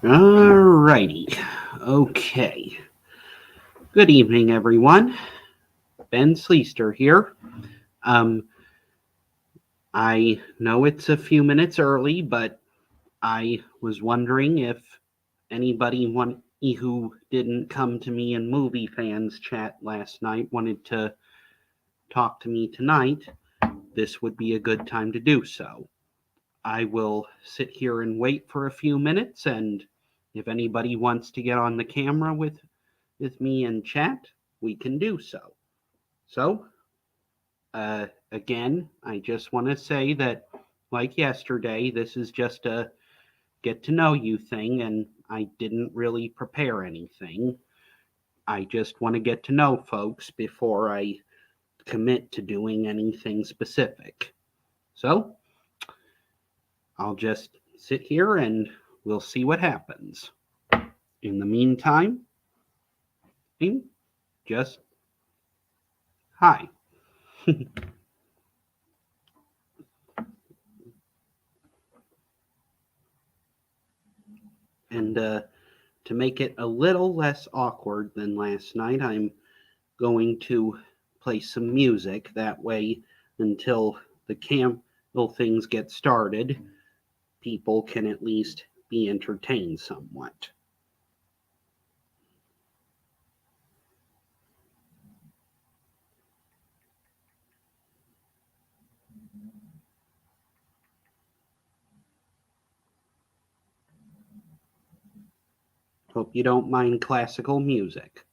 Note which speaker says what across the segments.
Speaker 1: Alrighty. Okay. Good evening, everyone. Ben Sleester here. Um, I know it's a few minutes early, but I was wondering if who didn't come to me in movie fans chat last night wanted to talk to me tonight. This would be a good time to do so. I will sit here and wait for a few minutes, and if anybody wants to get on the camera with me and chat, we can do so. So, again, I just want to say that, like yesterday, this is just a get to know you thing, and I didn't really prepare anything. I just want to get to know folks before I commit to doing anything specific. So, I'll just sit here and we'll see what happens. In the meantime, just hi. And to make it a little less awkward than last night, I'm going to play some music. That way, until the camp, until things get started, people can at least be entertained somewhat. Hope you don't mind classical music.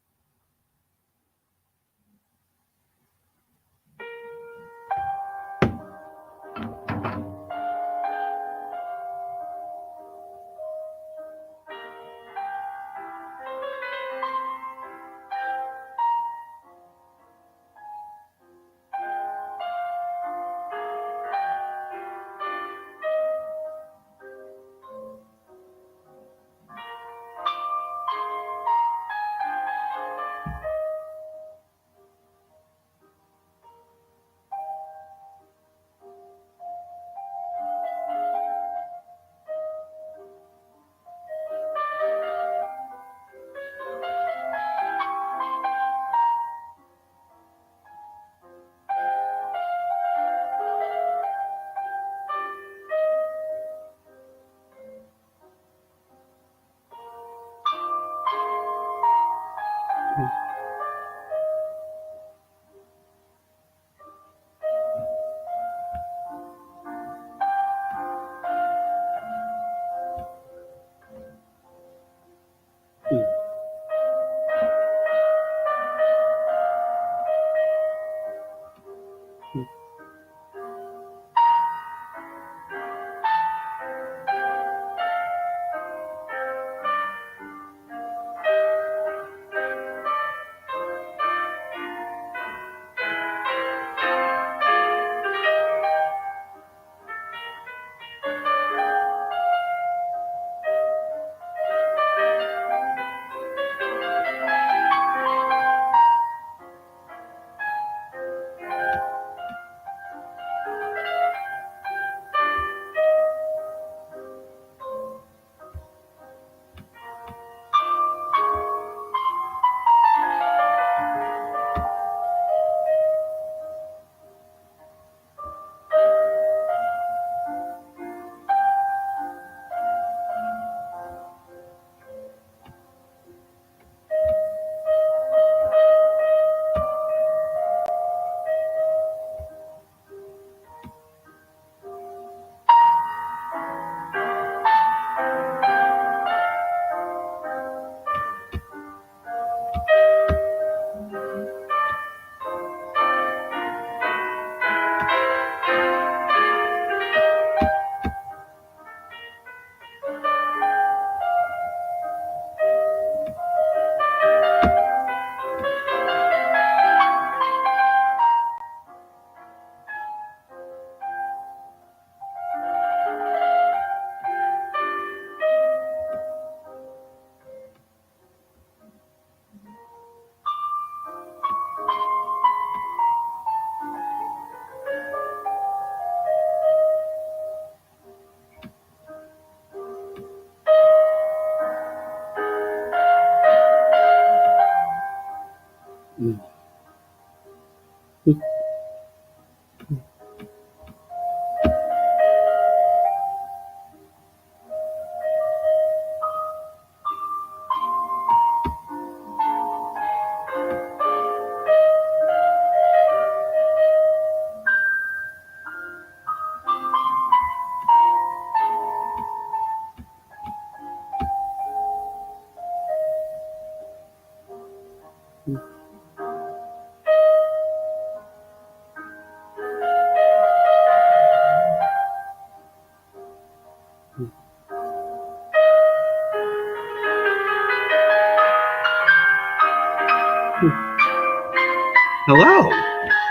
Speaker 1: Hello.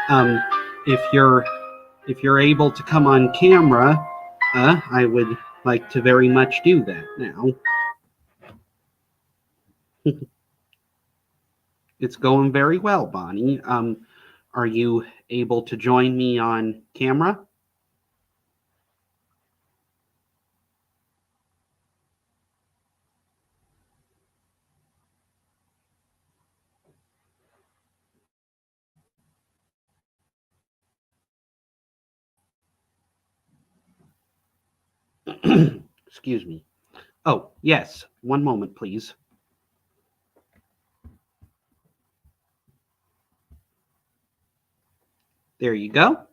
Speaker 1: Um, if you're able to come on camera, I would like to very much do that now. It's going very well, Bonnie. Are you able to join me on camera? Excuse me. Oh, yes. One moment, please. There you go.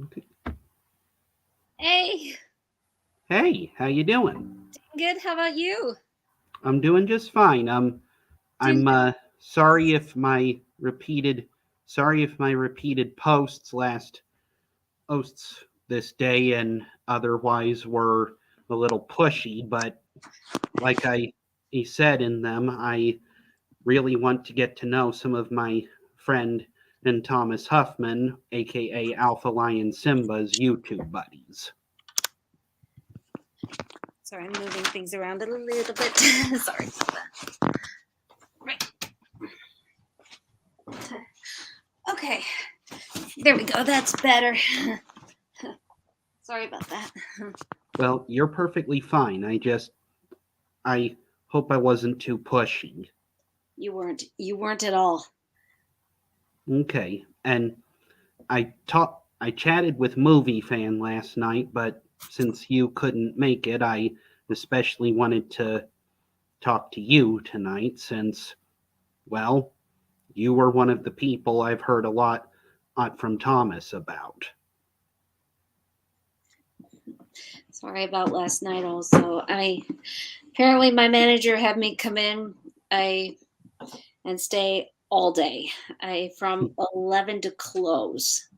Speaker 1: Okay.
Speaker 2: Hey,
Speaker 1: Hey, how you doing?
Speaker 2: good. How about you?
Speaker 1: I'm doing just fine. I'm sorry if my repeated posts this day and otherwise were a little pushy, but like I said in them, I really want to get to know some of my friend and Thomas Huffman, aka Alpha Lion Simba's YouTube buddies.
Speaker 2: Sorry, I'm moving things around a little bit. Sorry about that. Right. Okay, there we go. That's better. Sorry about that.
Speaker 1: Well, you're perfectly fine. I hope I wasn't too pushy.
Speaker 2: You weren't. You weren't at all.
Speaker 1: Okay. And I chatted with Movie Fan last night, but since you couldn't make it, I especially wanted to talk to you tonight since, well, you were one of the people I've heard a lot from Thomas about.
Speaker 2: Sorry about last night. Also, apparently my manager had me come in and stay all day. From 11 to close.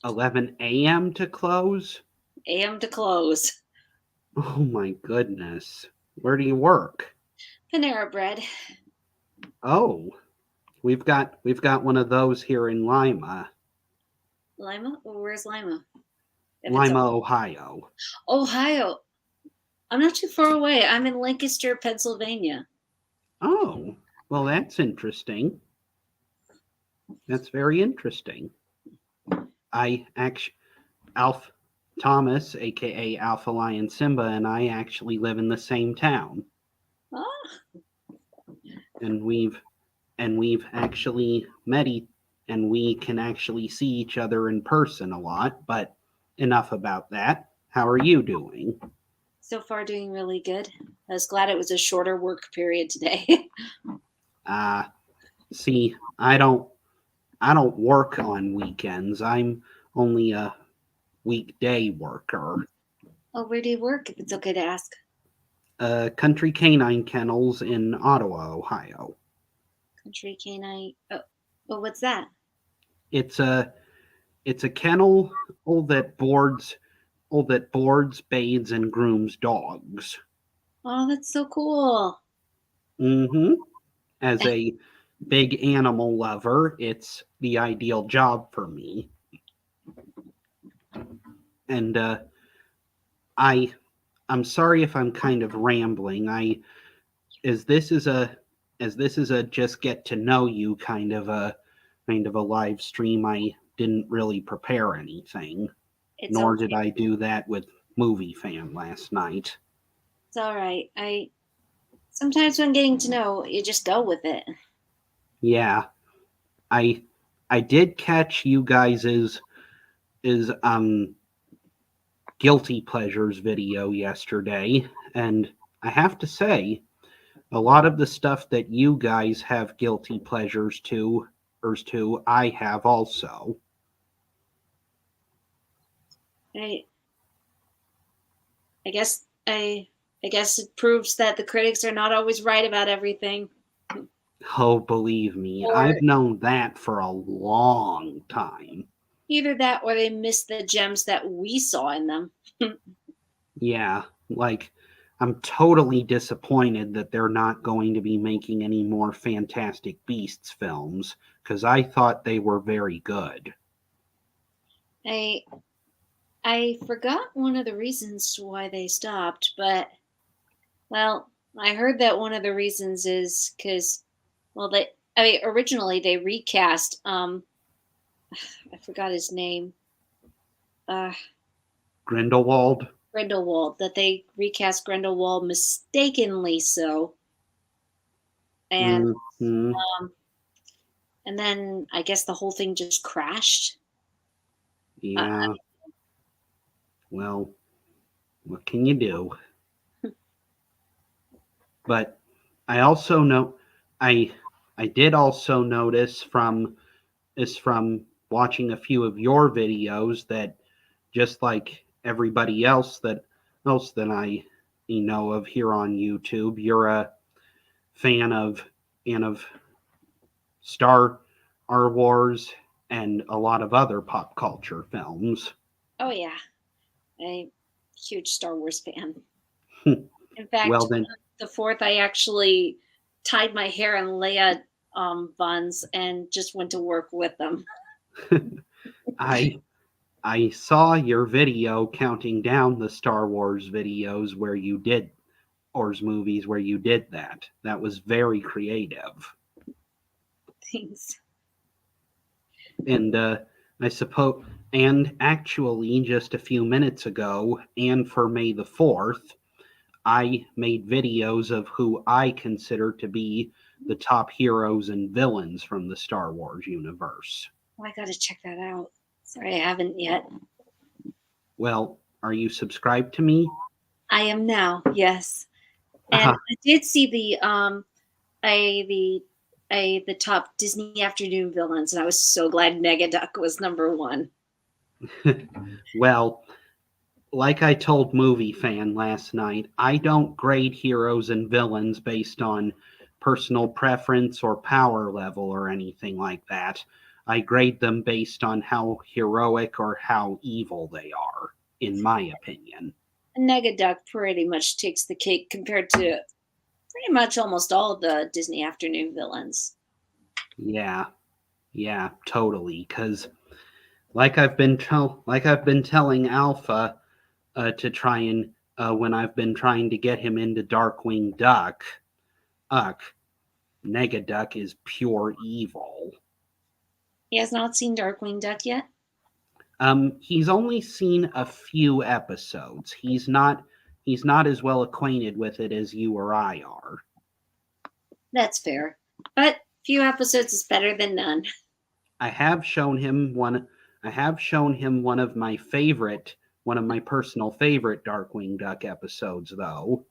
Speaker 1: 11 a.m. to close?
Speaker 2: A.m. to close.
Speaker 1: Oh my goodness. Where do you work?
Speaker 2: Panera Bread.
Speaker 1: Oh, we've got one of those here in Lima.
Speaker 2: Lima? Well, where's Lima?
Speaker 1: Lima, Ohio.
Speaker 2: Ohio. I'm not too far away. I'm in Lancaster, Pennsylvania.
Speaker 1: Oh, well, that's interesting. That's very interesting. Alf Thomas, aka Alpha Lion Simba, and I actually live in the same town.
Speaker 2: Ah.
Speaker 1: And we've actually met and we can actually see each other in person a lot, but enough about that. How are you doing?
Speaker 2: So far, doing really good. I was glad it was a shorter work period today.
Speaker 1: See, I don't work on weekends. I'm only a weekday worker.
Speaker 2: Oh, where do you work, if it's okay to ask?
Speaker 1: Country Canine Kennels in Ottawa, Ohio.
Speaker 2: Country Canine. Oh, what's that?
Speaker 1: It's a kennel that boards bathes, and grooms dogs.
Speaker 2: Oh, that's so cool.
Speaker 1: Mm-hmm. As a big animal lover, it's the ideal job for me. And I'm sorry if I'm kind of rambling. As this is a just get to know you kind of a live stream, I didn't really prepare anything. Nor did I do that with Movie Fan last night.
Speaker 2: It's all right. Sometimes when getting to know, you just go with it.
Speaker 1: Yeah, I did catch you guys' guilty pleasures video yesterday, and I have to say, a lot of the stuff that you guys have guilty pleasures to, I have also.
Speaker 2: I I guess I guess it proves that the critics are not always right about everything.
Speaker 1: Oh, believe me,
Speaker 2: Or
Speaker 1: I've known that for a long time.
Speaker 2: either that or they missed the gems that we saw in them.
Speaker 1: Yeah, like I'm totally disappointed that they're not going to be making any more Fantastic Beasts films because I thought they were very good.
Speaker 2: I I forgot one of the reasons why they stopped, but well, I heard that one of the reasons is because, well, they, I mean, originally they recast, I forgot his name, uh,
Speaker 1: Grindelwald?
Speaker 2: Grindelwald, that they recast Grindelwald mistakenly so. And,
Speaker 1: Hmm.
Speaker 2: um, and then I guess the whole thing just crashed. Uh,
Speaker 1: Yeah, well, what can you do? But I also know I I did also notice from watching a few of your videos that just like everybody else that I know of here on YouTube, you're a fan of of Star Wars and a lot of other pop culture films.
Speaker 2: oh, yeah, a huge Star Wars fan. In
Speaker 1: Well
Speaker 2: fact,
Speaker 1: then,
Speaker 2: the fourth, I actually tied my hair in Leia buns and just went to work with them.
Speaker 1: I I saw your video counting down the Star Wars videos where you did Wars movies where you did that. That was very creative.
Speaker 2: Things.
Speaker 1: And I suppose, and actually, just a few minutes ago, and for May the 4th, I made videos of who I consider to be the top heroes and villains from the Star Wars universe.
Speaker 2: Oh, I got to check that out. Sorry, I haven't yet.
Speaker 1: Well, are you subscribed to me?
Speaker 2: I am now. Yes, and
Speaker 1: Uh,
Speaker 2: I did see the the top Disney afternoon villains, and I was so glad Negaduck was number one.
Speaker 1: well, like I told Movie Fan last night, I don't grade heroes and villains based on personal preference or power level or anything like that. I grade them based on how heroic or how evil they are, in my opinion.
Speaker 2: Negaduck pretty much takes the cake compared to pretty much almost all of the Disney afternoon villains.
Speaker 1: Yeah, yeah, totally. Because like I've been telling Alpha to try and when I've been trying to get him into Darkwing Duck, Uck, Negaduck is pure evil.
Speaker 2: He has not seen Darkwing Duck yet.
Speaker 1: He's only seen a few episodes. He's not as well acquainted with it as you or I are.
Speaker 2: That's fair, but few episodes is better than none.
Speaker 1: I have shown him one. I have shown him one of my personal favorite Darkwing Duck episodes, though.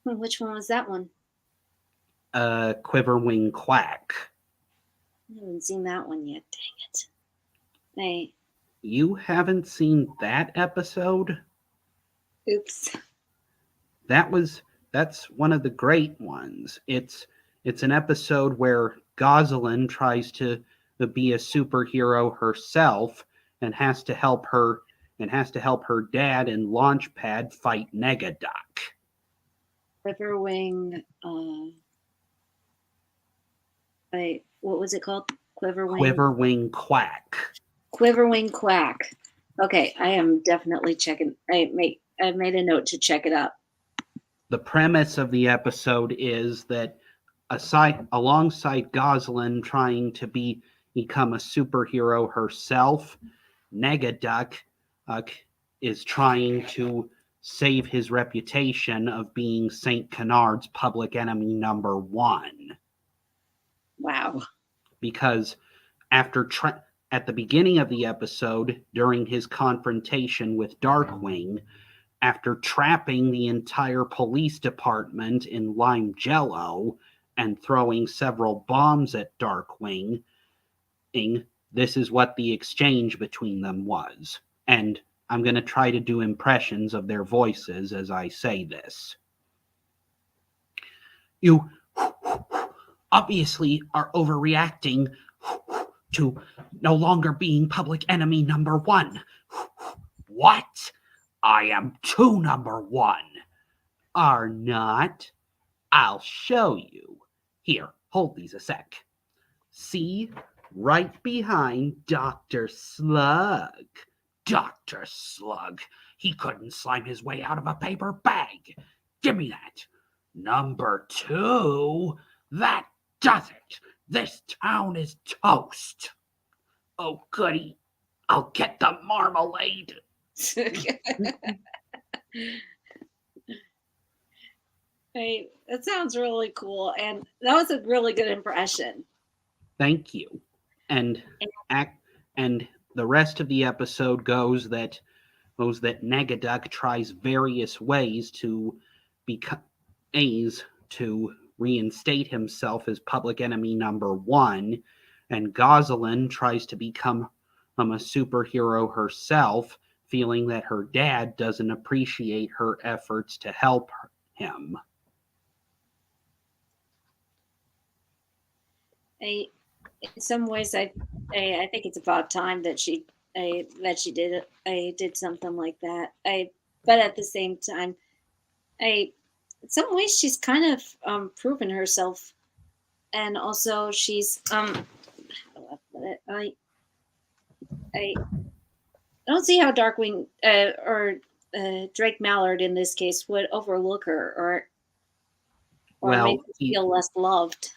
Speaker 2: Which one was that one?
Speaker 1: Quiverwing Quack.
Speaker 2: I haven't seen that one yet. Dang it. Hey,
Speaker 1: You haven't seen that episode?
Speaker 2: oops.
Speaker 1: That's one of the great ones. It's an episode where Gosselin tries to be a superhero herself and has to help her dad and Launchpad fight Negaduck.
Speaker 2: Quiverwing. Wait, what was it called? Quiverwing.
Speaker 1: Quiverwing Quack.
Speaker 2: Quiverwing Quack. Okay, I am definitely checking. I made a note to check it out.
Speaker 1: The premise of the episode is that alongside Gosselin trying to become a superhero herself, Negaduck is trying to save his reputation of being Saint Canard's public enemy #1.
Speaker 2: Wow.
Speaker 1: Because after at the beginning of the episode, during his confrontation with Darkwing, after trapping the entire police department in lime jello and throwing several bombs at Darkwing, this is what the exchange between them was. And I'm going to try to do impressions of their voices as I say this. You obviously are overreacting to no longer being public enemy number one. What? I am too number one. Are not? I'll show you. Here, hold these a sec. See? Right behind Dr. Slug. Dr. Slug. He couldn't slime his way out of a paper bag. Give me that. Number two. That does it. This town is toast. Oh, goody. I'll get the marmalade.
Speaker 2: Hey, that sounds really cool. And that was a really good impression.
Speaker 1: Thank you. And the rest of the episode goes that Negaduck tries various ways to reinstate himself as public enemy number one, and Gosalyn tries to become a superhero herself, feeling that her dad doesn't appreciate her efforts to help him.
Speaker 2: In some ways, I think it's about time that she did something like that. But at the same time, in some ways she's kind of proven herself, and also she's I don't see how Darkwing or Drake Mallard in this case would overlook her or make her feel less loved.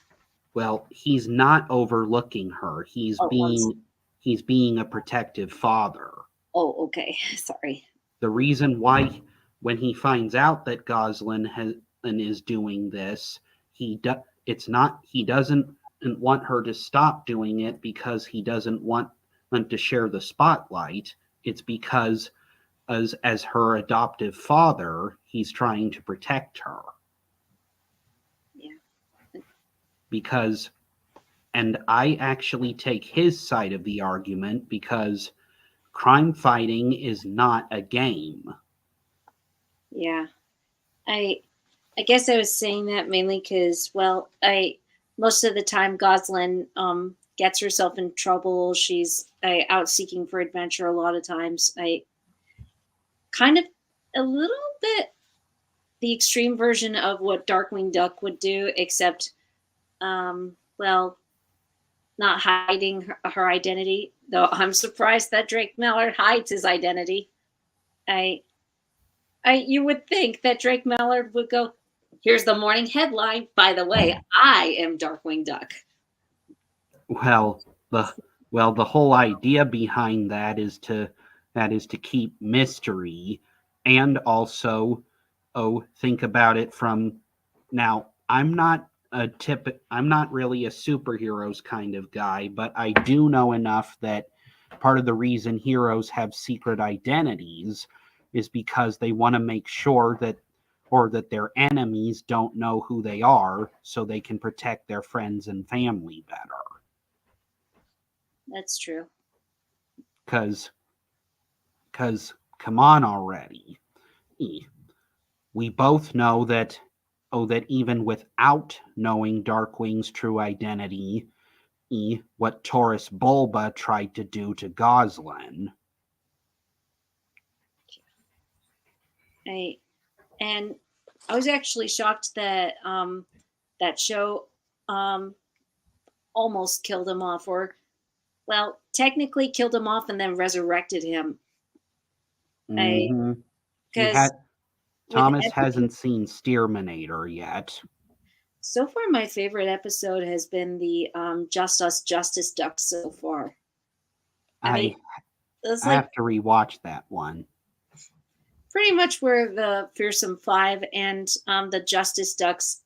Speaker 1: Well, he's not overlooking her. He's being a protective father.
Speaker 2: Oh, okay. Sorry.
Speaker 1: The reason why, when he finds out that Gosalyn is doing this, he doesn't want her to stop doing it because he doesn't want them to share the spotlight. It's because as her adoptive father, he's trying to protect her. Because, and I actually take his side of the argument, because crime fighting is not a game.
Speaker 2: Yeah. I guess I was saying that mainly because, well, most of the time Gosalyn gets herself in trouble. She's out seeking for adventure a lot of times. I kind of a little bit the extreme version of what Darkwing Duck would do, except well, not hiding her identity, though I'm surprised that Drake Mallard hides his identity. You would think that Drake Mallard would go, here's the morning headline. By the way, I am Darkwing Duck.
Speaker 1: Well, the whole idea behind that is to keep mystery, and also, think about it from now. I'm not really a superheroes kind of guy, but I do know enough that part of the reason heroes have secret identities is because they want to make sure that their enemies don't know who they are, so they can protect their friends and family better.
Speaker 2: That's true.
Speaker 1: Because come on already. We both know that even without knowing Darkwing's true identity, what Taurus Bulba tried to do to Gosalyn.
Speaker 2: And I was actually shocked that that show almost killed him off, or, well, technically killed him off and then resurrected him.
Speaker 1: Because Thomas hasn't seen Steerminator yet.
Speaker 2: So far, my favorite episode has been the Just Us Justice Duck so far.
Speaker 1: I have to rewatch that one.
Speaker 2: Pretty much where the Fearsome Five and the Justice Ducks,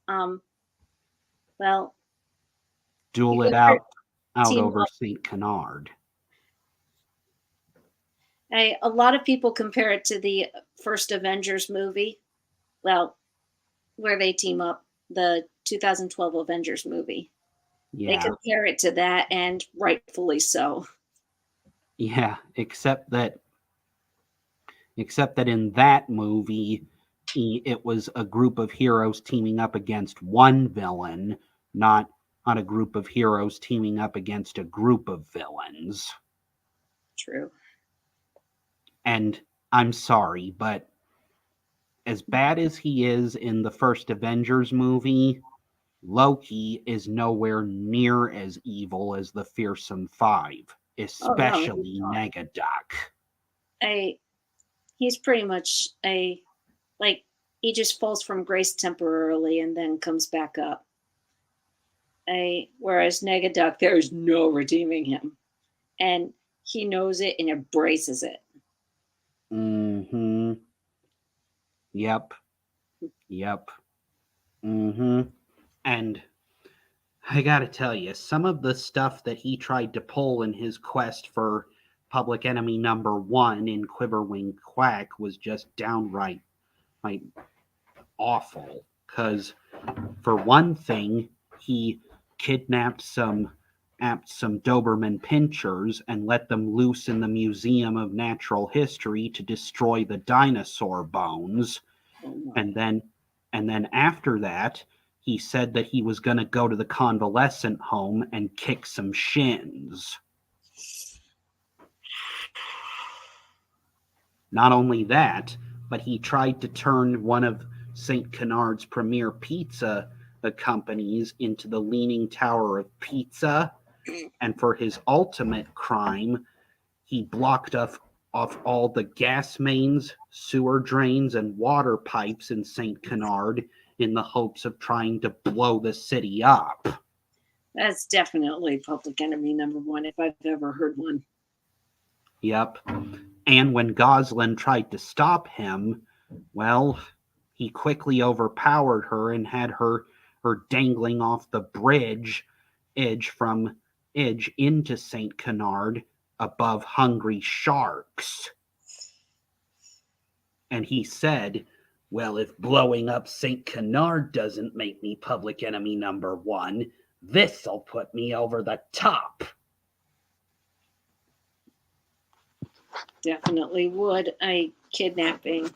Speaker 1: duel it out over St. Canard.
Speaker 2: A lot of people compare it to the first Avengers movie. Well, where they team up, the 2012 Avengers movie. They
Speaker 1: Yeah.
Speaker 2: compare it to that, and rightfully so.
Speaker 1: Yeah, except that in that movie, it was a group of heroes teaming up against one villain, not a group of heroes teaming up against a group of villains.
Speaker 2: True.
Speaker 1: And I'm sorry, but as bad as he is in the first Avengers movie, Loki is nowhere near as evil as the Fearsome Five,
Speaker 2: Oh no, he's
Speaker 1: especially
Speaker 2: not.
Speaker 1: Negaduck.
Speaker 2: A He's pretty much a like he just falls from grace temporarily and then comes back up. Whereas Negaduck, there is no redeeming him, and he knows it and embraces it.
Speaker 1: Mm-hmm. Yep. Yep. Mm-hmm. And I gotta tell you, some of the stuff that he tried to pull in his quest for Public Enemy #1 in Quiverwing Quack was just downright like awful. Because for one thing, he kidnapped some Doberman pinchers and let them loose in the Museum of Natural History to destroy the dinosaur bones.
Speaker 2: Oh no.
Speaker 1: And then after that, he said that he was going to go to the convalescent home and kick some shins. Not only that, but he tried to turn one of St. Canard's premier pizza companies into the Leaning Tower of Pizza. And for his ultimate crime, he blocked off all the gas mains, sewer drains, and water pipes in St. Canard in the hopes of trying to blow the city up.
Speaker 2: That's definitely Public Enemy #1 if I've ever heard one.
Speaker 1: Yep. And when Goslin tried to stop him, well, he quickly overpowered her and had her dangling off the edge into St. Canard above hungry sharks. And he said, well, if blowing up St. Canard doesn't make me Public Enemy #1, this'll put me over the top.
Speaker 2: Definitely would. Kidnapping.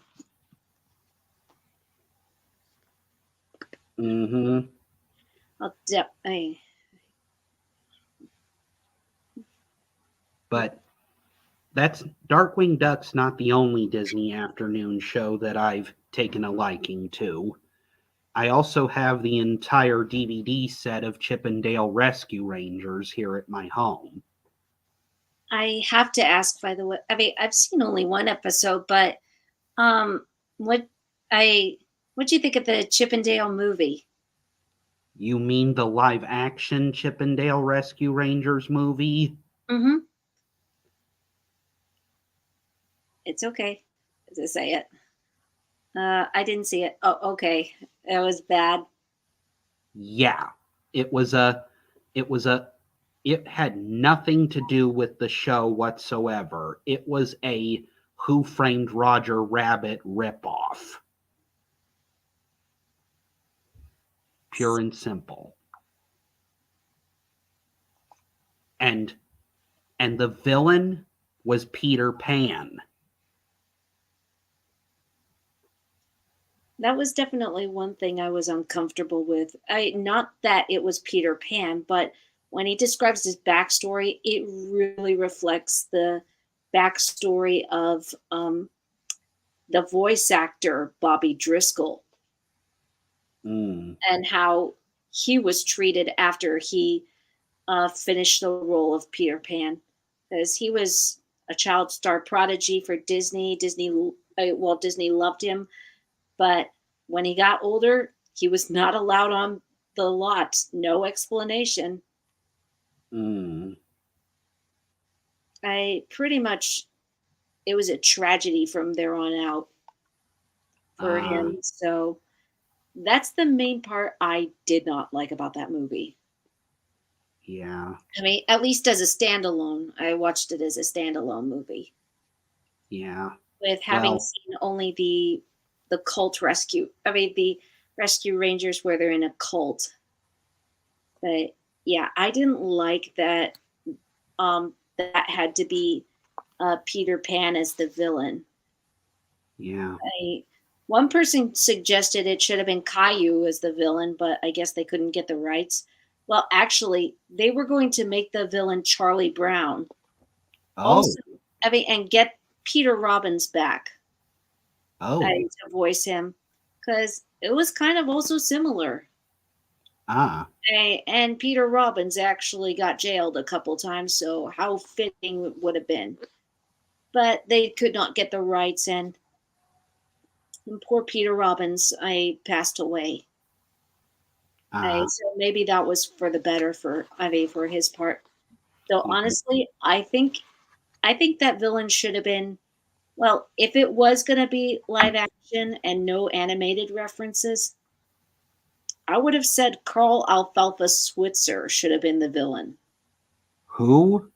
Speaker 1: Mm-hmm. But Darkwing Duck's not the only Disney afternoon show that I've taken a liking to. I also have the entire DVD set of Chip 'n Dale Rescue Rangers here at my home.
Speaker 2: I have to ask, by the way. I've seen only one episode, but um, what I what do you think of the Chip 'n Dale movie?
Speaker 1: You mean the live action Chip 'n Dale Rescue Rangers movie?
Speaker 2: Mm-hmm. It's okay to say it. I didn't see it. Oh, okay. It was bad.
Speaker 1: Yeah. It was a it had nothing to do with the show whatsoever. It was a Who Framed Roger Rabbit ripoff. Pure and simple. And the villain was Peter Pan.
Speaker 2: That was definitely one thing I was uncomfortable with. Not that it was Peter Pan, but when he describes his backstory, it really reflects the backstory of the voice actor Bobby Driscoll
Speaker 1: Mm.
Speaker 2: and how he was treated after he finished the role of Peter Pan, because he was a child star prodigy for Disney. Disney loved him, but when he got older, he was not allowed on the lot. No explanation.
Speaker 1: Mm.
Speaker 2: Pretty much, it was a tragedy from there on out for him. So that's the main part I did not like about that movie.
Speaker 1: Yeah.
Speaker 2: At least as a standalone, I watched it as a standalone movie.
Speaker 1: Yeah.
Speaker 2: with having
Speaker 1: Well,
Speaker 2: seen only the cult rescue. I mean, the rescue rangers where they're in a cult. But yeah, I didn't like that. That had to be Peter Pan as the villain.
Speaker 1: yeah.
Speaker 2: I, one person suggested it should have been Caillou as the villain, but I guess they couldn't get the rights. Well, actually, they were going to make the villain Charlie Brown.
Speaker 1: Oh,
Speaker 2: Also, I mean, and get Peter Robbins back
Speaker 1: oh,
Speaker 2: to voice him because it was kind of also similar.
Speaker 1: ah,
Speaker 2: And Peter Robbins actually got jailed a couple times, so how fitting it would have been. But they could not get the rights, and poor Peter Robbins, I passed away.
Speaker 1: ah.
Speaker 2: So maybe that was for the better for Ivy for his part. Though
Speaker 1: Yeah.
Speaker 2: honestly, I think that villain should have been, well, if it was going to be live action and no animated references, I would have said Carl Alfalfa Switzer should have been the villain.
Speaker 1: Who?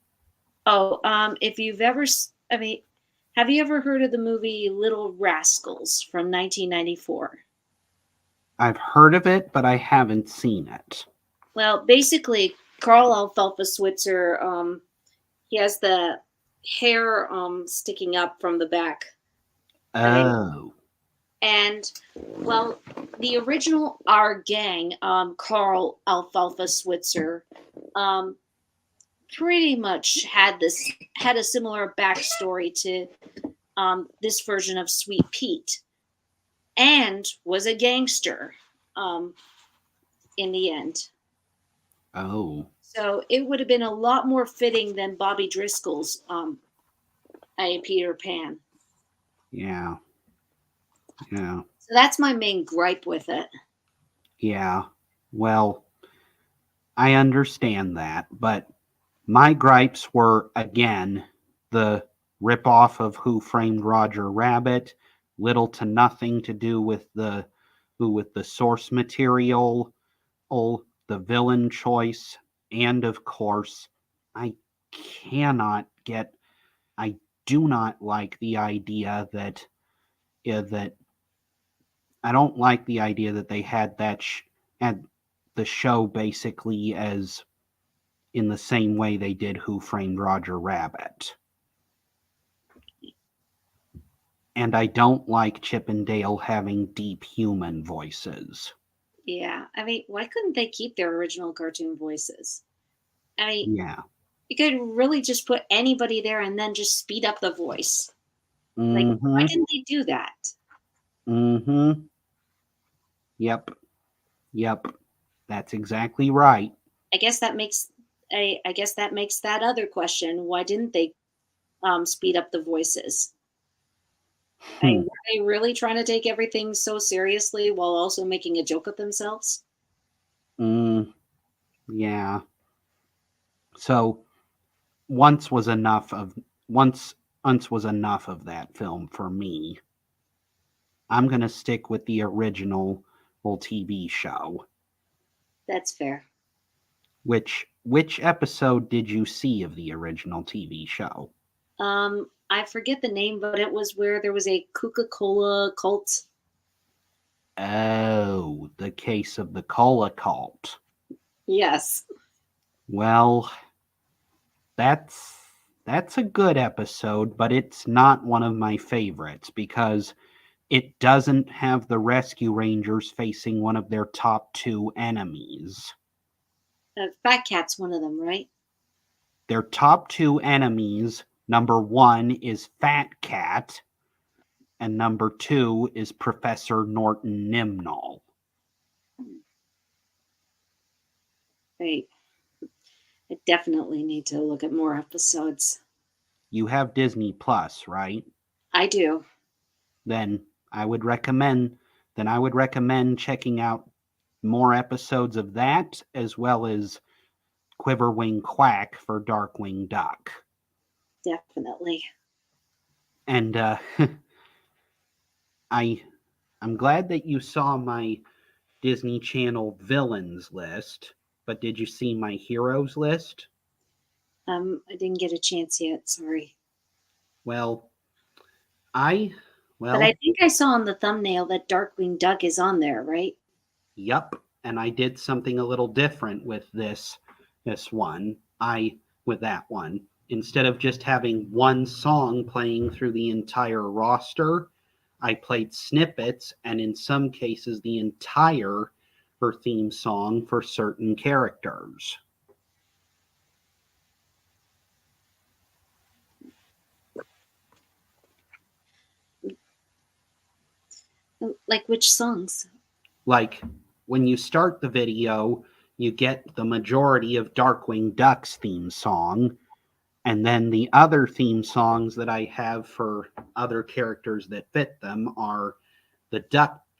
Speaker 2: Oh, if you've ever, I mean, have you ever heard of the movie Little Rascals from 1994?
Speaker 1: I've heard of it, but I haven't seen it.
Speaker 2: Well, basically, Carl Alfalfa Switzer, he has the hair sticking up from the back. I mean,
Speaker 1: Oh,
Speaker 2: and well, the original Our Gang, Carl Alfalfa Switzer, um, pretty much had a similar backstory to this version of Sweet Pete, and was a gangster um, in the end.
Speaker 1: oh,
Speaker 2: So it would have been a lot more fitting than Bobby Driscoll's Peter Pan.
Speaker 1: yeah, yeah,
Speaker 2: So that's my main gripe with it.
Speaker 1: yeah. Well, I understand that, but my gripes were again the ripoff of Who Framed Roger Rabbit, little to nothing to do with the source material, the villain choice, and of course, I cannot get I do not like the idea that that I don't like the idea that they had had the show basically as in the same way they did Who Framed Roger Rabbit. And I don't like Chip and Dale having deep human voices.
Speaker 2: Yeah, I mean, why couldn't they keep their original cartoon voices? I mean,
Speaker 1: Yeah.
Speaker 2: you could really just put anybody there and then just speed up the voice. Like, why
Speaker 1: Mm-hmm.
Speaker 2: didn't they do that?
Speaker 1: Mm-hmm. Yep. Yep. That's exactly right.
Speaker 2: I guess that makes I guess that makes that other question. Why didn't they speed up the voices?
Speaker 1: Hmm.
Speaker 2: Were they really trying to take everything so seriously while also making a joke of themselves?
Speaker 1: Mm, yeah. So once was enough of once once was enough of that film for me. I'm gonna stick with the original TV show.
Speaker 2: That's fair.
Speaker 1: Which episode did you see of the original TV show?
Speaker 2: I forget the name, but it was where there was a Coca-Cola cult.
Speaker 1: Oh, the case of the cola cult.
Speaker 2: Yes.
Speaker 1: Well, that's that's a good episode, but it's not one of my favorites because it doesn't have the rescue rangers facing one of their top two enemies.
Speaker 2: Fat Cat's one of them, right?
Speaker 1: Their top two enemies, number one is Fat Cat, and number two is Professor Norton Nimnall.
Speaker 2: Right. I definitely need to look at more episodes.
Speaker 1: You have Disney Plus, right?
Speaker 2: I do.
Speaker 1: Then I would recommend checking out more episodes of that as well as Quiverwing Quack for Darkwing Duck.
Speaker 2: Definitely.
Speaker 1: And I I'm glad that you saw my Disney Channel villains list, but did you see my heroes list?
Speaker 2: I didn't get a chance yet. Sorry.
Speaker 1: Well,
Speaker 2: But
Speaker 1: Well,
Speaker 2: I think I saw on the thumbnail that Darkwing Duck is on there, right?
Speaker 1: yep. And I did something a little different with this one. With that one. Instead of just having one song playing through the entire roster, I played snippets and in some cases the entire her theme song for certain characters.
Speaker 2: Like which songs?
Speaker 1: Like when you start the video, you get the majority of Darkwing Duck's theme song, and then the other theme songs that I have for other characters that fit them are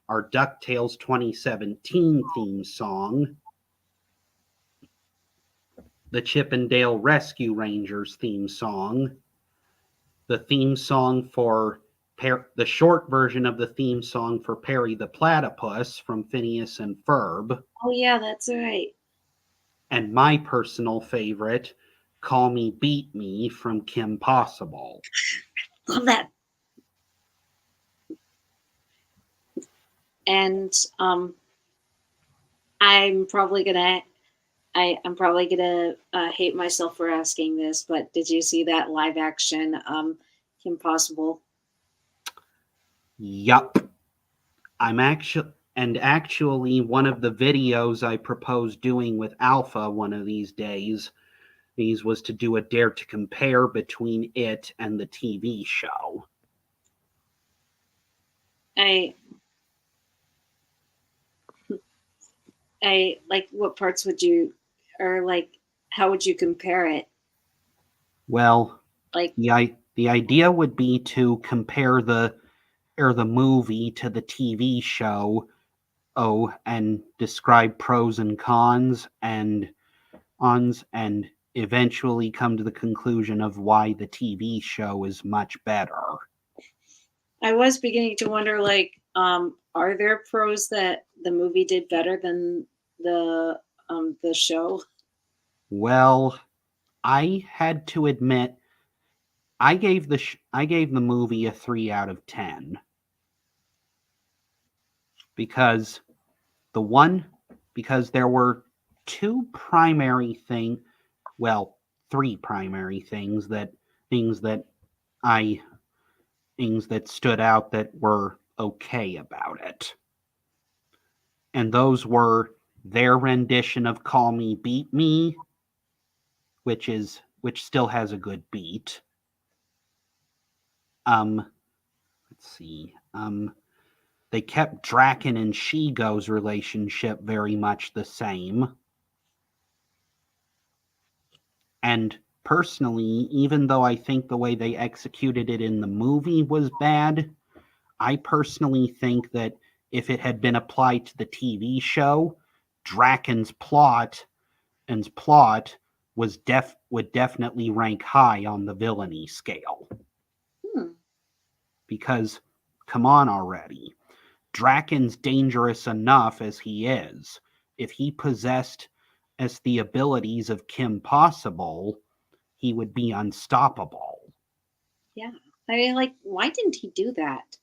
Speaker 1: our DuckTales 2017 theme song, the Chip 'n Dale Rescue Rangers theme song, the theme song for the short version of the theme song for Perry the Platypus from Phineas and Ferb,
Speaker 2: Oh yeah, that's right.
Speaker 1: and my personal favorite, Call Me Beat Me from Kim Possible.
Speaker 2: Love that. And I'm probably gonna I'm probably gonna hate myself for asking this, but did you see that live action Kim Possible?
Speaker 1: Yup. Actually one of the videos I propose doing with Alpha one of these days was to do a dare to compare between it and the TV show.
Speaker 2: I I like what parts would you or like how would you compare it?
Speaker 1: Well,
Speaker 2: Like
Speaker 1: the idea would be to compare the movie to the TV show, and describe pros and cons and eventually come to the conclusion of why the TV show is much better.
Speaker 2: I was beginning to wonder are there pros that the movie did better than the show?
Speaker 1: Well, I had to admit I gave the movie a 3 out of 10 because the one because there were two primary thing well, three primary things that I things that stood out that were okay about it. And those were their rendition of Call Me Beat Me, which still has a good beat. Let's see. They kept Draken and Shigo's relationship very much the same. And personally, even though I think the way they executed it in the movie was bad, I personally think that if it had been applied to the TV show, Draken's plot would definitely rank high on the villainy scale.
Speaker 2: Hmm.
Speaker 1: Because come on already. Draken's dangerous enough as he is. If he possessed as the abilities of Kim Possible, he would be unstoppable.
Speaker 2: Yeah. I mean, like, why didn't he do that?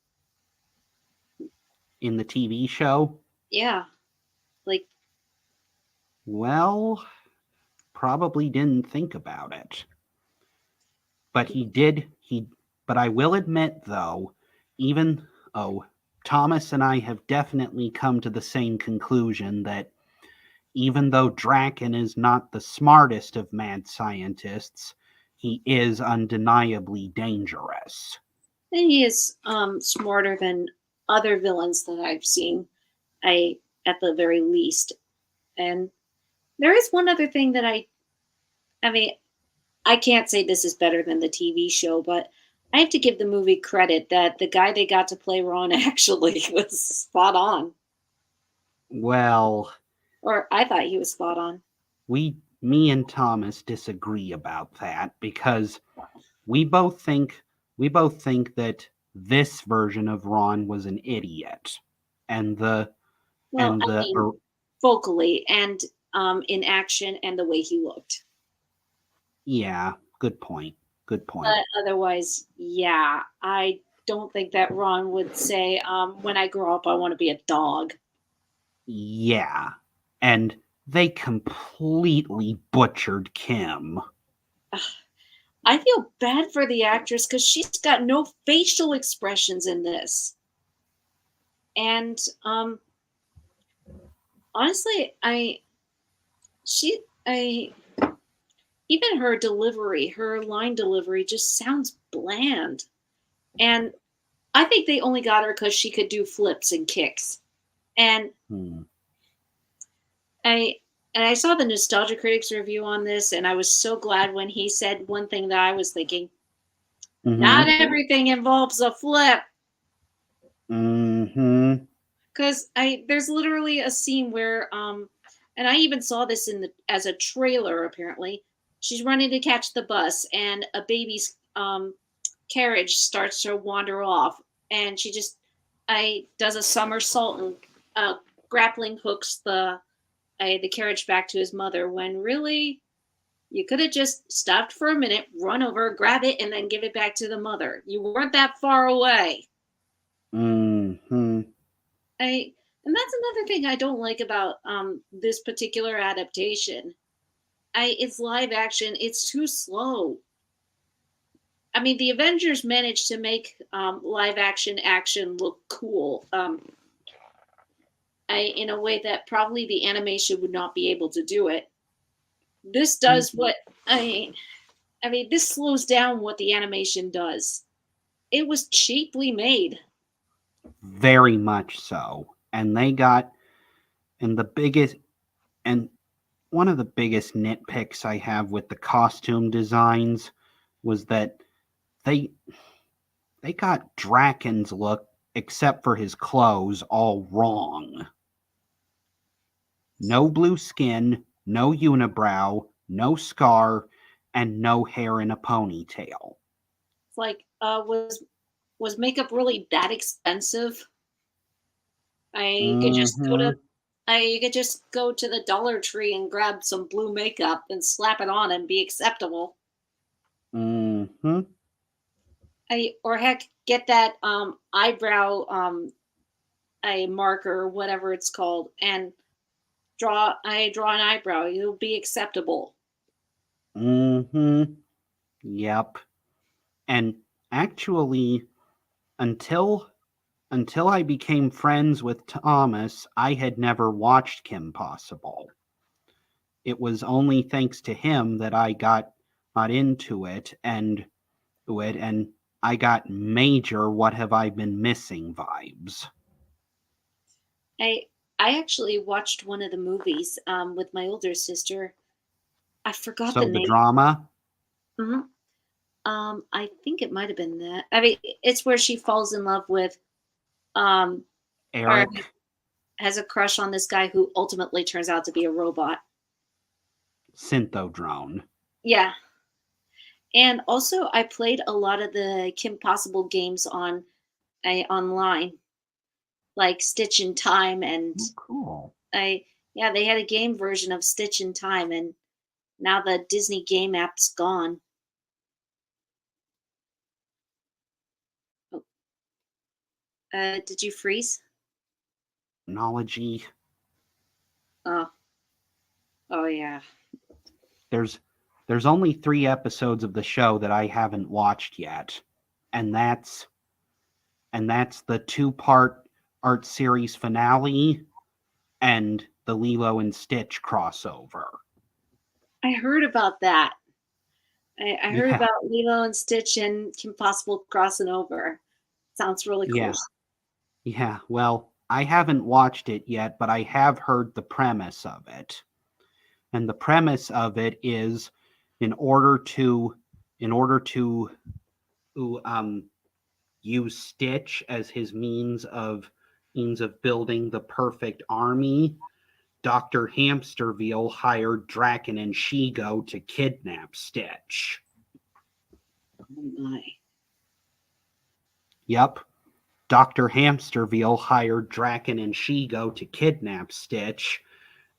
Speaker 1: In the TV show,
Speaker 2: Yeah. Like,
Speaker 1: well, probably didn't think about it. But he did. But I will admit, though, even Thomas and I have definitely come to the same conclusion that even though Draken is not the smartest of mad scientists, he is undeniably dangerous.
Speaker 2: and he is smarter than other villains that I've seen. I at the very least. And there is one other thing that I mean, I can't say this is better than the TV show, but I have to give the movie credit that the guy they got to play Ron actually was spot on.
Speaker 1: Well,
Speaker 2: Or I thought he was spot on.
Speaker 1: me and Thomas disagree about that because we both think that this version of Ron was an idiot, and the
Speaker 2: Well,
Speaker 1: and
Speaker 2: I
Speaker 1: the
Speaker 2: mean, vocally and in action and the way he looked.
Speaker 1: yeah, good point.
Speaker 2: But otherwise, yeah, I don't think that Ron would say, when I grow up, I want to be a dog.
Speaker 1: Yeah. And they completely butchered Kim.
Speaker 2: I feel bad for the actress because she's got no facial expressions in this. And honestly, I even her delivery, her line delivery just sounds bland. And I think they only got her because she could do flips and kicks. And
Speaker 1: Hmm.
Speaker 2: I and I saw the Nostalgia Critics review on this, and I was so glad when he said one thing that I was thinking. Not
Speaker 1: Mm-hmm.
Speaker 2: everything involves a flip.
Speaker 1: Mm-hmm.
Speaker 2: Because I there's literally a scene where and I even saw this in the as a trailer apparently. She's running to catch the bus and a baby's carriage starts to wander off and she just I does a somersault and grappling hooks the carriage back to his mother when really you could have just stopped for a minute, run over, grab it, and then give it back to the mother. You weren't that far away.
Speaker 1: Mm-hmm.
Speaker 2: I and that's another thing I don't like about this particular adaptation. It's live action. It's too slow. I mean, the Avengers managed to make live action look cool. In a way that probably the animation would not be able to do it. This does what I mean, this slows down what the animation does. It was cheaply made.
Speaker 1: Very much so. And they got and the biggest and one of the biggest nitpicks I have with the costume designs was that they they got Draken's look, except for his clothes, all wrong. No blue skin, no unibrow, no scar, and no hair in a ponytail.
Speaker 2: It's like, was makeup really that expensive? I could just go
Speaker 1: Mm-hmm.
Speaker 2: to you could just go to the Dollar Tree and grab some blue makeup and slap it on and be acceptable.
Speaker 1: Mm-hmm.
Speaker 2: Or heck, get that eyebrow a marker, whatever it's called, and draw an eyebrow. You'll be acceptable.
Speaker 1: Mm-hmm. Yep. And actually, until until I became friends with Thomas, I had never watched Kim Possible. It was only thanks to him that I got into it and I got major what have I been missing vibes.
Speaker 2: I I actually watched one of the movies with my older sister. I forgot the
Speaker 1: So the
Speaker 2: name.
Speaker 1: drama,
Speaker 2: Mhm. I think it might have been that. I mean, it's where she falls in love with um or
Speaker 1: Eric,
Speaker 2: has a crush on this guy who ultimately turns out to be a robot.
Speaker 1: Synthodrone.
Speaker 2: Yeah. And also I played a lot of the Kim Possible games on online, like Stitch in Time and
Speaker 1: Oh, cool.
Speaker 2: I yeah, they had a game version of Stitch in Time and now the Disney game app's gone. Oh, did you freeze?
Speaker 1: Technology.
Speaker 2: Oh, oh yeah.
Speaker 1: There's there's only 3 episodes of the show that I haven't watched yet, and that's the 2-part art series finale and the Lilo and Stitch crossover.
Speaker 2: I heard about that. I heard
Speaker 1: Yeah,
Speaker 2: about Lilo and Stitch and Kim Possible crossing over. Sounds really cool.
Speaker 1: yeah, yeah. Well, I haven't watched it yet, but I have heard the premise of it. And the premise of it is in order to in order to um use Stitch as his means of building the perfect army, Dr. Hamsterville hired Draken and Shigo to kidnap Stitch.
Speaker 2: Oh my.
Speaker 1: Yep. Dr. Hamsterville hired Draken and Shigo to kidnap Stitch,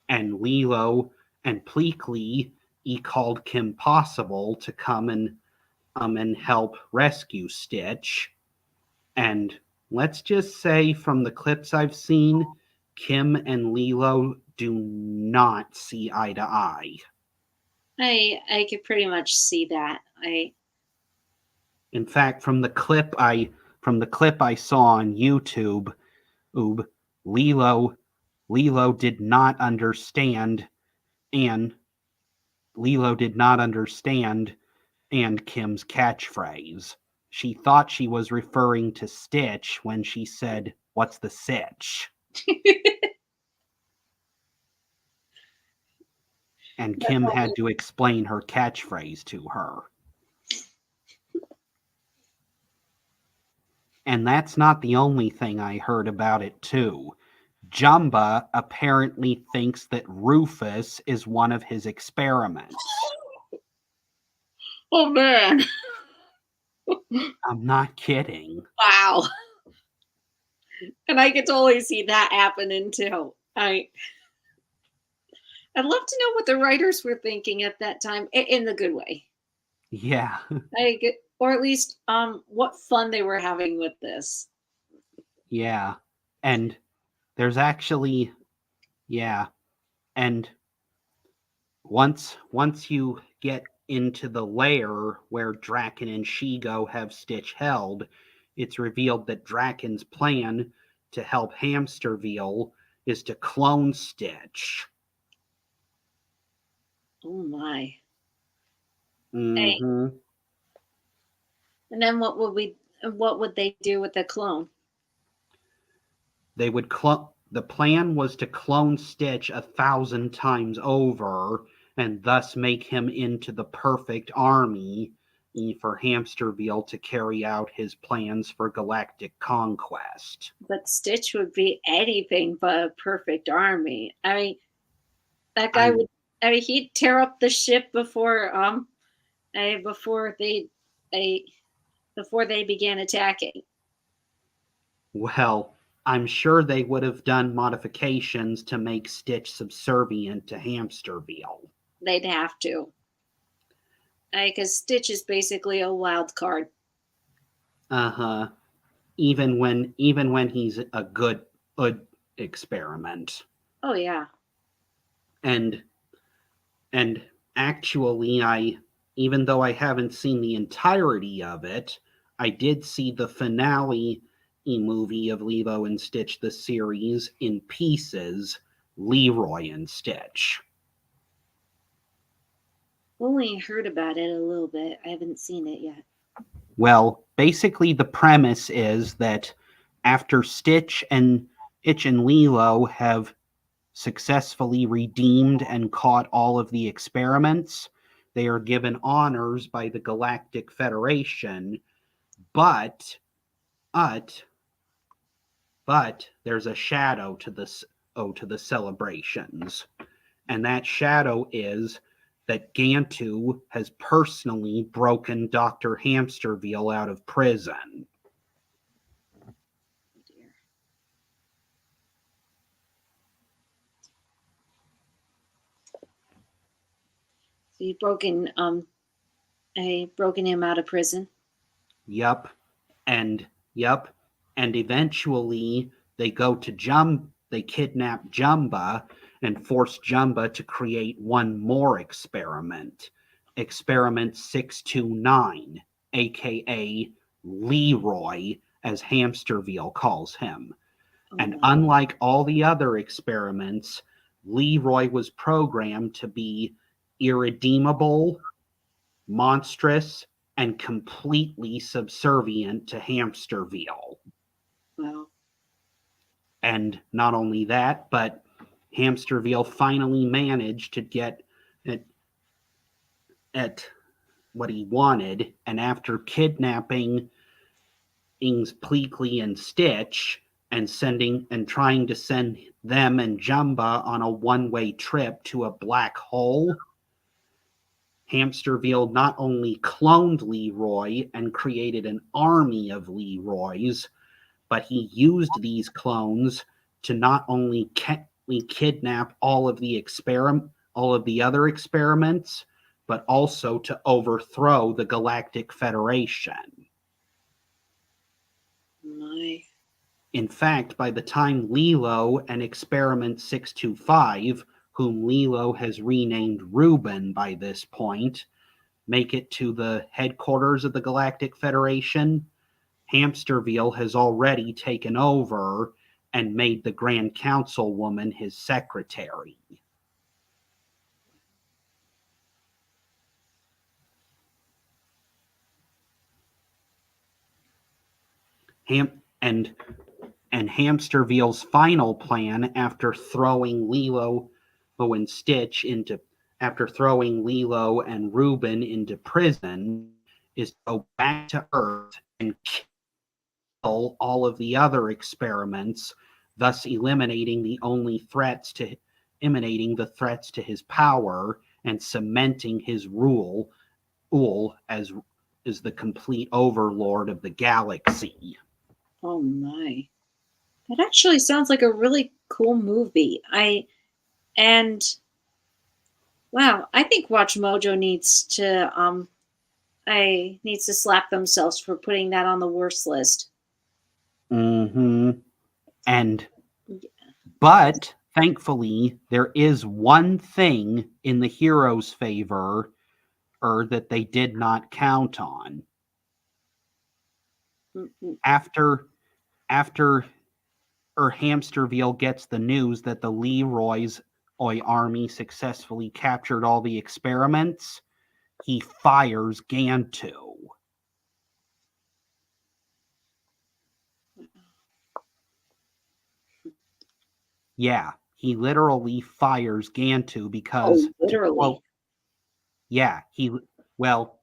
Speaker 1: and Lilo and Pleakley he called Kim Possible to come and help rescue Stitch. And let's just say from the clips I've seen, Kim and Lilo do not see eye to eye.
Speaker 2: I could pretty much see that.
Speaker 1: In fact, from the clip I saw on YouTube, Lilo did not understand and Lilo did not understand and Kim's catchphrase. She thought she was referring to Stitch when she said, "What's the sitch?" And Kim had to explain her catchphrase to her. And that's not the only thing I heard about it, too. Jumba apparently thinks that Rufus is one of his experiments.
Speaker 2: Oh man.
Speaker 1: I'm not kidding.
Speaker 2: Wow. And I could totally see that happening too. I'd love to know what the writers were thinking at that time in the good way.
Speaker 1: Yeah.
Speaker 2: Or at least what fun they were having with this.
Speaker 1: Yeah. And there's actually, yeah. And once you get into the lair where Draken and Shigo have Stitch held, it's revealed that Draken's plan to help Hamsterville is to clone Stitch.
Speaker 2: Oh my.
Speaker 1: Mm-hmm.
Speaker 2: And then what would they do with the clone?
Speaker 1: They would the plan was to clone Stitch 1,000 times over and thus make him into the perfect army for Hamsterville to carry out his plans for galactic conquest.
Speaker 2: But Stitch would be anything but a perfect army. I mean, that guy would. I mean, he'd tear up the ship before they began attacking.
Speaker 1: Well, I'm sure they would have done modifications to make Stitch subservient to Hamsterville.
Speaker 2: They'd have to. Because Stitch is basically a wild card.
Speaker 1: Uh-huh. Even when he's a good experiment.
Speaker 2: Oh yeah.
Speaker 1: And actually, even though I haven't seen the entirety of it, I did see the finale movie of Lilo and Stitch, the series, in pieces, Leroy and Stitch.
Speaker 2: Only heard about it a little bit. I haven't seen it yet.
Speaker 1: Well, basically the premise is that after Stitch and Lilo have successfully redeemed and caught all of the experiments, they are given honors by the Galactic Federation, but there's a shadow to the celebrations. And that shadow is that Gantu has personally broken Dr. Hamsterville out of prison.
Speaker 2: Oh dear. So you've broken him out of prison.
Speaker 1: Yup. And eventually they kidnap Jumba and force Jumba to create one more experiment. Experiment 629, aka Leroy, as Hamsterville calls him. And unlike all the other experiments, Leroy was programmed to be irredeemable, monstrous, and completely subservient to Hamsterville.
Speaker 2: Wow.
Speaker 1: And not only that, but Hamsterville finally managed to get at what he wanted, and after kidnapping Ings Pleakley and Stitch and trying to send them and Jumba on a one-way trip to a black hole, Hamsterville not only cloned Leroy and created an army of Leroys, but he used these clones to not only kidnap all of the other experiments, but also to overthrow the Galactic Federation.
Speaker 2: My.
Speaker 1: In fact, by the time Lilo and Experiment 625, whom Lilo has renamed Reuben by this point, make it to the headquarters of the Galactic Federation, Hamsterville has already taken over and made the Grand Councilwoman his secretary. And Hamsterville's final plan after throwing Lilo and Stitch into after throwing Lilo and Reuben into prison is to go back to Earth and kill all of the other experiments, thus eliminating the threats to his power and cementing his rule as the complete overlord of the galaxy.
Speaker 2: Oh my. That actually sounds like a really cool movie. Wow, I think Watch Mojo needs to slap themselves for putting that on the worst list.
Speaker 1: Mm-hmm. But thankfully, there is one thing in the hero's favor that they did not count on. After Hamsterville gets the news that the Leroy's army successfully captured all the experiments, he fires Gantu. Yeah, he literally fires Gantu because...
Speaker 2: literally?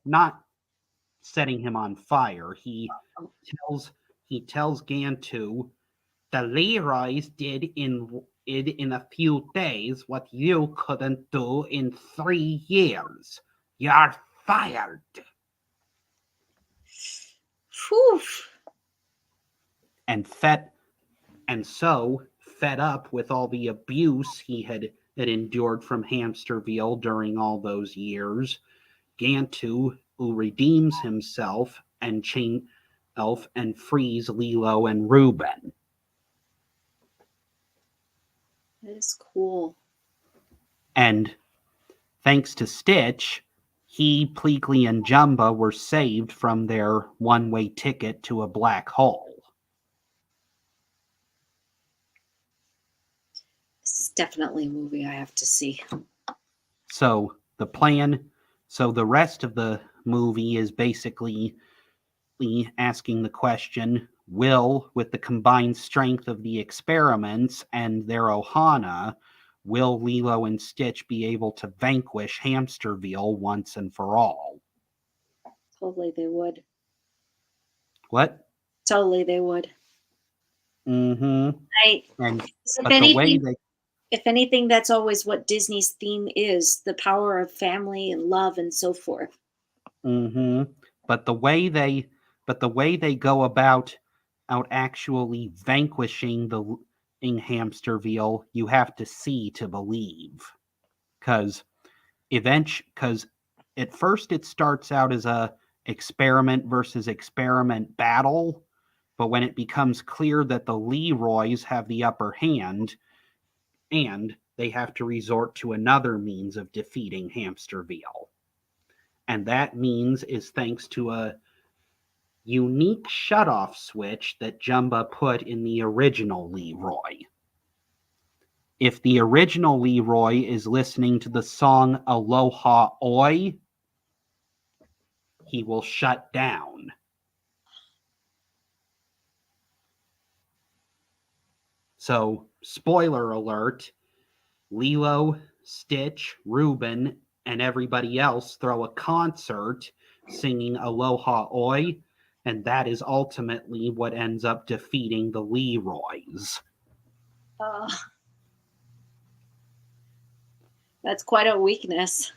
Speaker 1: Not setting him on fire. He tells Gantu, the Leroys did in a few days what you couldn't do in 3 years. You're fired.
Speaker 2: Whew.
Speaker 1: And so fed up with all the abuse he had endured from Hamsterville during all those years, Gantu redeems himself and frees Lilo and Reuben.
Speaker 2: That is cool.
Speaker 1: And thanks to Stitch, he, Pleakley, and Jumba were saved from their one-way ticket to a black hole.
Speaker 2: This is definitely a movie I have to see.
Speaker 1: So the rest of the movie is basically asking the question, with the combined strength of the experiments and their Ohana, will Lilo and Stitch be able to vanquish Hamsterville once and for all?
Speaker 2: Totally they would.
Speaker 1: What?
Speaker 2: Totally they would.
Speaker 1: Mm-hmm.
Speaker 2: If anything, that's always what Disney's theme is, the power of family and love and so forth.
Speaker 1: Mm-hmm. But the way they go about actually vanquishing Hamsterville, you have to see to believe. Because at first it starts out as a experiment versus experiment battle, but when it becomes clear that the Leroys have the upper hand, and they have to resort to another means of defeating Hamsterville. And that means is thanks to a unique shutoff switch that Jumba put in the original Leroy. If the original Leroy is listening to the song Aloha Oi, he will shut down. So, spoiler alert, Lilo, Stitch, Reuben, and everybody else throw a concert singing Aloha Oi, and that is ultimately what ends up defeating the Leroys.
Speaker 2: That's quite a weakness.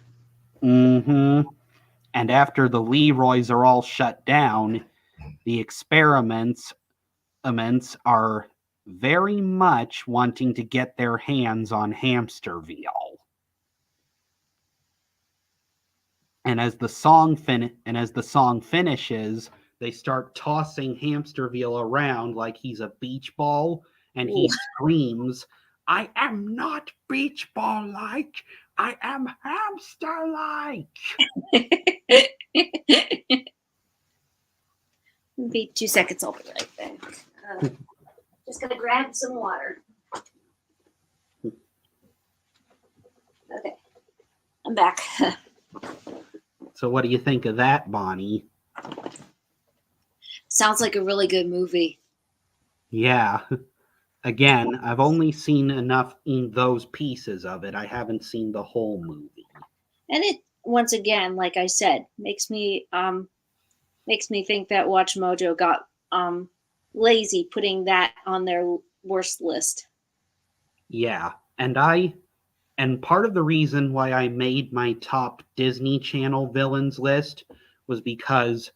Speaker 1: Mm-hmm. And after the Leroys are all shut down, the experiments are very much wanting to get their hands on Hamsterville. And as the song finishes, they start tossing Hamsterville around like he's a beach ball, and
Speaker 2: Ooh.
Speaker 1: he screams, "I am not beach ball like, I am hamster like."
Speaker 2: Be 2 seconds, I'll be right back. Just gonna grab some water. Okay, I'm back.
Speaker 1: So what do you think of that, Bonnie?
Speaker 2: Sounds like a really good movie.
Speaker 1: Yeah. Again, I've only seen enough in those pieces of it. I haven't seen the whole movie.
Speaker 2: And it, once again, like I said, makes me think that Watch Mojo got lazy putting that on their worst list.
Speaker 1: Yeah. And part of the reason why I made my top Disney Channel villains list was because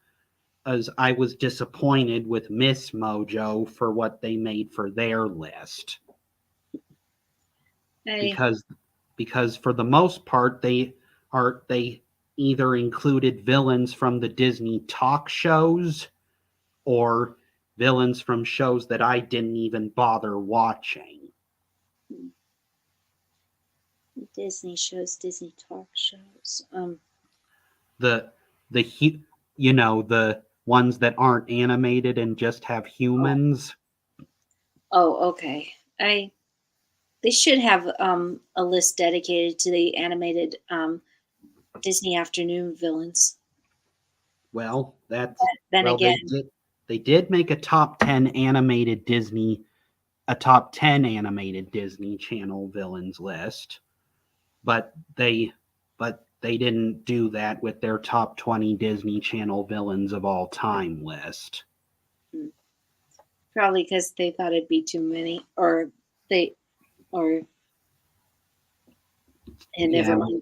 Speaker 1: as I was disappointed with Miss Mojo for what they made for their list. Because for the most part they either included villains from the Disney talk shows or villains from shows that I didn't even bother watching.
Speaker 2: Disney shows, Disney talk shows.
Speaker 1: The ones that aren't animated and just have humans.
Speaker 2: Oh, okay. They should have a list dedicated to the animated Disney afternoon villains.
Speaker 1: Well,
Speaker 2: then
Speaker 1: well,
Speaker 2: again,
Speaker 1: they did make a top 10 animated Disney Channel villains list, but they didn't do that with their top 20 Disney Channel villains of all time list.
Speaker 2: Probably because they thought it'd be too many, and never mind.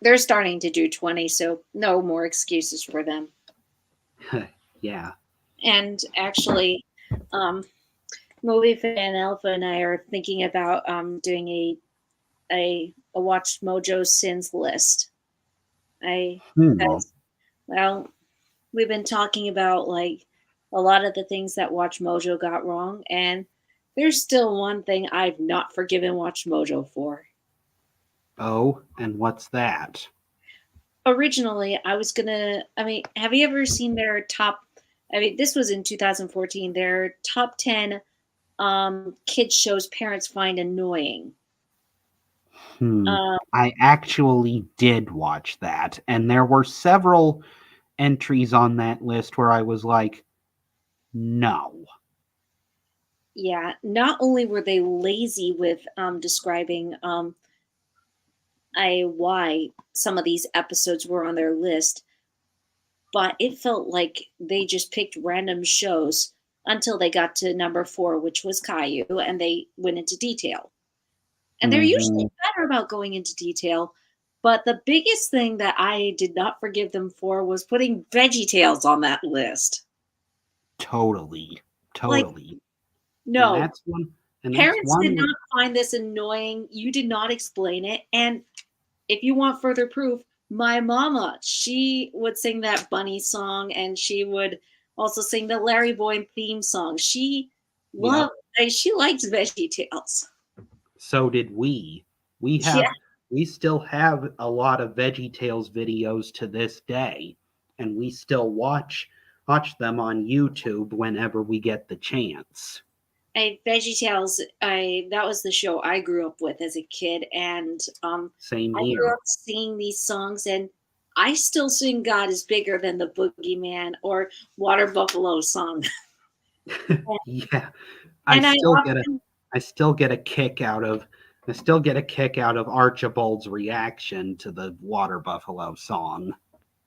Speaker 2: They're starting to do 20, so no more excuses for them.
Speaker 1: Yeah.
Speaker 2: And actually, Movie Fan Alpha and I are thinking about doing a Watch Mojo Sins list. Well, we've been talking about like a lot of the things that Watch Mojo got wrong, and there's still one thing I've not forgiven Watch Mojo for.
Speaker 1: Oh, and what's that?
Speaker 2: Originally, have you ever seen their top? This was in 2014. Their top 10 kids shows parents find annoying.
Speaker 1: I actually did watch that, and there were several entries on that list where I was like, no.
Speaker 2: Yeah, not only were they lazy with describing why some of these episodes were on their list, but it felt like they just picked random shows until they got to number 4, which was Caillou, and they went into detail. And they're usually better about going into detail. But the biggest thing that I did not forgive them for was putting VeggieTales on that list.
Speaker 1: Totally.
Speaker 2: Like, no.
Speaker 1: And that's one.
Speaker 2: Parents did not find this annoying. You did not explain it. And if you want further proof, my mama, she would sing that bunny song, and she would also sing the Larry Boy theme song. She liked VeggieTales.
Speaker 1: So did we. We still have a lot of VeggieTales videos to this day, and we still watch them on YouTube whenever we get the chance.
Speaker 2: VeggieTales, that was the show I grew up with as a kid, and
Speaker 1: same
Speaker 2: I
Speaker 1: here.
Speaker 2: grew up singing these songs, and I still sing "God Is Bigger Than the Boogeyman" or "Water Buffalo Song."
Speaker 1: Yeah, I still get a kick out of Archibald's reaction to the Water Buffalo Song.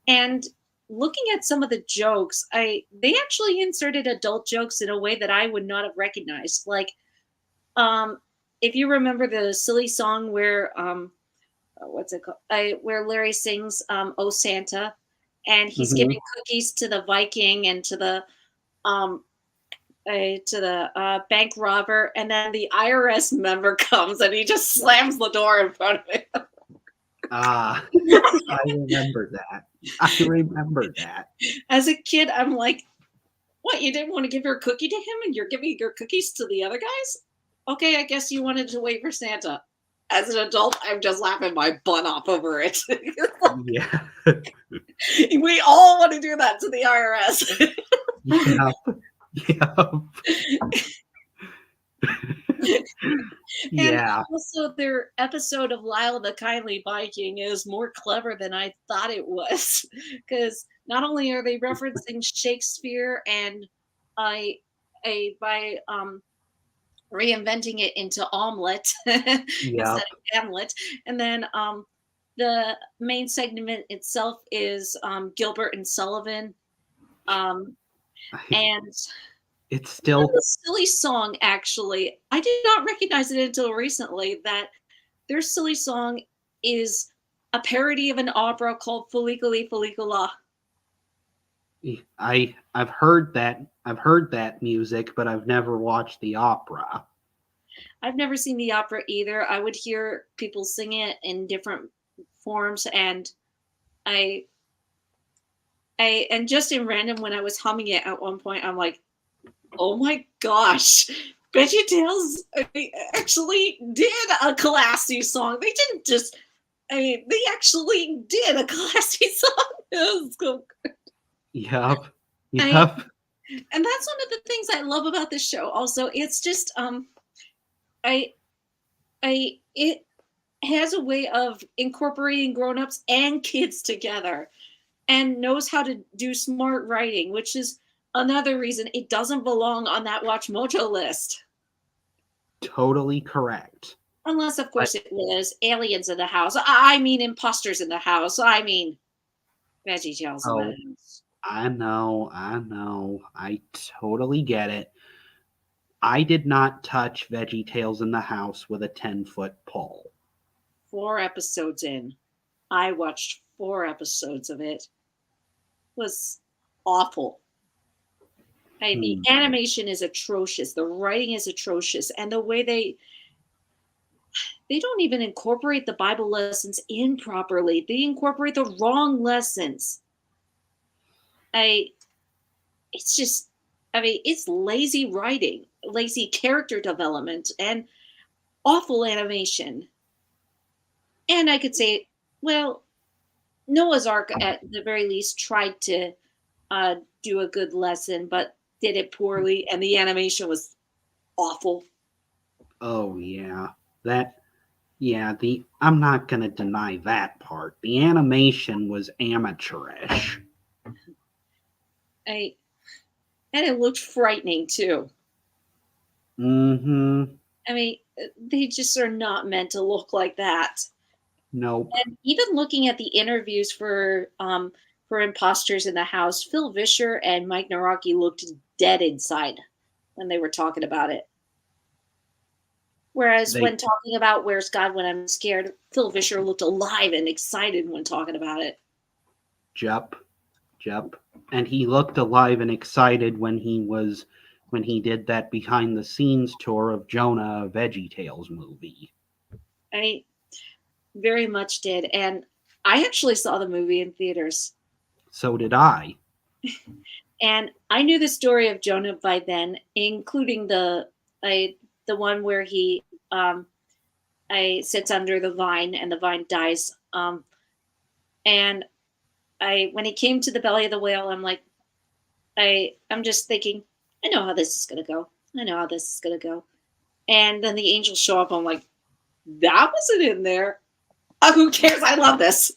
Speaker 2: And looking at some of the jokes, they actually inserted adult jokes in a way that I would not have recognized. Like, if you remember the silly song where what's it called? Where Larry sings "Oh Santa," and he's giving cookies to the Viking and to the bank robber, and then the IRS member comes and he just slams the door in front of him.
Speaker 1: I remember that. As a
Speaker 2: kid, I'm like, What, you didn't want to give your cookie to him and you're giving your cookies to the other guys? Okay, I guess you wanted to wait for Santa. As an adult, I'm just laughing my butt off over it.
Speaker 1: Yeah.
Speaker 2: We all want to do that to the IRS.
Speaker 1: Yeah. Yeah.
Speaker 2: And
Speaker 1: Yeah.
Speaker 2: also, their episode of Lyle the Kindly Viking is more clever than I thought it was. Because not only are they referencing Shakespeare and I a by reinventing it into omelet instead
Speaker 1: Yep.
Speaker 2: of Hamlet, and then the main segment itself is Gilbert and Sullivan, um, and
Speaker 1: It's
Speaker 2: even
Speaker 1: still
Speaker 2: the silly song, actually, I did not recognize it until recently that their silly song is a parody of an opera called Folliculi Follicula.
Speaker 1: I've heard that music, but I've never watched the opera.
Speaker 2: I've never seen the opera either. I would hear people sing it in different forms, and I and just in random when I was humming it at one point, I'm like, oh my gosh, VeggieTales actually did a classy song. They didn't just, they actually did a classy song. It was so good.
Speaker 1: Yep.
Speaker 2: I,
Speaker 1: Yep.
Speaker 2: and that's one of the things I love about this show. Also, it's just, I, it has a way of incorporating grown-ups and kids together, and knows how to do smart writing, which is another reason it doesn't belong on that Watch Mojo list.
Speaker 1: Totally correct.
Speaker 2: Unless, of
Speaker 1: But
Speaker 2: course, it was aliens in the house. I mean, imposters in the house. I mean, VeggieTales in the
Speaker 1: oh,
Speaker 2: house.
Speaker 1: I know. I totally get it. I did not touch VeggieTales in the house with a 10-foot pole.
Speaker 2: 4 episodes in. I watched 4 episodes of it. It was awful. The animation is atrocious. The writing is atrocious. And the way they don't even incorporate the Bible lessons in properly. They incorporate the wrong lessons. It's just, it's lazy writing, lazy character development, and awful animation. And I could say, well, Noah's Ark at the very least tried to do a good lesson, but did it poorly, and the animation was awful.
Speaker 1: Oh yeah. I'm not going to deny that part. The animation was amateurish.
Speaker 2: And it looked frightening too.
Speaker 1: Mhm.
Speaker 2: They just are not meant to look like that.
Speaker 1: Nope.
Speaker 2: And even looking at the interviews for Imposters in the House, Phil Vischer and Mike Naraki looked dead inside when they were talking about it. Whereas when talking about Where's God When I'm Scared, Phil Vischer looked alive and excited when talking about it.
Speaker 1: Jup. And he looked alive and excited when he did that behind the scenes tour of Jonah, a VeggieTales movie.
Speaker 2: I very much did. And I actually saw the movie in theaters.
Speaker 1: So did I.
Speaker 2: And I knew the story of Jonah by then, including the one where he sits under the vine and the vine dies. And when he came to the belly of the whale, I'm like, I'm just thinking, I know how this is gonna go. And then the angels show up. I'm like, that wasn't in there. Oh, who cares? I love this.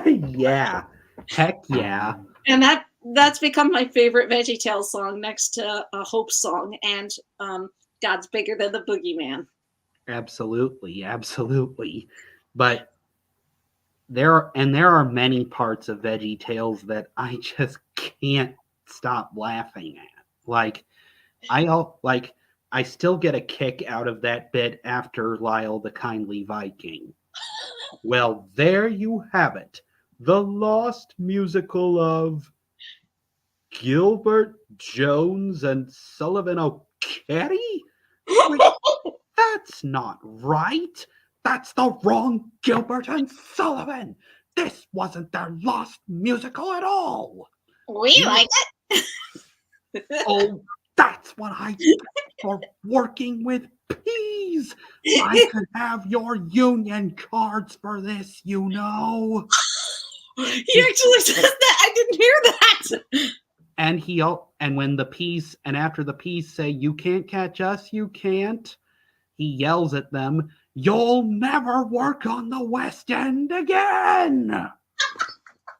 Speaker 1: Yeah. Heck yeah.
Speaker 2: And that's become my favorite VeggieTales song, next to a Hope song and God's Bigger Than the Boogeyman.
Speaker 1: Absolutely. But there are many parts of VeggieTales that I just can't stop laughing at. Like I still get a kick out of that bit after Lyle the Kindly Viking. Well, there you have it. The lost musical of Gilbert Jones and Sullivan O'Kerry? That's not right. That's the wrong Gilbert and Sullivan. This wasn't their lost musical at all.
Speaker 2: We like it.
Speaker 1: Oh, that's what I get for working with peas. I could have your union cards for this, you know.
Speaker 2: He actually says that. I didn't hear that.
Speaker 1: And when the peas and after the peas say, "You can't catch us, you can't," he yells at them, "You'll never work on the West End again."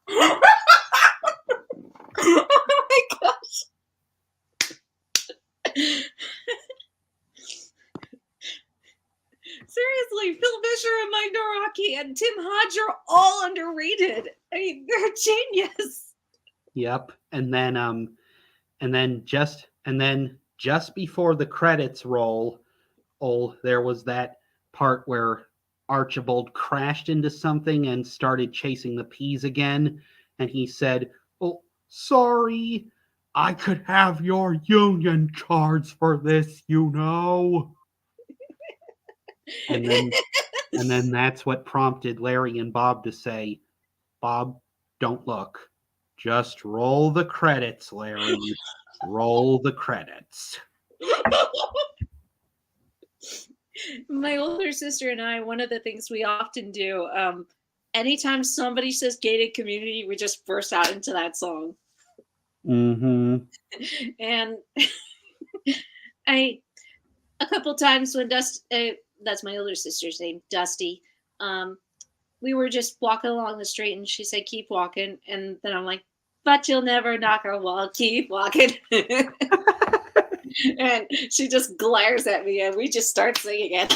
Speaker 2: Oh my gosh. Seriously, Phil Fisher and Mike Noraki and Tim Hodge are all underrated. I mean, they're genius.
Speaker 1: Yep. And then just before the credits roll, there was that part where Archibald crashed into something and started chasing the peas again, and he said, "Oh, sorry, I could have your union cards for this, you know." And then that's what prompted Larry and Bob to say, "Bob, don't look. Just roll the credits, Larry. Roll the credits."
Speaker 2: My older sister and I, one of the things we often do, anytime somebody says gated community, we just burst out into that song.
Speaker 1: Mm-hmm.
Speaker 2: And a couple times when that's my older sister's name, Dusty, we were just walking along the street and she said, "Keep walking." And then I'm like, "But you'll never knock our wall. Keep walking." And she just glares at me and we just start singing it.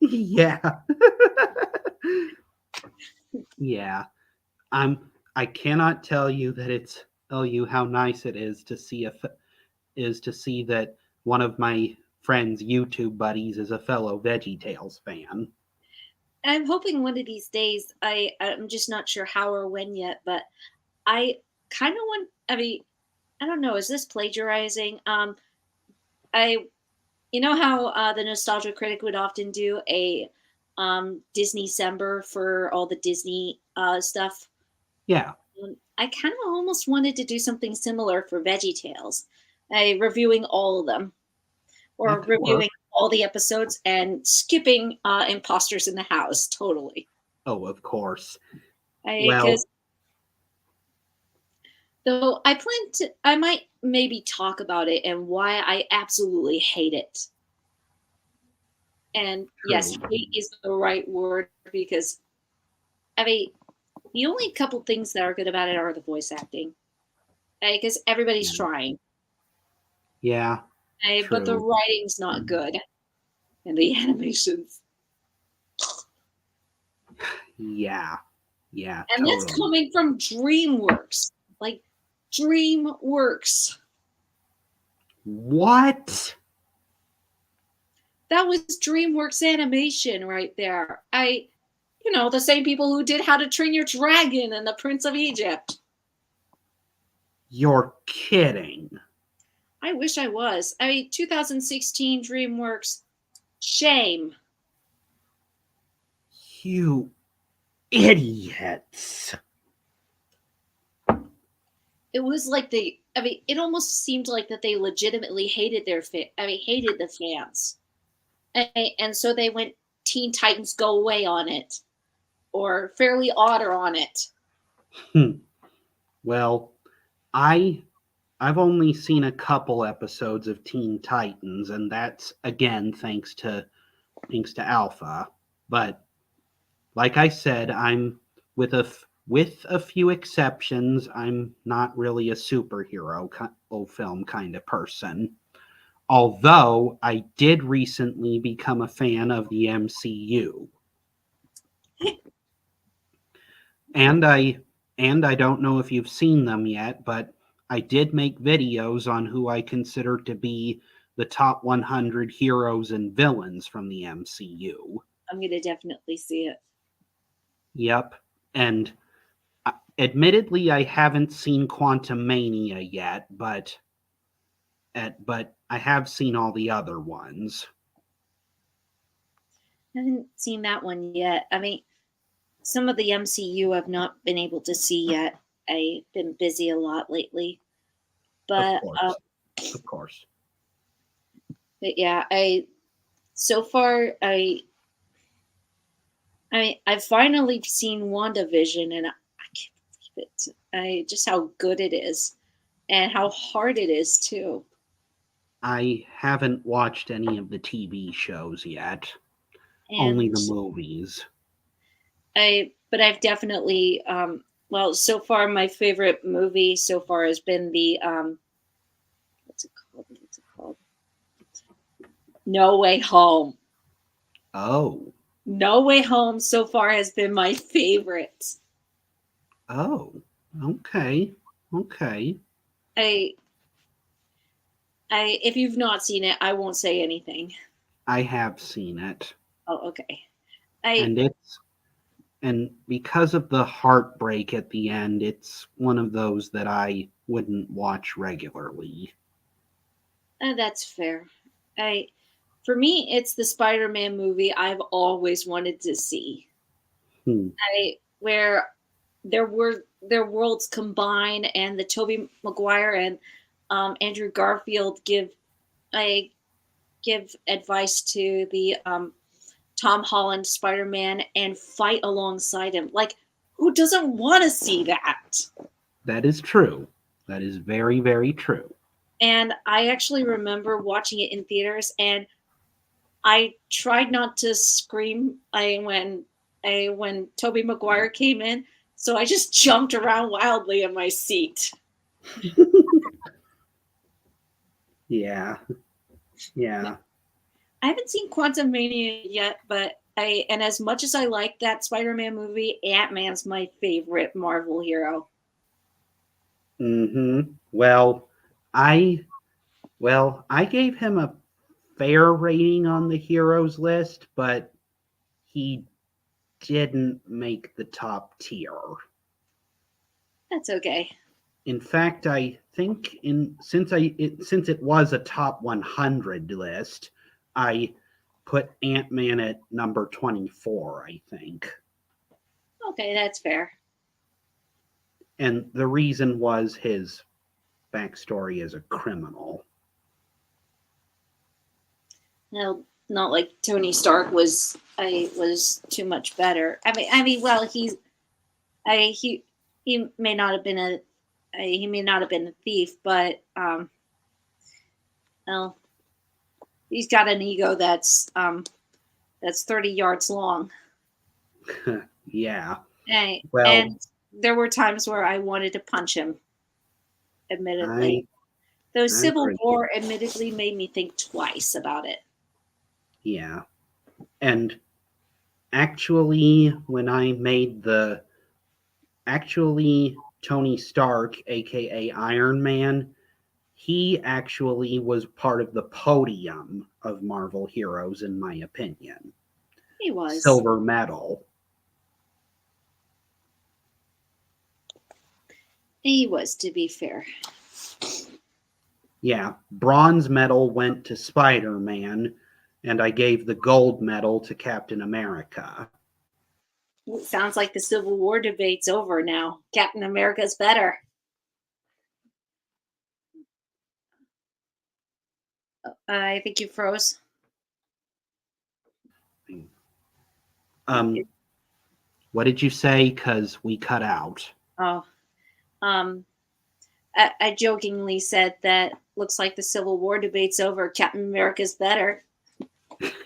Speaker 1: Yeah. Yeah. I cannot tell you how nice it is to see that one of my friends' YouTube buddies is a fellow VeggieTales fan.
Speaker 2: I'm hoping one of these days, I'm just not sure how or when yet, but I kind of want, I mean, I don't know, is this plagiarizing? I You know how the Nostalgia Critic would often do a Disney December for all the Disney stuff?
Speaker 1: Yeah,
Speaker 2: I kind of almost wanted to do something similar for VeggieTales, reviewing all of them or
Speaker 1: that could work.
Speaker 2: reviewing all the episodes and skipping Imposters in the House totally.
Speaker 1: Oh, of course.
Speaker 2: Because
Speaker 1: Well,
Speaker 2: though I might maybe talk about it and why I absolutely hate it. And yes,
Speaker 1: true.
Speaker 2: hate is the right word because I mean, the only couple things that are good about it are the voice acting, because everybody's
Speaker 1: Yeah,
Speaker 2: trying,
Speaker 1: yeah,
Speaker 2: but the
Speaker 1: true.
Speaker 2: writing's not good and the animations.
Speaker 1: Yeah, yeah,
Speaker 2: And that's
Speaker 1: totally.
Speaker 2: coming from DreamWorks. Like DreamWorks.
Speaker 1: What?
Speaker 2: That was DreamWorks animation right there. The same people who did How to Train Your Dragon and The Prince of Egypt.
Speaker 1: You're kidding.
Speaker 2: I wish I was. 2016 DreamWorks. Shame.
Speaker 1: You idiots.
Speaker 2: It was like it almost seemed like that they legitimately hated hated the fans. And so they went Teen Titans Go Away on it or Fairly Odder on it.
Speaker 1: Well, I I've only seen a couple episodes of Teen Titans, and that's again thanks to Alpha. But like I said, I'm with a few exceptions, I'm not really a superhero film kind of person. Although I did recently become a fan of the MCU. And I don't know if you've seen them yet, but I did make videos on who I consider to be the top 100 heroes and villains from the MCU.
Speaker 2: I'm going to definitely see it.
Speaker 1: Yep. And admittedly, I haven't seen Quantumania yet, but I have seen all the other ones.
Speaker 2: I haven't seen that one yet. Some of the MCU I've not been able to see yet. I've been busy a lot lately. But
Speaker 1: Of course.
Speaker 2: but yeah, so far I've finally seen WandaVision, and I can't believe it. I just how good it is, and how hard it is too.
Speaker 1: I haven't watched any of the TV shows yet, only
Speaker 2: And
Speaker 1: the movies.
Speaker 2: but I've definitely well, so far my favorite movie so far has been the what's it called? What's it called? No Way Home.
Speaker 1: Oh,
Speaker 2: No Way Home so far has been my favorite.
Speaker 1: oh, okay, okay.
Speaker 2: I if you've not seen it, I won't say anything.
Speaker 1: I have seen it,
Speaker 2: Oh, okay. I
Speaker 1: and because of the heartbreak at the end, it's one of those that I wouldn't watch regularly.
Speaker 2: That's fair. I For me, it's the Spider-Man movie I've always wanted to see.
Speaker 1: Hmm.
Speaker 2: I where their worlds combine, and the Toby Maguire and Andrew Garfield I give advice to the Tom Holland Spider-Man and fight alongside him. Like, who doesn't want to see that?
Speaker 1: That is true. That is very, very true.
Speaker 2: And I actually remember watching it in theaters, and I tried not to scream. When Toby Maguire came in, so I just jumped around wildly in my seat.
Speaker 1: Yeah, yeah.
Speaker 2: I haven't seen Quantum Mania yet, but and as much as I like that Spider-Man movie, Ant-Man's my favorite Marvel hero.
Speaker 1: Mm-hmm. Well, I I gave him a fair rating on the heroes list, but he didn't make the top tier.
Speaker 2: That's okay.
Speaker 1: In fact, I think since it was a top 100 list, I put Ant-Man at number 24, I think.
Speaker 2: Okay, that's fair.
Speaker 1: And the reason was his backstory as a criminal.
Speaker 2: No, not like Tony Stark was too much better. Well, I he may not have been he may not have been a thief, but well, he's got an ego that's 30 yards long.
Speaker 1: Yeah.
Speaker 2: And
Speaker 1: Well,
Speaker 2: there were times where I wanted to punch him, admittedly.
Speaker 1: I
Speaker 2: Though
Speaker 1: I
Speaker 2: Civil
Speaker 1: agree.
Speaker 2: War admittedly made me think twice about it.
Speaker 1: Yeah. And actually, when I made the actually Tony Stark, aka Iron Man, he actually was part of the podium of Marvel heroes, in my opinion.
Speaker 2: He was.
Speaker 1: Silver medal.
Speaker 2: He was, to be fair.
Speaker 1: Yeah, bronze medal went to Spider Man, and I gave the gold medal to Captain America.
Speaker 2: Sounds like the Civil War debate's over now. Captain America's better. I think you froze.
Speaker 1: Um, what did you say? Because we cut out.
Speaker 2: Oh, um, I jokingly said that looks like the Civil War debate's over. Captain America's better.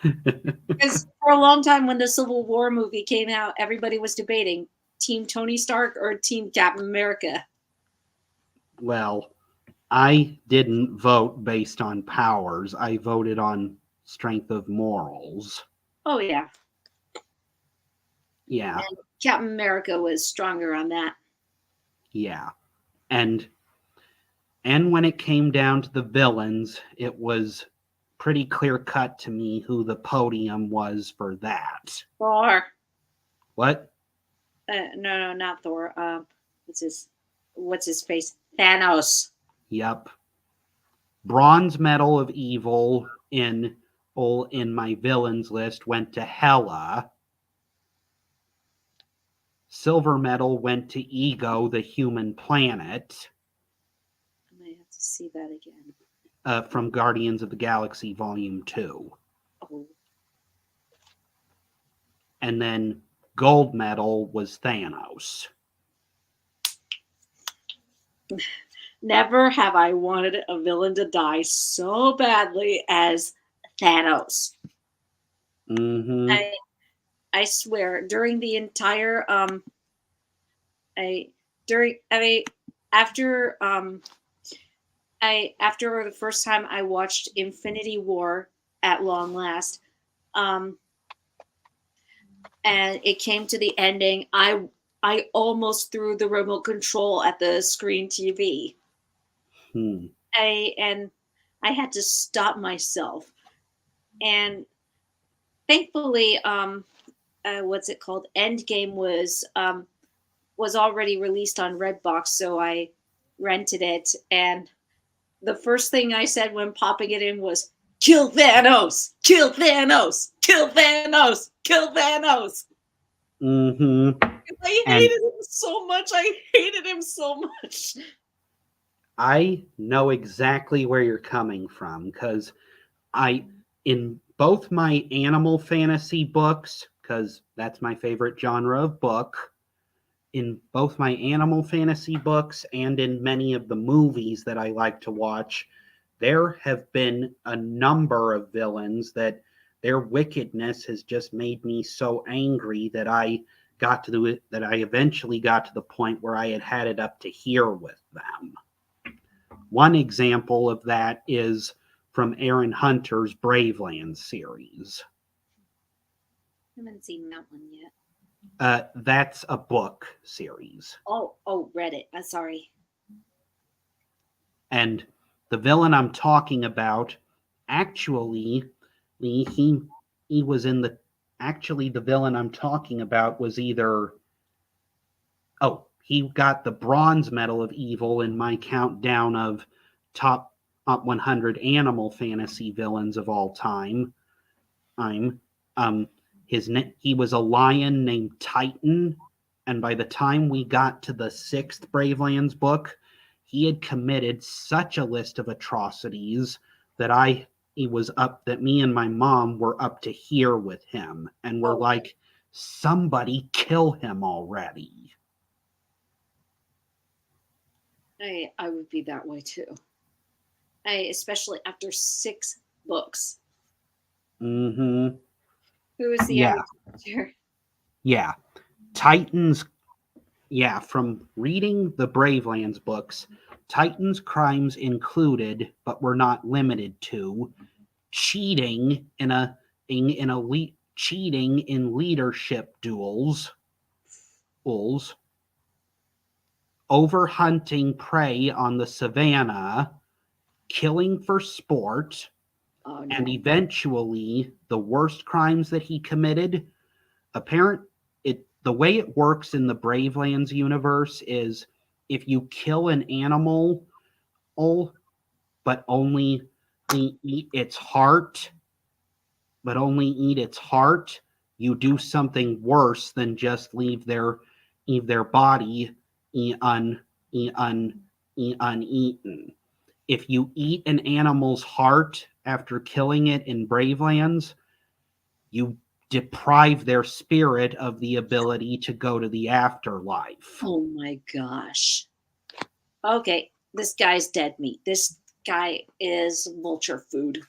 Speaker 2: Because for a long time, when the Civil War movie came out, everybody was debating Team Tony Stark or Team Captain America.
Speaker 1: Well, I didn't vote based on powers. I voted on strength of morals.
Speaker 2: Oh yeah,
Speaker 1: Yeah,
Speaker 2: and Captain America was stronger on that.
Speaker 1: yeah. And when it came down to the villains, it was pretty clear cut to me who the podium was for that.
Speaker 2: Thor.
Speaker 1: What?
Speaker 2: No, not Thor. What's his face? Thanos.
Speaker 1: Yep. Bronze medal of evil in my villains list went to Hela. Silver medal went to Ego, the human planet.
Speaker 2: I might have to see that again.
Speaker 1: From Guardians of the Galaxy Volume 2.
Speaker 2: Oh,
Speaker 1: And then gold medal was Thanos.
Speaker 2: never have I wanted a villain to die so badly as Thanos.
Speaker 1: Mm-hmm.
Speaker 2: I swear, during the entire after after the first time I watched Infinity War at long last, um, and it came to the ending, I almost threw the remote control at the screen TV. And I had to stop myself. And thankfully, what's it called? Endgame was already released on Redbox, so I rented it. And the first thing I said when popping it in was, "Kill Thanos! Kill Thanos! Kill Thanos! Kill Thanos!"
Speaker 1: Mm-hmm.
Speaker 2: I hated him so much. I hated him so much.
Speaker 1: I know exactly where you're coming from, because in both my animal fantasy books, because that's my favorite genre of book, in both my animal fantasy books and in many of the movies that I like to watch, there have been a number of villains that their wickedness has just made me so angry that I eventually got to the point where I had it up to here with them. One example of that is from Aaron Hunter's Braveland series.
Speaker 2: I haven't seen that one yet.
Speaker 1: That's a book series.
Speaker 2: Oh, read it. I'm sorry.
Speaker 1: And the villain I'm talking about, actually, he was in the. Actually, the villain I'm talking about was either. Oh, he got the bronze medal of evil in my countdown of top 100 animal fantasy villains of all time. He was a lion named Titan, and by the time we got to the 6th Bravelands book, he had committed such a list of atrocities that me and my mom were up to here with him, and we're like, somebody kill him already.
Speaker 2: I would be that way too. Especially after 6 books.
Speaker 1: Mm-hmm.
Speaker 2: Who is the average character?
Speaker 1: Yeah. Titans. Yeah, from reading the Bravelands books, Titan's crimes included, but were not limited to, cheating cheating in leadership duels, overhunting prey on the savannah, killing for sport, and eventually the worst crimes that he committed. The way it works in the Bravelands universe is if you kill an animal, but only eat its heart, you do something worse than just leave their body uneaten. If you eat an animal's heart after killing it in Bravelands, you deprive their spirit of the ability to go to the afterlife.
Speaker 2: Oh my gosh. Okay, this guy's dead meat. This guy is vulture food.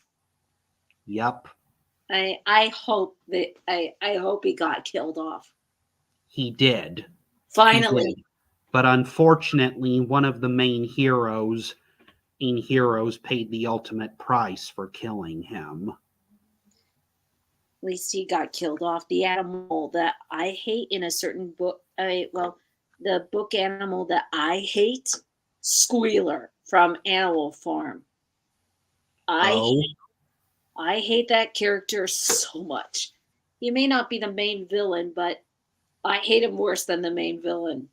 Speaker 1: Yep.
Speaker 2: I hope he got killed off.
Speaker 1: He did.
Speaker 2: Finally.
Speaker 1: He did. But unfortunately, one of the main heroes paid the ultimate price for killing him.
Speaker 2: At least he got killed off. The animal that I hate in a certain book, the book animal that I hate, Squealer from Animal Farm. I hate that character so much. He may not be the main villain, but I hate him worse than the main villain.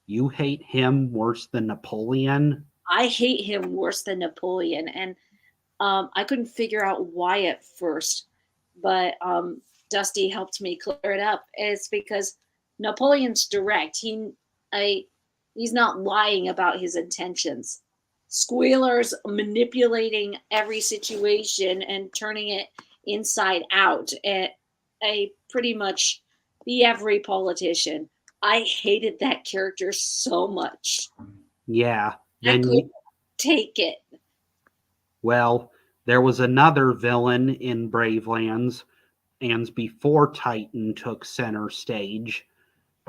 Speaker 1: You hate him worse than Napoleon?
Speaker 2: I hate him worse than Napoleon, and I couldn't figure out why at first, but Dusty helped me clear it up. It's because Napoleon's direct. He's not lying about his intentions. squealers manipulating every situation and turning it inside out. And I pretty much be every politician. I hated that character so much.
Speaker 1: Yeah.
Speaker 2: I
Speaker 1: Then
Speaker 2: couldn't take it.
Speaker 1: well, there was another villain in Bravelands, and before Titan took center stage,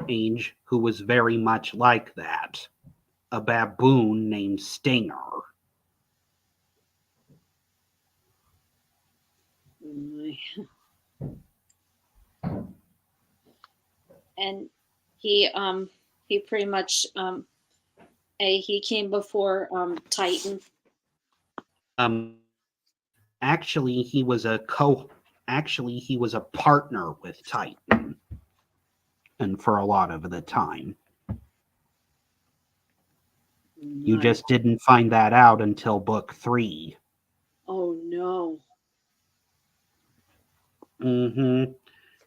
Speaker 1: who was very much like that. A baboon named Stinger.
Speaker 2: And he pretty much he came before Titan.
Speaker 1: Um, actually, he was a partner with Titan, and for a lot of the time. You just didn't find that out until book 3.
Speaker 2: Oh no.
Speaker 1: Mm-hmm.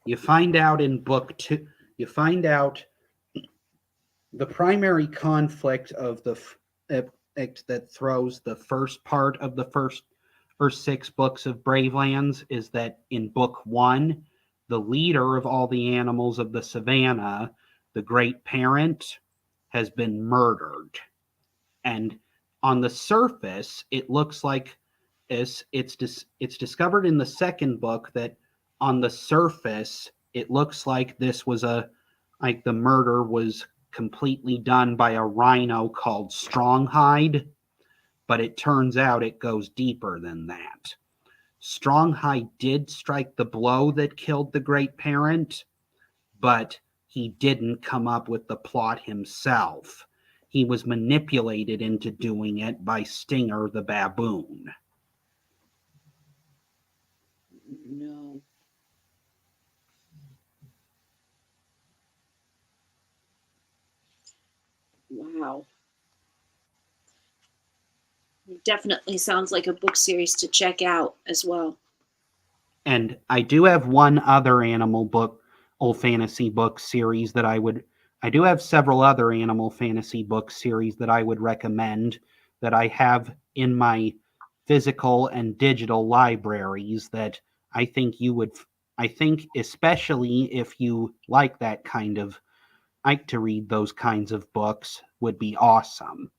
Speaker 1: You find out in book 2. You find out the primary conflict of the that throws the first part of the first or 6 books of Bravelands is that in book 1, the leader of all the animals of the savannah, the great parent, has been murdered. And on the surface, it looks like it's discovered in the second book that on the surface, it looks like this was like the murder was completely done by a rhino called Stronghide, but it turns out it goes deeper than that. Stronghide did strike the blow that killed the great parent, but he didn't come up with the plot himself. He was manipulated into doing it by Stinger the baboon.
Speaker 2: No. Wow. Definitely sounds like a book series to check out as well.
Speaker 1: And I do have one other old fantasy book series that I do have several other animal fantasy book series that I would recommend that I have in my physical and digital libraries that I think especially if you like to read those kinds of books, would be awesome.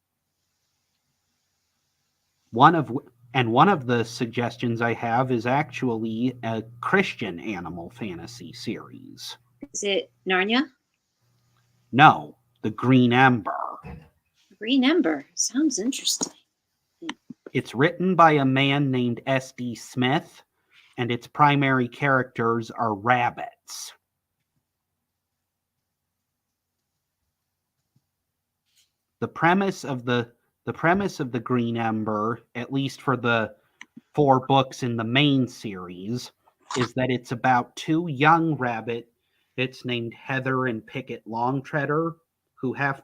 Speaker 1: One of the suggestions I have is actually a Christian animal fantasy series.
Speaker 2: Is it Narnia?
Speaker 1: No, The Green Ember.
Speaker 2: Green Ember. Sounds interesting.
Speaker 1: It's written by a man named S.D. Smith, and its primary characters are rabbits. The premise of the Green Ember, at least for the 4 books in the main series, is that it's about 2 young rabbits named Heather and Pickett Longtreader who have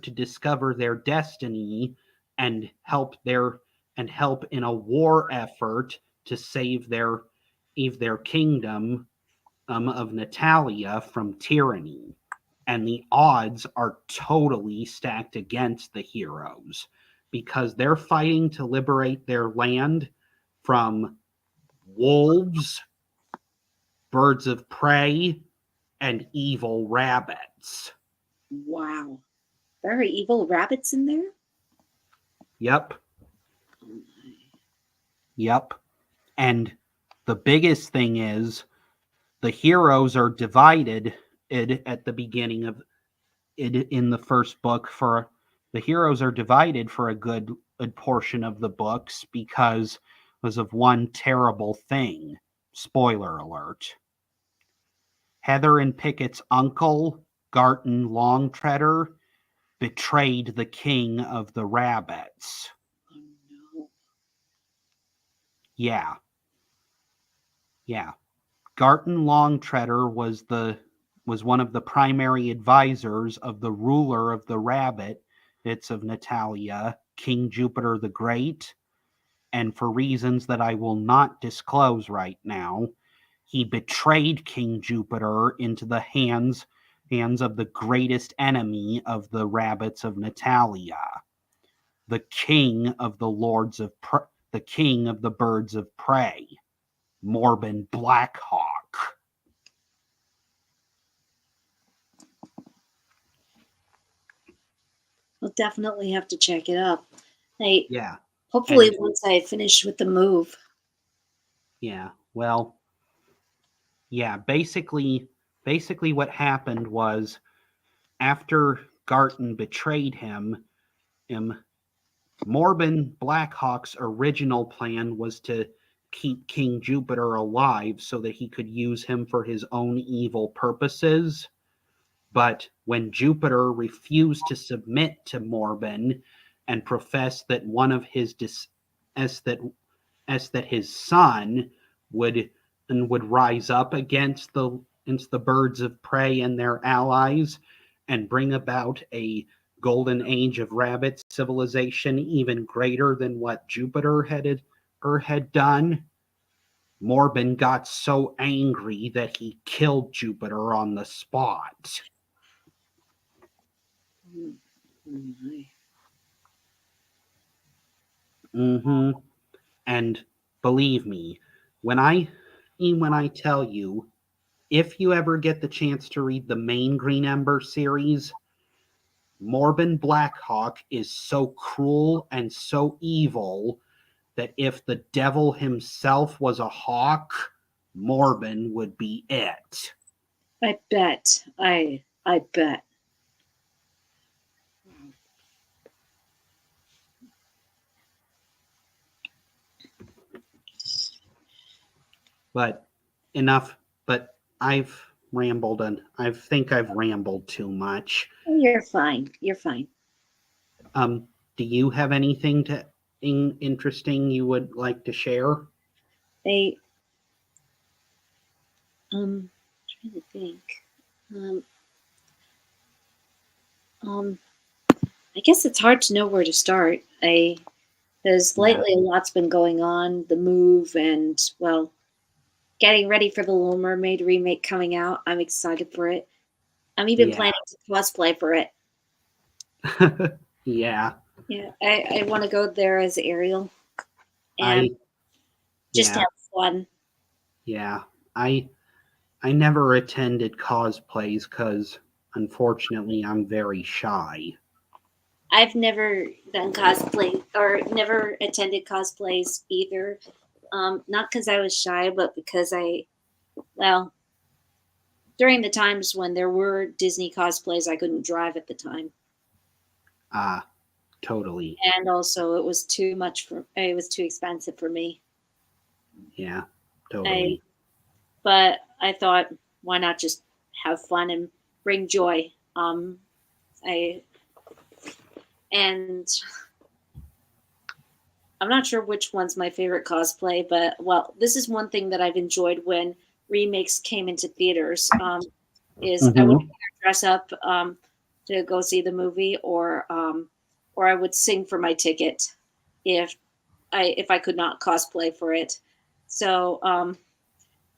Speaker 1: to discover their destiny and help in a war effort to save their kingdom of Natalia from tyranny. And the odds are totally stacked against the heroes because they're fighting to liberate their land from wolves, birds of prey, and evil rabbits.
Speaker 2: Wow. Very evil rabbits in there?
Speaker 1: Yep. Yep. And the biggest thing is the heroes are divided at the beginning of it in the first book. For the heroes are divided for a good portion of the books because of one terrible thing. Spoiler alert. Heather and Pickett's uncle, Garton Longtreader, betrayed the king of the rabbits.
Speaker 2: Oh no.
Speaker 1: Yeah. Garton Longtreader was one of the primary advisors of the ruler of the rabbits of Natalia, King Jupiter the Great, and for reasons that I will not disclose right now, he betrayed King Jupiter into the hands of the greatest enemy of the rabbits of Natalia. the king of the the king of the birds of prey, Morbin Blackhawk.
Speaker 2: I'll definitely have to check it up.
Speaker 1: Yeah.
Speaker 2: Hopefully
Speaker 1: And
Speaker 2: once I finish with the move.
Speaker 1: yeah, well, yeah, basically what happened was after Garton betrayed him, Morbin Blackhawk's original plan was to keep King Jupiter alive so that he could use him for his own evil purposes. But when Jupiter refused to submit to Morbin and professed that one of his that his son would rise up against the birds of prey and their allies and bring about a golden age of rabbit civilization even greater than what Jupiter had done. Morbin got so angry that he killed Jupiter on the spot. Mm-hmm. And believe me, when I tell you, if you ever get the chance to read the main Green Ember series, Morbin Blackhawk is so cruel and so evil that if the devil himself was a hawk, Morbin would be it.
Speaker 2: I bet. I bet.
Speaker 1: But enough. But I've rambled and I think I've rambled too much.
Speaker 2: You're fine. You're fine.
Speaker 1: Do you have anything interesting you would like to share?
Speaker 2: Trying to think. I guess it's hard to know where to start. Because lately a lot's been going on. The move and, well, getting ready for the Little Mermaid remake coming out. I'm excited for it. I'm even planning to cosplay for it.
Speaker 1: Yeah.
Speaker 2: Yeah, I want to go there as Ariel and just have fun.
Speaker 1: Yeah, I never attended cosplays because unfortunately I'm very shy.
Speaker 2: I've never done cosplay or never attended cosplays either. Not because I was shy, but because well, during the times when there were Disney cosplays, I couldn't drive at the time.
Speaker 1: Totally.
Speaker 2: And also it was too expensive for me.
Speaker 1: Yeah, totally.
Speaker 2: But I thought, why not just have fun and bring joy? And I'm not sure which one's my favorite cosplay, but well, this is one thing that I've enjoyed when remakes came into theaters. Is I would either dress up to go see the movie, or I would sing for my ticket if I could not cosplay for it. So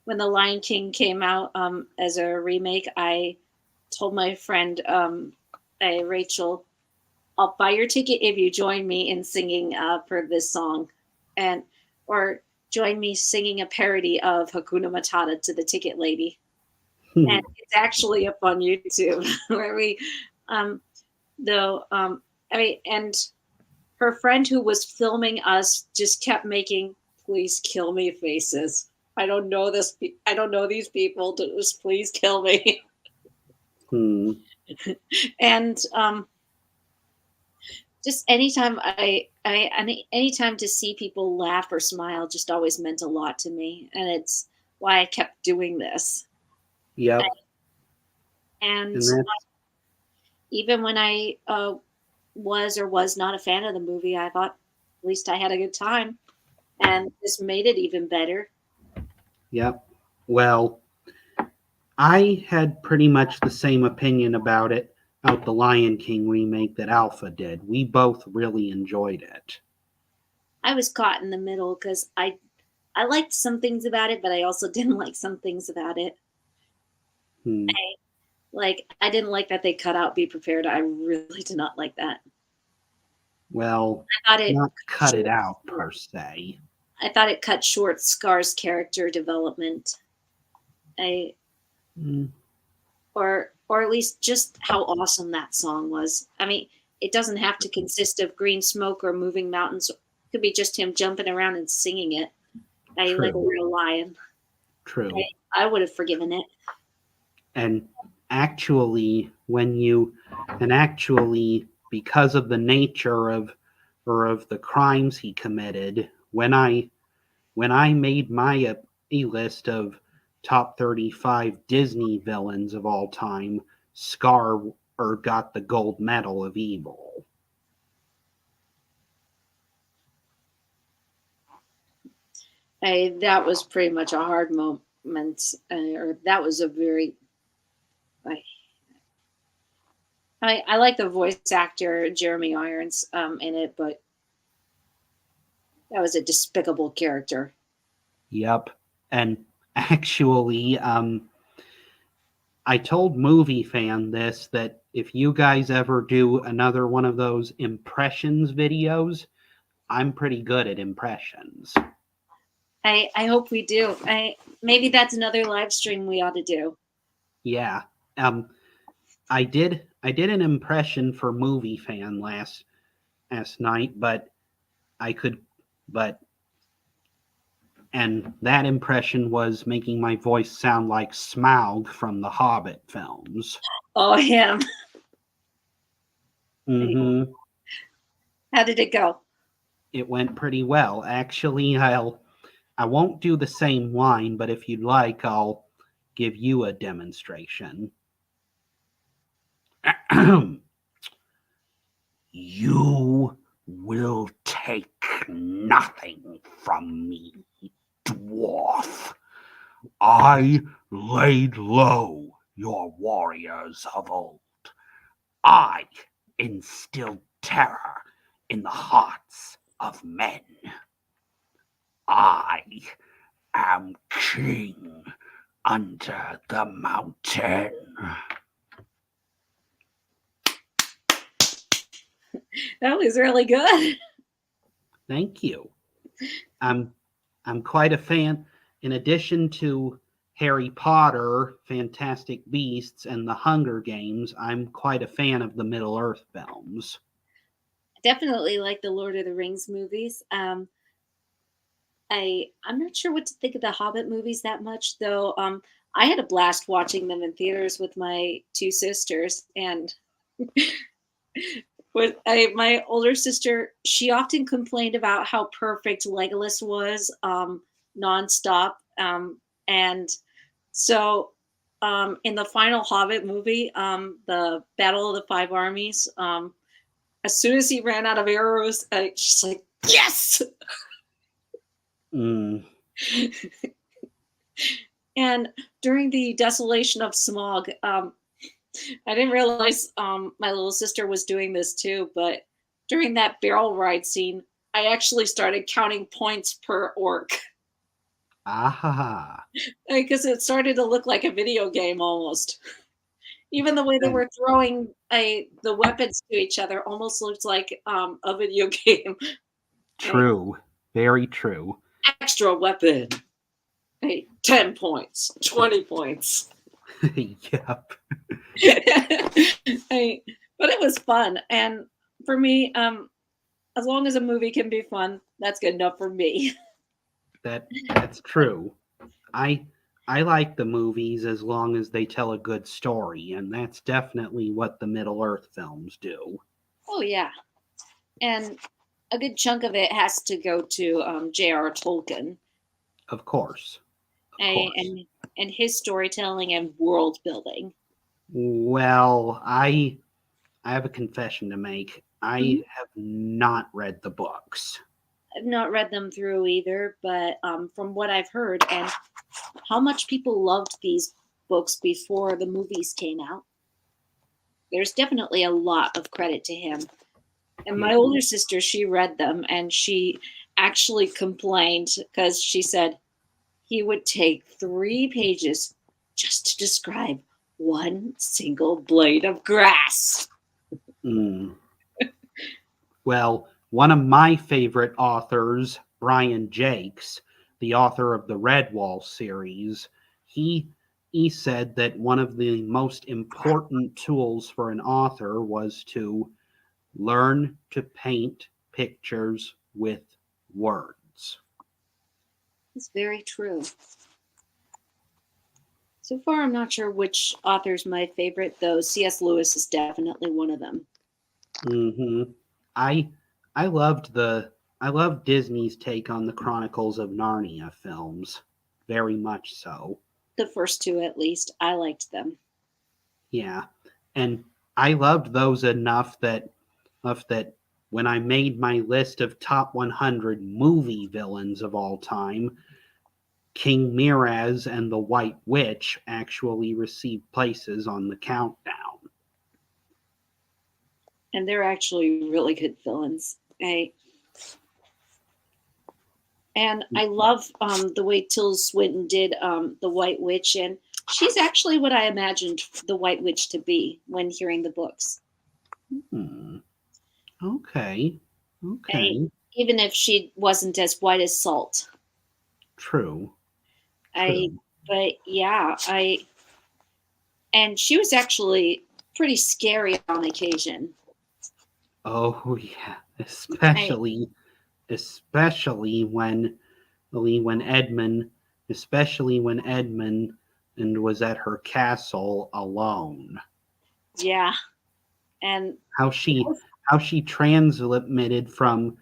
Speaker 2: when The Lion King came out as a remake, I told my friend Rachel, I'll buy your ticket if you join me in singing for this song, or join me singing a parody of Hakuna Matata to the ticket lady. And it's actually up on YouTube where we, and her friend who was filming us just kept making "please kill me" faces. I don't know this. I don't know these people. Just please kill me. And just anytime anytime to see people laugh or smile just always meant a lot to me, and it's why I kept doing this.
Speaker 1: Yep.
Speaker 2: And even when I was or was not a fan of the movie, I thought at least I had a good time, and this made it even better.
Speaker 1: Yep. Well, I had pretty much the same opinion about the Lion King remake that Alpha did. We both really enjoyed it.
Speaker 2: I was caught in the middle because I liked some things about it, but I also didn't like some things about it. I didn't like that they cut out "Be Prepared." I really did not like that.
Speaker 1: Well,
Speaker 2: I thought it
Speaker 1: not cut it
Speaker 2: short,
Speaker 1: out per se.
Speaker 2: I thought it cut short Scar's character development. I
Speaker 1: Mm,
Speaker 2: or at least just how awesome that song was. I mean, it doesn't have to consist of green smoke or moving mountains. It could be just him jumping around and singing it. Like a
Speaker 1: true,
Speaker 2: real lion.
Speaker 1: true.
Speaker 2: I would have forgiven it.
Speaker 1: And actually, because of the nature of the crimes he committed, when I made my a list of top 35 Disney villains of all time, Scar got the gold medal of evil.
Speaker 2: That was pretty much a hard moment, or that was a very. I like the voice actor Jeremy Irons in it, but that was a despicable character.
Speaker 1: Yep. And actually, I told Movie Fan this, that if you guys ever do another one of those impressions videos, I'm pretty good at impressions.
Speaker 2: I hope we do. Maybe that's another live stream we ought to do.
Speaker 1: Yeah. I did an impression for Movie Fan last night, but I could but and that impression was making my voice sound like Smaug from the Hobbit films.
Speaker 2: Oh, him.
Speaker 1: Mm-hmm.
Speaker 2: How did it go?
Speaker 1: It went pretty well. Actually, I won't do the same line, but if you'd like, I'll give you a demonstration. You will take nothing from me, dwarf. I laid low your warriors of old. I instilled terror in the hearts of men. I am king under the mountain.
Speaker 2: That was really good.
Speaker 1: Thank you. I'm quite a fan. In addition to Harry Potter, Fantastic Beasts, and The Hunger Games, I'm quite a fan of the Middle Earth films.
Speaker 2: Definitely like the Lord of the Rings movies. I'm not sure what to think of the Hobbit movies that much, though. I had a blast watching them in theaters with my two sisters, and my older sister, she often complained about how perfect Legolas was, nonstop, and so in the final Hobbit movie, the Battle of the Five Armies, as soon as he ran out of arrows, she's like, yes.
Speaker 1: Mm.
Speaker 2: And during the Desolation of Smog, I didn't realize my little sister was doing this too, but during that barrel ride scene, I actually started counting points per orc
Speaker 1: Ah.
Speaker 2: because it started to look like a video game almost. Even the way they were throwing the weapons to each other almost looked like a video game.
Speaker 1: True. Very true.
Speaker 2: Extra weapon. 10 points, 20 points.
Speaker 1: Yep.
Speaker 2: But it was fun. And for me, as long as a movie can be fun, that's good enough for me.
Speaker 1: That's true. I like the movies as long as they tell a good story, and that's definitely what the Middle Earth films do.
Speaker 2: Oh, yeah. And a good chunk of it has to go to J.R. Tolkien.
Speaker 1: Of course. Of course.
Speaker 2: And his storytelling and world building.
Speaker 1: Well, I have a confession to make. I have not read the books.
Speaker 2: I've not read them through either, but from what I've heard and how much people loved these books before the movies came out, there's definitely a lot of credit to him. And my older sister, she read them and she actually complained because she said he would take 3 pages just to describe one single blade of grass.
Speaker 1: Mm. Well, one of my favorite authors, Brian Jakes, the author of the Redwall series, he he said that one of the most important tools for an author was to learn to paint pictures with words.
Speaker 2: It's very true. So far, I'm not sure which author's my favorite, though C.S. Lewis is definitely one of them.
Speaker 1: Hmm. I I loved Disney's take on the Chronicles of Narnia films, very much so.
Speaker 2: The first two, at least, I liked them.
Speaker 1: Yeah, and I loved those enough that when I made my list of top 100 movie villains of all time, King Miraz and the White Witch actually received places on the countdown.
Speaker 2: And they're actually really good villains. And I love the way Tilda Swinton did the White Witch, and she's actually what I imagined the White Witch to be when hearing the books.
Speaker 1: Hmm. Okay.
Speaker 2: I,
Speaker 1: Okay.
Speaker 2: even if she wasn't as white as salt.
Speaker 1: True.
Speaker 2: I,
Speaker 1: True.
Speaker 2: but yeah, and she was actually pretty scary on occasion.
Speaker 1: Oh yeah.
Speaker 2: I,
Speaker 1: Especially when Edmund especially when Edmund and was at her castle alone.
Speaker 2: yeah, and
Speaker 1: How she transmitted from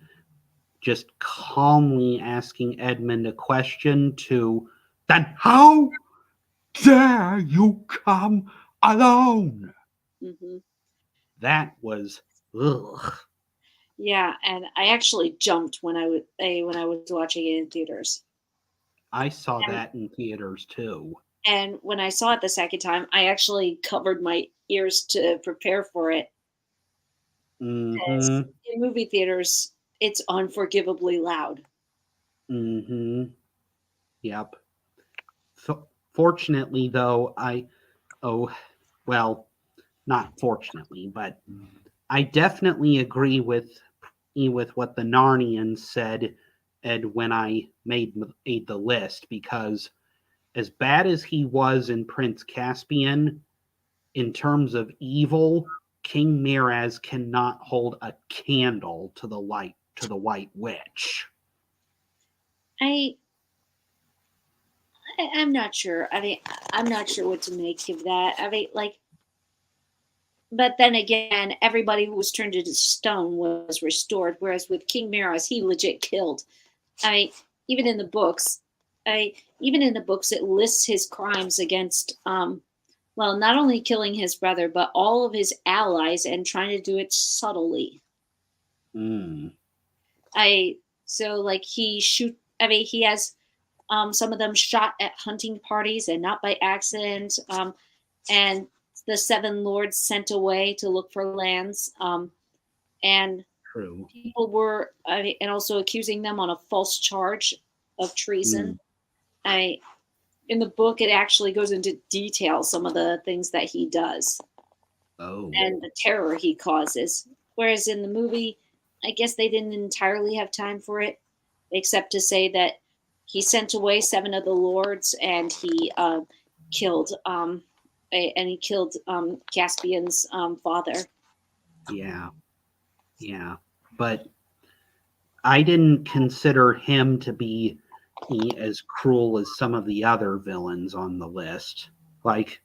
Speaker 1: just calmly asking Edmund a question to then how dare you come alone?
Speaker 2: mhm.
Speaker 1: That was ugh.
Speaker 2: Yeah, and I actually jumped when I was watching it in theaters.
Speaker 1: I saw
Speaker 2: And
Speaker 1: that in theaters too.
Speaker 2: and when I saw it the second time, I actually covered my ears to prepare for it. As
Speaker 1: Mm-hmm.
Speaker 2: in movie theaters, it's unforgivably loud.
Speaker 1: Mm-hmm. Yep. Fortunately, though, oh, well, not fortunately, but I definitely agree with what the Narnians said, Ed, when I made the list, because as bad as he was in Prince Caspian, in terms of evil, King Miraz cannot hold a candle to the White Witch.
Speaker 2: I, I'm not sure. I mean, I'm not sure what to make of that. I mean, like, but then again, everybody who was turned into stone was restored, whereas with King Miraz, he legit killed. I even in the books, I even in the books it lists his crimes against well, not only killing his brother, but all of his allies and trying to do it subtly.
Speaker 1: Mm,
Speaker 2: I so like he shoot. I mean, he has some of them shot at hunting parties and not by accident. And the seven lords sent away to look for lands. And
Speaker 1: true.
Speaker 2: people were, and also accusing them on a false charge of treason.
Speaker 1: Mm,
Speaker 2: I In the book, it actually goes into detail some of the things that he does
Speaker 1: oh,
Speaker 2: and the terror he causes. Whereas in the movie, I guess they didn't entirely have time for it, except to say that he sent away seven of the lords and he killed and he killed Caspian's father.
Speaker 1: yeah, yeah. But I didn't consider him to be as cruel as some of the other villains on the list. Like,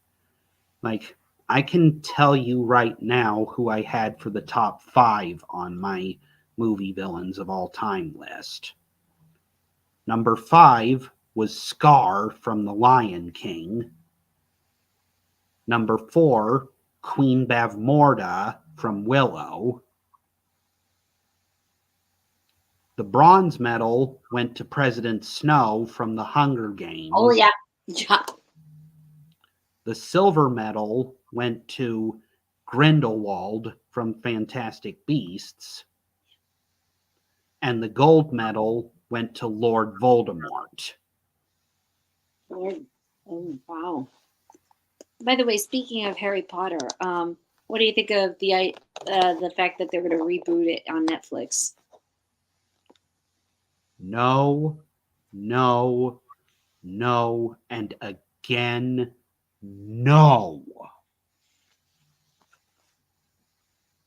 Speaker 1: like I can tell you right now who I had for the top 5 on my movie villains of all time list. Number 5 was Scar from The Lion King. Number 4, Queen Bavmorda from Willow. The bronze medal went to President Snow from The Hunger
Speaker 2: Oh
Speaker 1: Games.
Speaker 2: yeah, yeah.
Speaker 1: The silver medal went to Grindelwald from Fantastic Beasts. And the gold medal went to Lord Voldemort.
Speaker 2: Lord, oh wow. By the way, speaking of Harry Potter, What do you think of the fact that they're going to reboot it on Netflix?
Speaker 1: No, no, no, and again, no.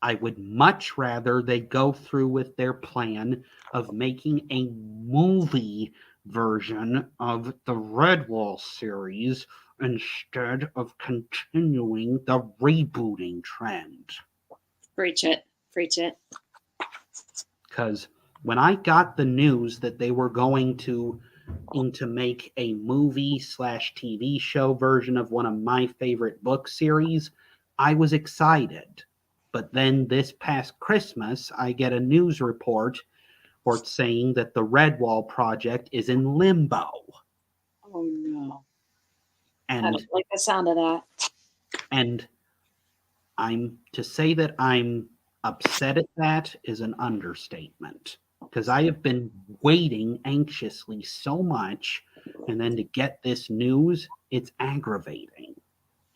Speaker 1: I would much rather they go through with their plan of making a movie version of the Redwall series instead of continuing the rebooting trend.
Speaker 2: Preach it. Preach it.
Speaker 1: Because when I got the news that they were going to make a movie slash TV show version of one of my favorite book series, I was excited. But then this past Christmas, I get a news report saying that the Redwall project is in limbo.
Speaker 2: Oh no. I
Speaker 1: And
Speaker 2: don't like the sound of that.
Speaker 1: and to say that I'm upset at that is an understatement, because I have been waiting anxiously so much, and then to get this news, it's aggravating.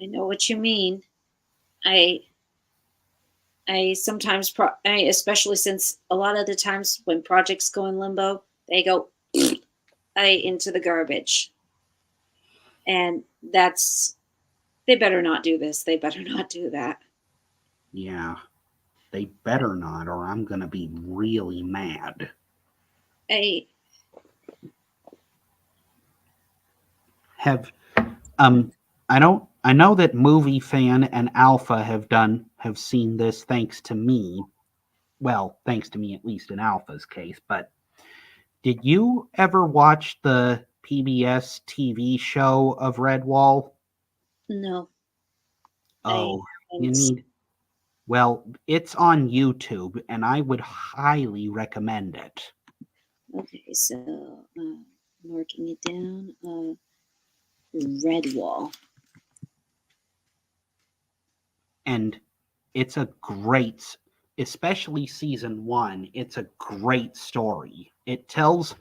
Speaker 2: I know what you mean. I sometimes, especially since a lot of the times when projects go in limbo, they go into the garbage. And they better not do this. They better not do that.
Speaker 1: Yeah, they better not, or I'm going to be really mad.
Speaker 2: I
Speaker 1: Have I know that Movie Fan and Alpha have seen this thanks to me. Well, thanks to me, at least in Alpha's case. But did you ever watch the PBS TV show of Redwall?
Speaker 2: No.
Speaker 1: Oh,
Speaker 2: I
Speaker 1: you need. Well, it's on YouTube, and I would highly recommend it.
Speaker 2: Okay, so marking it down. Redwall.
Speaker 1: And it's a great, especially season 1, it's a great story. It tells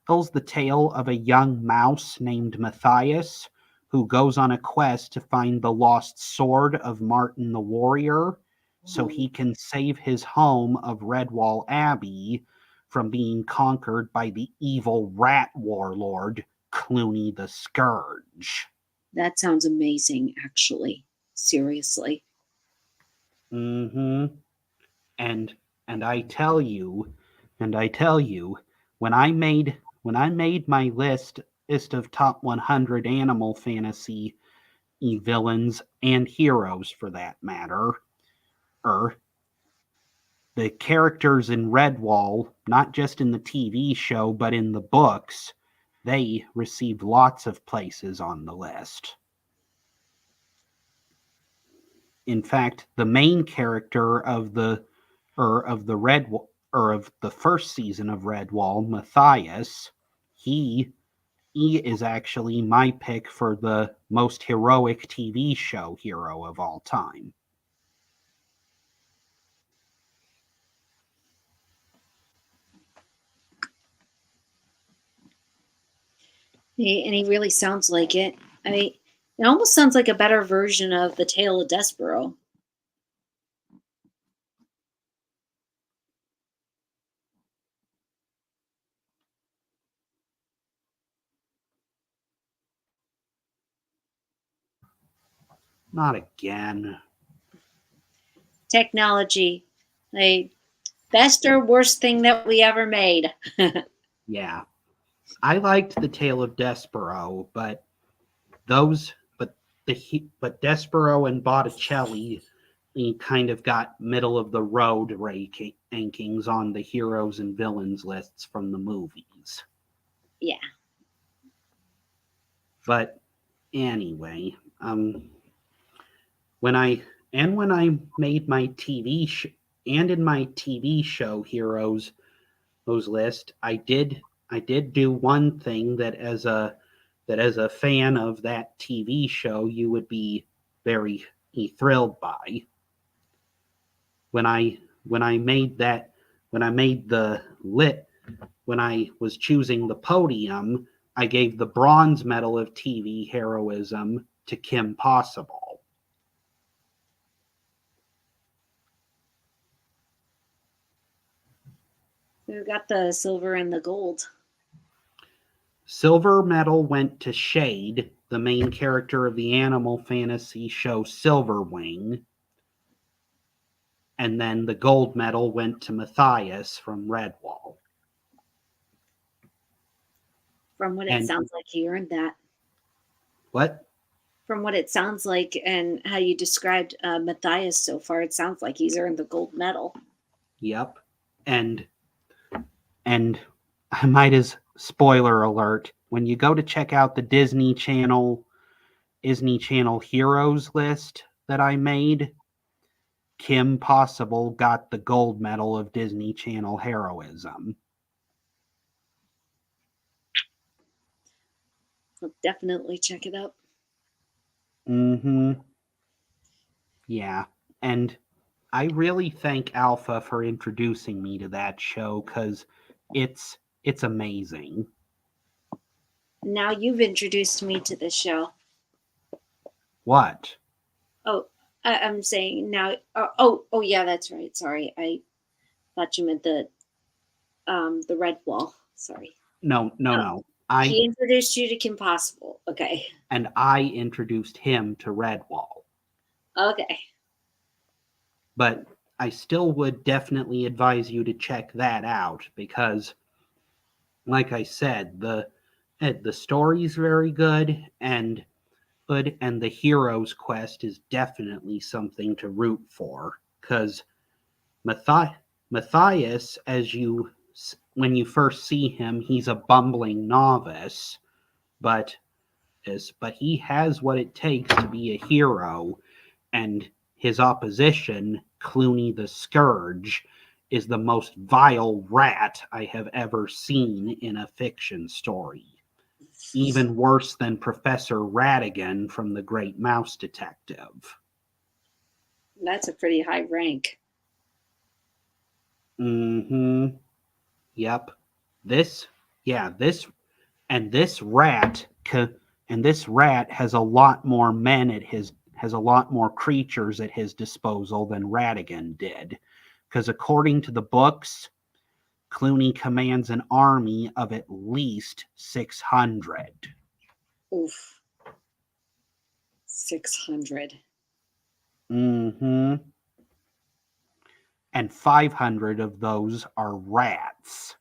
Speaker 1: the tale of a young mouse named Matthias who goes on a quest to find the lost sword of Martin the Warrior so he can save his home of Redwall Abbey from being conquered by the evil rat warlord Clooney the Scourge.
Speaker 2: That sounds amazing, actually. Seriously.
Speaker 1: Mm-hmm. And I tell you, when I made my list of top 100 animal fantasy villains and heroes, for that matter, the characters in Redwall, not just in the TV show but in the books, they received lots of places on the list. In fact, the main character of the first season of Redwall, Matthias, he is actually my pick for the most heroic TV show hero of all time.
Speaker 2: And he really sounds like it. It almost sounds like a better version of the Tale of Despero.
Speaker 1: Not again.
Speaker 2: Technology. Best or worst thing that we ever made.
Speaker 1: Yeah. I liked the Tale of Despero, but Despero and Botticelli kind of got middle of the road rankings on the heroes and villains lists from the movies.
Speaker 2: Yeah.
Speaker 1: But anyway, when I made my in my TV show heroes those list, I did do one thing that as a fan of that TV show you would be very thrilled by. When I was choosing the podium, I gave the bronze medal of TV heroism to Kim Possible.
Speaker 2: Who got the silver and the gold?
Speaker 1: Silver medal went to Shade, the main character of the animal fantasy show Silverwing. And then the gold medal went to Matthias from Redwall.
Speaker 2: From what it
Speaker 1: And
Speaker 2: sounds like, he earned that.
Speaker 1: what?
Speaker 2: From what it sounds like and how you described Matthias so far, it sounds like he's earned the gold medal.
Speaker 1: Yep. And I might as spoiler alert, when you go to check out the Disney Channel Heroes list that I made, Kim Possible got the gold medal of Disney Channel heroism.
Speaker 2: I'll definitely check it out.
Speaker 1: Mm-hmm. Yeah. And I really thank Alpha for introducing me to that show because it's amazing.
Speaker 2: Now you've introduced me to the show.
Speaker 1: What?
Speaker 2: Oh, I'm saying now. Oh, yeah, that's right. Sorry, I thought you meant the Red Wall. Sorry.
Speaker 1: No.
Speaker 2: He introduced you to Kim Possible. Okay.
Speaker 1: And I introduced him to Redwall.
Speaker 2: Okay.
Speaker 1: But I still would definitely advise you to check that out because, like I said, the story's very good and the hero's quest is definitely something to root for because Matthias, when you first see him, he's a bumbling novice, but he has what it takes to be a hero, and his opposition, Clooney the Scourge, is the most vile rat I have ever seen in a fiction story. Even worse than Professor Ratigan from The Great Mouse Detective.
Speaker 2: That's a pretty high rank.
Speaker 1: Mm-hmm. Yep. This rat has a lot more has a lot more creatures at his disposal than Ratigan did. Because according to the books, Clooney commands an army of at least 600.
Speaker 2: Oof. 600.
Speaker 1: Mm-hmm. And 500 of those are rats.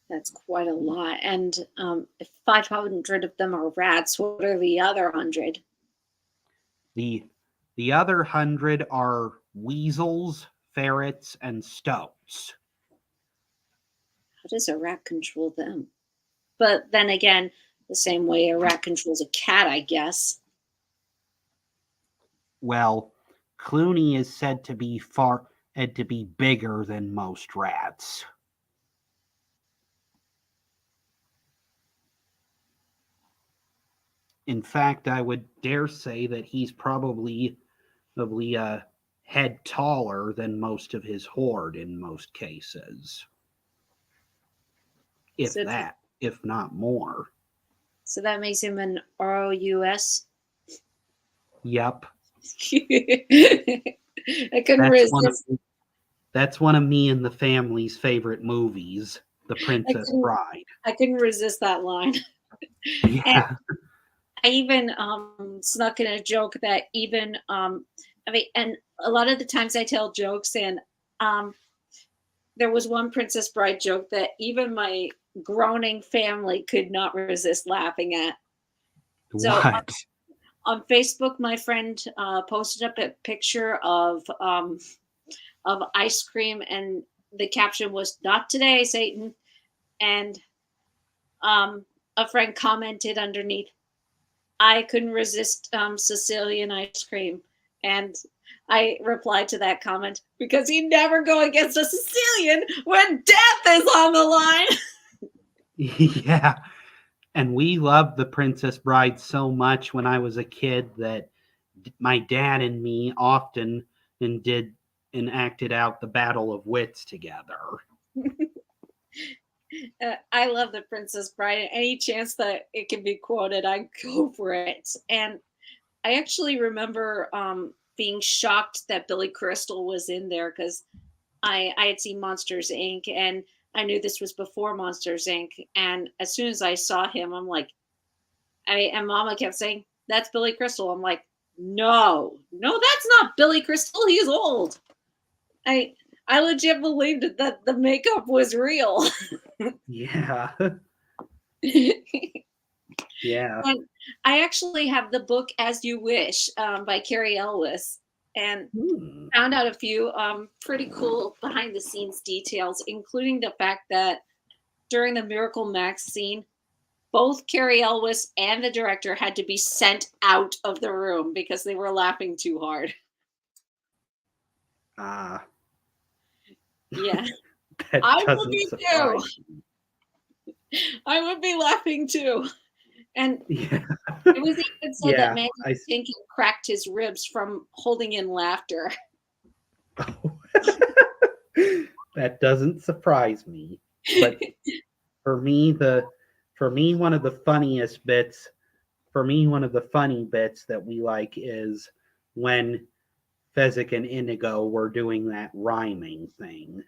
Speaker 2: That's quite a lot. And if 500 of them are rats, what are the other 100?
Speaker 1: The other 100 are weasels, ferrets, and stoats.
Speaker 2: How does a rat control them? But then again, the same way a rat controls a cat, I guess.
Speaker 1: Well, Clooney is said to be bigger than most rats. In fact, I would dare say that he's probably a head taller than most of his horde in most cases. If
Speaker 2: So,
Speaker 1: that, if not more.
Speaker 2: so that makes him an ROUS.
Speaker 1: Yep.
Speaker 2: I couldn't resist.
Speaker 1: That's one of me and the family's favorite movies, The Princess Bride.
Speaker 2: I couldn't resist that line.
Speaker 1: Yeah.
Speaker 2: And I even snuck in a joke that even and a lot of the times I tell jokes, and there was one Princess Bride joke that even my groaning family could not resist laughing at. So
Speaker 1: What?
Speaker 2: on Facebook, my friend posted up a picture of ice cream, and the caption was "Not today, Satan," and a friend commented underneath, I couldn't resist Sicilian ice cream. And I replied to that comment, because you never go against a Sicilian when death is on the line.
Speaker 1: Yeah. And we loved The Princess Bride so much when I was a kid that my dad and me often acted out the Battle of Wits together.
Speaker 2: I love The Princess Bride. Any chance that it can be quoted, I go for it. And I actually remember being shocked that Billy Crystal was in there because I had seen Monsters Inc. and I knew this was before Monsters Inc. And as soon as I saw him, I'm like, and Mama kept saying, "That's Billy Crystal." I'm like, "No, no, that's not Billy Crystal. He's old." I I legit believed that the makeup was real.
Speaker 1: Yeah.
Speaker 2: And
Speaker 1: Yeah.
Speaker 2: I actually have the book As You Wish by Carrie Elwes, and
Speaker 1: Hmm.
Speaker 2: found out a few pretty cool behind the scenes details, including the fact that during the Miracle Max scene, both Carrie Elwes and the director had to be sent out of the room because they were laughing too hard.
Speaker 1: Ah,
Speaker 2: Yeah,
Speaker 1: that
Speaker 2: I would
Speaker 1: doesn't
Speaker 2: be too.
Speaker 1: surprise me.
Speaker 2: I would be laughing too. And
Speaker 1: Yeah.
Speaker 2: it was even said that
Speaker 1: Yeah.
Speaker 2: Mandy Patinkin cracked his ribs from holding in laughter.
Speaker 1: That doesn't surprise me. But for me, for me, one of the funniest bits, for me, one of the funny bits that we like is when Fezzik and Inigo were doing that rhyming thing,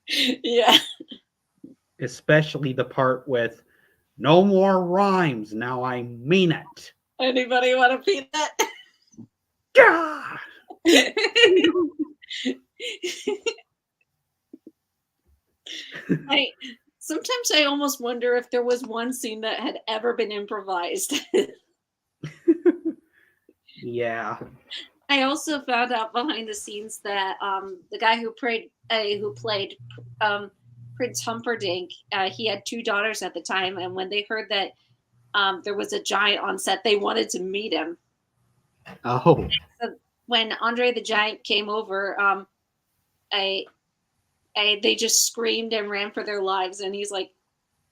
Speaker 2: Yeah.
Speaker 1: especially the part with "No more rhymes, now I mean it."
Speaker 2: Anybody want a peanut?
Speaker 1: Gah!
Speaker 2: I sometimes I almost wonder if there was one scene that had ever been improvised.
Speaker 1: Yeah.
Speaker 2: I also found out behind the scenes that the guy who played Prince Humperdinck, he had two daughters at the time, and when they heard that there was a giant on set, they wanted to meet him.
Speaker 1: Oh.
Speaker 2: So when Andre the Giant came over, I, they just screamed and ran for their lives, and he's like,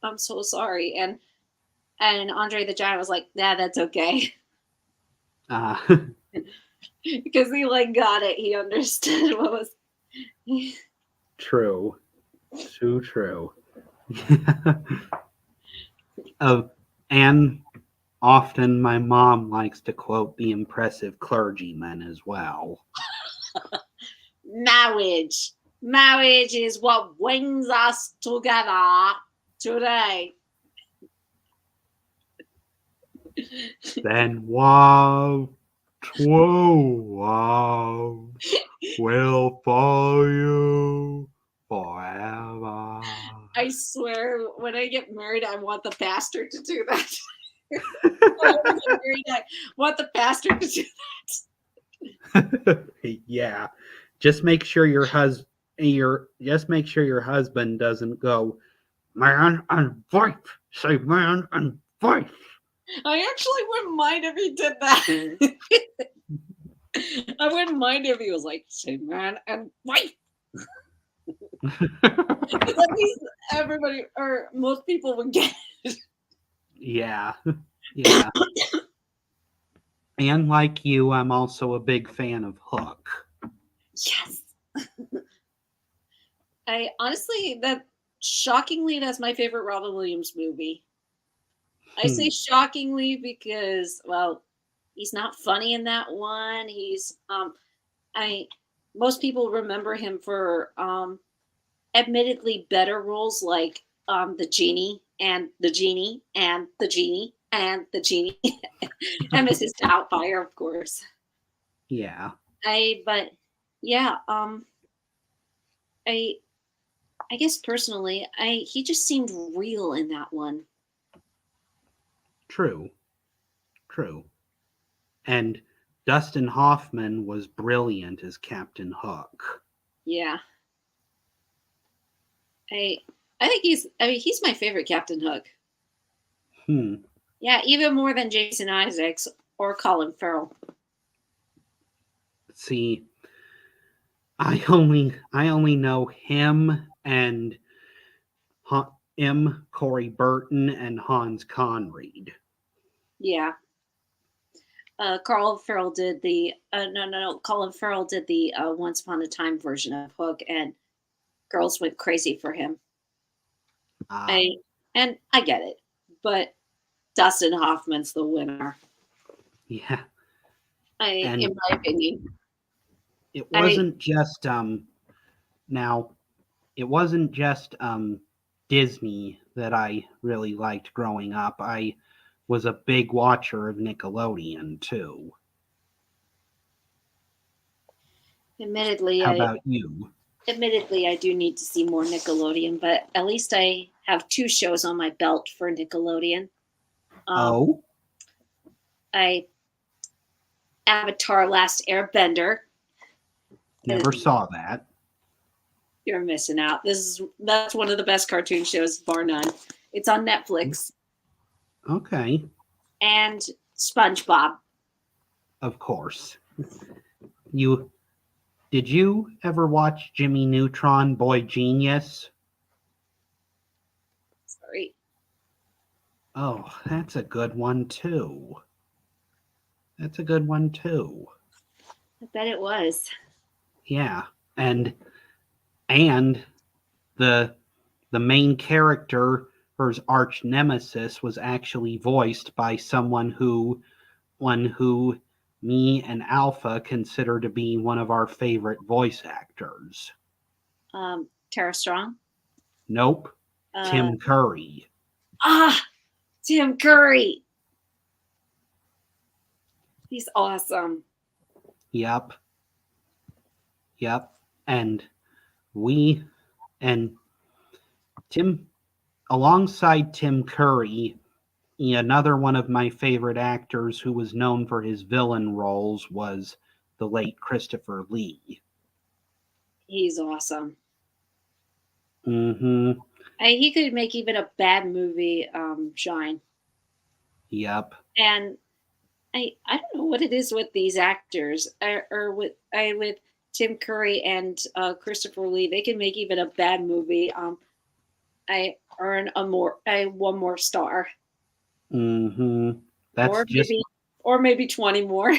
Speaker 2: "I'm so sorry," and Andre the Giant was like, "Nah, that's okay,"
Speaker 1: Uh,
Speaker 2: because he like got it. He understood what was.
Speaker 1: true. Too true. Oh, and often my mom likes to quote the impressive clergyman as well.
Speaker 2: Marriage is what brings us together today.
Speaker 1: Then wow, wow will follow you forever.
Speaker 2: I swear, when I get married, I want the pastor to do that. When I get married, I want the pastor to do
Speaker 1: Yeah, just make sure just make sure your husband doesn't go man and wife. Say man and wife.
Speaker 2: I actually wouldn't mind if he did that. I wouldn't mind if he was like, say man and wife. Because at least everybody or most people would get it.
Speaker 1: Yeah, yeah. And like you, I'm also a big fan of Hook.
Speaker 2: Yes. I honestly, that shockingly, that's my favorite Robin Williams movie. I say
Speaker 1: Hmm.
Speaker 2: shockingly because, well, he's not funny in that one. I, most people remember him for admittedly better roles like the genie and the genie and the genie and the genie and Mrs. Doubtfire, of course.
Speaker 1: Yeah,
Speaker 2: But yeah, I I guess personally, I he just seemed real in that one.
Speaker 1: true, true. And Dustin Hoffman was brilliant as Captain Hook.
Speaker 2: Yeah, I I think he's my favorite Captain Hook.
Speaker 1: Hmm.
Speaker 2: Yeah, even more than Jason Isaacs or Colin Farrell.
Speaker 1: See, I only know him and M. Corey Burton and Hans Conried.
Speaker 2: Yeah, Carl Farrell did the no. Colin Farrell did the Once Upon a Time version of Hook, and girls went crazy for him.
Speaker 1: Ah,
Speaker 2: I and I get it, but Dustin Hoffman's the winner.
Speaker 1: Yeah.
Speaker 2: In
Speaker 1: And
Speaker 2: my opinion.
Speaker 1: it
Speaker 2: I
Speaker 1: wasn't just now it wasn't just Disney that I really liked growing up. I was a big watcher of Nickelodeon too.
Speaker 2: admittedly,
Speaker 1: How
Speaker 2: I
Speaker 1: about you?
Speaker 2: admittedly I do need to see more Nickelodeon, but at least I have two shows on my belt for Nickelodeon. Um,
Speaker 1: Oh,
Speaker 2: I Avatar: Last Airbender.
Speaker 1: never saw that.
Speaker 2: You're missing out. That's one of the best cartoon shows, bar none. It's on Netflix.
Speaker 1: Okay,
Speaker 2: And SpongeBob.
Speaker 1: of course. You did you ever watch Jimmy Neutron Boy Genius?
Speaker 2: Sorry,
Speaker 1: Oh, that's a good one too. That's a good one too.
Speaker 2: I bet it was.
Speaker 1: Yeah. And and the the main character, her arch nemesis, was actually voiced by one who me and Alpha consider to be one of our favorite voice actors.
Speaker 2: Tara Strong.
Speaker 1: Nope,
Speaker 2: Uh,
Speaker 1: Tim Curry.
Speaker 2: ah, Tim Curry. He's awesome.
Speaker 1: Yep, yep. And we and Tim alongside Tim Curry, another one of my favorite actors who was known for his villain roles was the late Christopher Lee.
Speaker 2: He's awesome.
Speaker 1: Mm-hmm.
Speaker 2: He could make even a bad movie shine.
Speaker 1: Yep.
Speaker 2: And I don't know what it is with these actors, or with Tim Curry and Christopher Lee. They can make even a bad movie. I earn a one more star,
Speaker 1: Mm-hmm. That's
Speaker 2: or
Speaker 1: just
Speaker 2: maybe 20 more.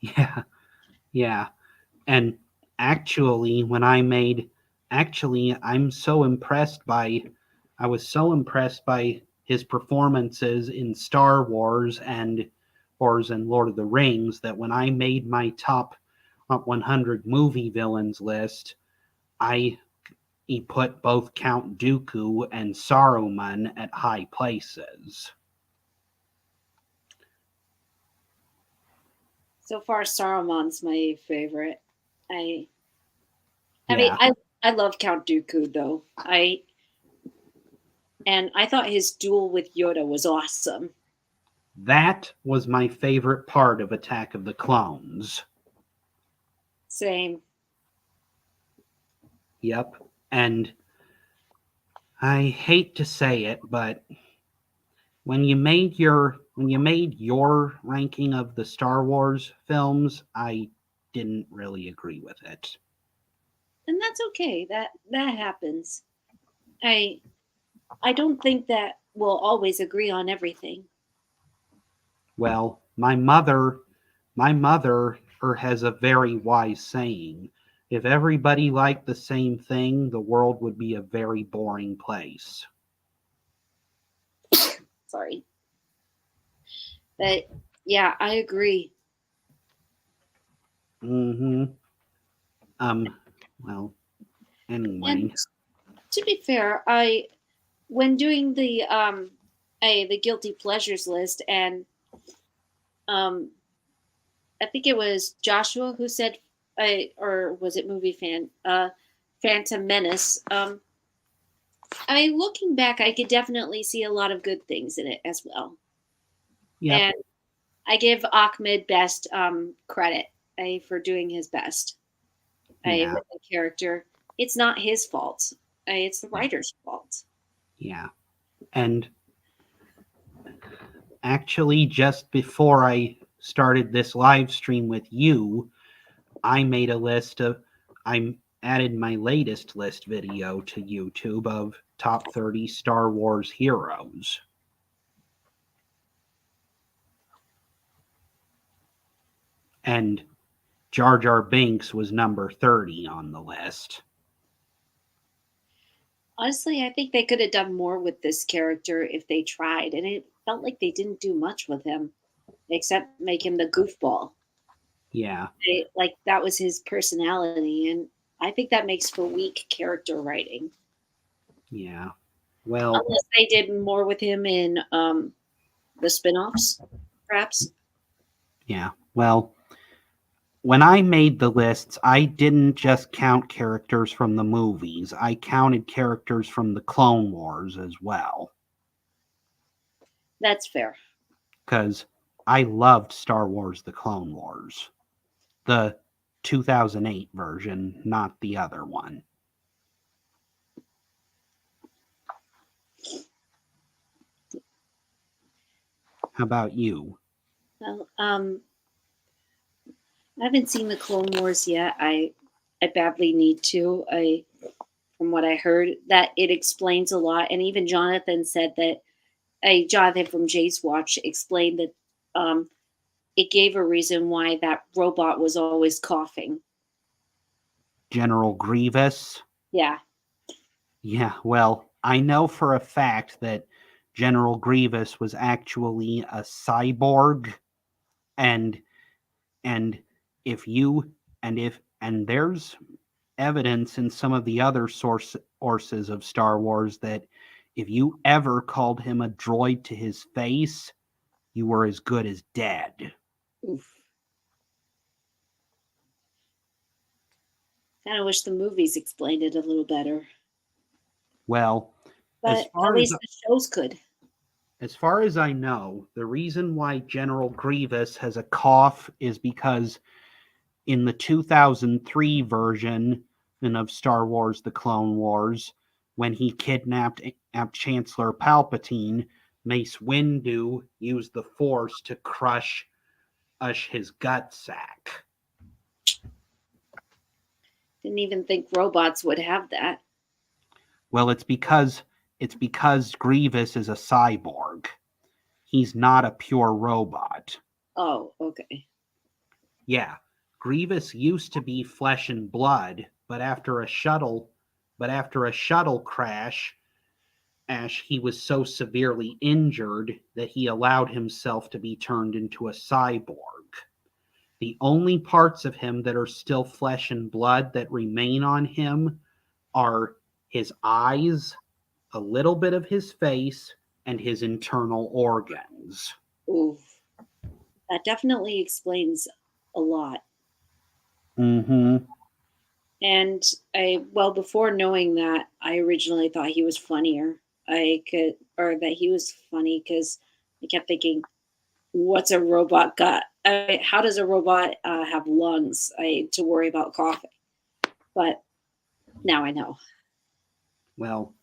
Speaker 1: yeah, yeah. And actually, when I made actually, I was so impressed by his performances in Star Wars and Lord of the Rings that when I made my top 100 movie villains list, I he put both Count Dooku and Saruman at high places.
Speaker 2: So far, Saruman's my favorite. I I mean
Speaker 1: Yeah,
Speaker 2: I love Count Dooku though. I thought his duel with Yoda was awesome.
Speaker 1: that was my favorite part of Attack of the Clones.
Speaker 2: Same.
Speaker 1: Yep. And I hate to say it, but when you made your ranking of the Star Wars films, I didn't really agree with it.
Speaker 2: And that's okay. That happens. I I don't think that we'll always agree on everything.
Speaker 1: Well, my mother has a very wise saying. If everybody liked the same thing, the world would be a very boring place.
Speaker 2: Sorry. But yeah, I agree.
Speaker 1: Mhm. Um well,
Speaker 2: And
Speaker 1: anyway.
Speaker 2: to be fair, I when doing the guilty pleasures list, and um I think it was Joshua who said, or was it movie fan Phantom Menace. Looking back, I could definitely see a lot of good things in it as well.
Speaker 1: Yep.
Speaker 2: And I give Ahmed best credit for doing his best
Speaker 1: Yeah.
Speaker 2: with the character. It's not his fault. It's the writer's fault.
Speaker 1: Yeah. And actually, just before I started this live stream with you, I made a list of, I added my latest list video to YouTube of top 30 Star Wars heroes. And Jar Jar Binks was number 30 on the list.
Speaker 2: Honestly, I think they could have done more with this character if they tried, and it felt like they didn't do much with him. except make him the goofball.
Speaker 1: Yeah.
Speaker 2: Like that was his personality, and I think that makes for weak character writing.
Speaker 1: Yeah. Well,
Speaker 2: Unless they did more with him in the spin-offs, perhaps.
Speaker 1: yeah. Well, when I made the lists, I didn't just count characters from the movies. I counted characters from the Clone Wars as well.
Speaker 2: That's fair.
Speaker 1: Because I loved Star Wars The Clone Wars. The 2008 version, not the other one. How about you?
Speaker 2: Well, I haven't seen the Clone Wars yet. I badly need to. From what I heard, that it explains a lot, and even Jonathan said that. Jonathan from Jace Watch explained that it gave a reason why that robot was always coughing.
Speaker 1: General Grievous?
Speaker 2: Yeah.
Speaker 1: Yeah, well, I know for a fact that General Grievous was actually a cyborg, and and if you and there's evidence in some of the other sources of Star Wars that if you ever called him a droid to his face, you were as good as dead.
Speaker 2: Oof. Kind of wish the movies explained it a little better,
Speaker 1: Well, as
Speaker 2: but at
Speaker 1: far as
Speaker 2: least the shows could.
Speaker 1: as far as I know, the reason why General Grievous has a cough is because in the 2003 version of Star Wars The Clone Wars, when he kidnapped Chancellor Palpatine, Mace Windu used the Force to crush his gut sack.
Speaker 2: Didn't even think robots would have that.
Speaker 1: Well, it's because Grievous is a cyborg. He's not a pure robot.
Speaker 2: Oh, okay.
Speaker 1: Yeah, Grievous used to be flesh and blood, but after a shuttle crash, he was so severely injured that he allowed himself to be turned into a cyborg. The only parts of him that are still flesh and blood that remain on him are his eyes, a little bit of his face, and his internal organs.
Speaker 2: Oof. That definitely explains a lot.
Speaker 1: Mm-hmm.
Speaker 2: And before knowing that, I originally thought he was funnier. Or that he was funny because I kept thinking, what's a robot got? How does a robot have lungs to worry about coughing? But now I know.
Speaker 1: Well,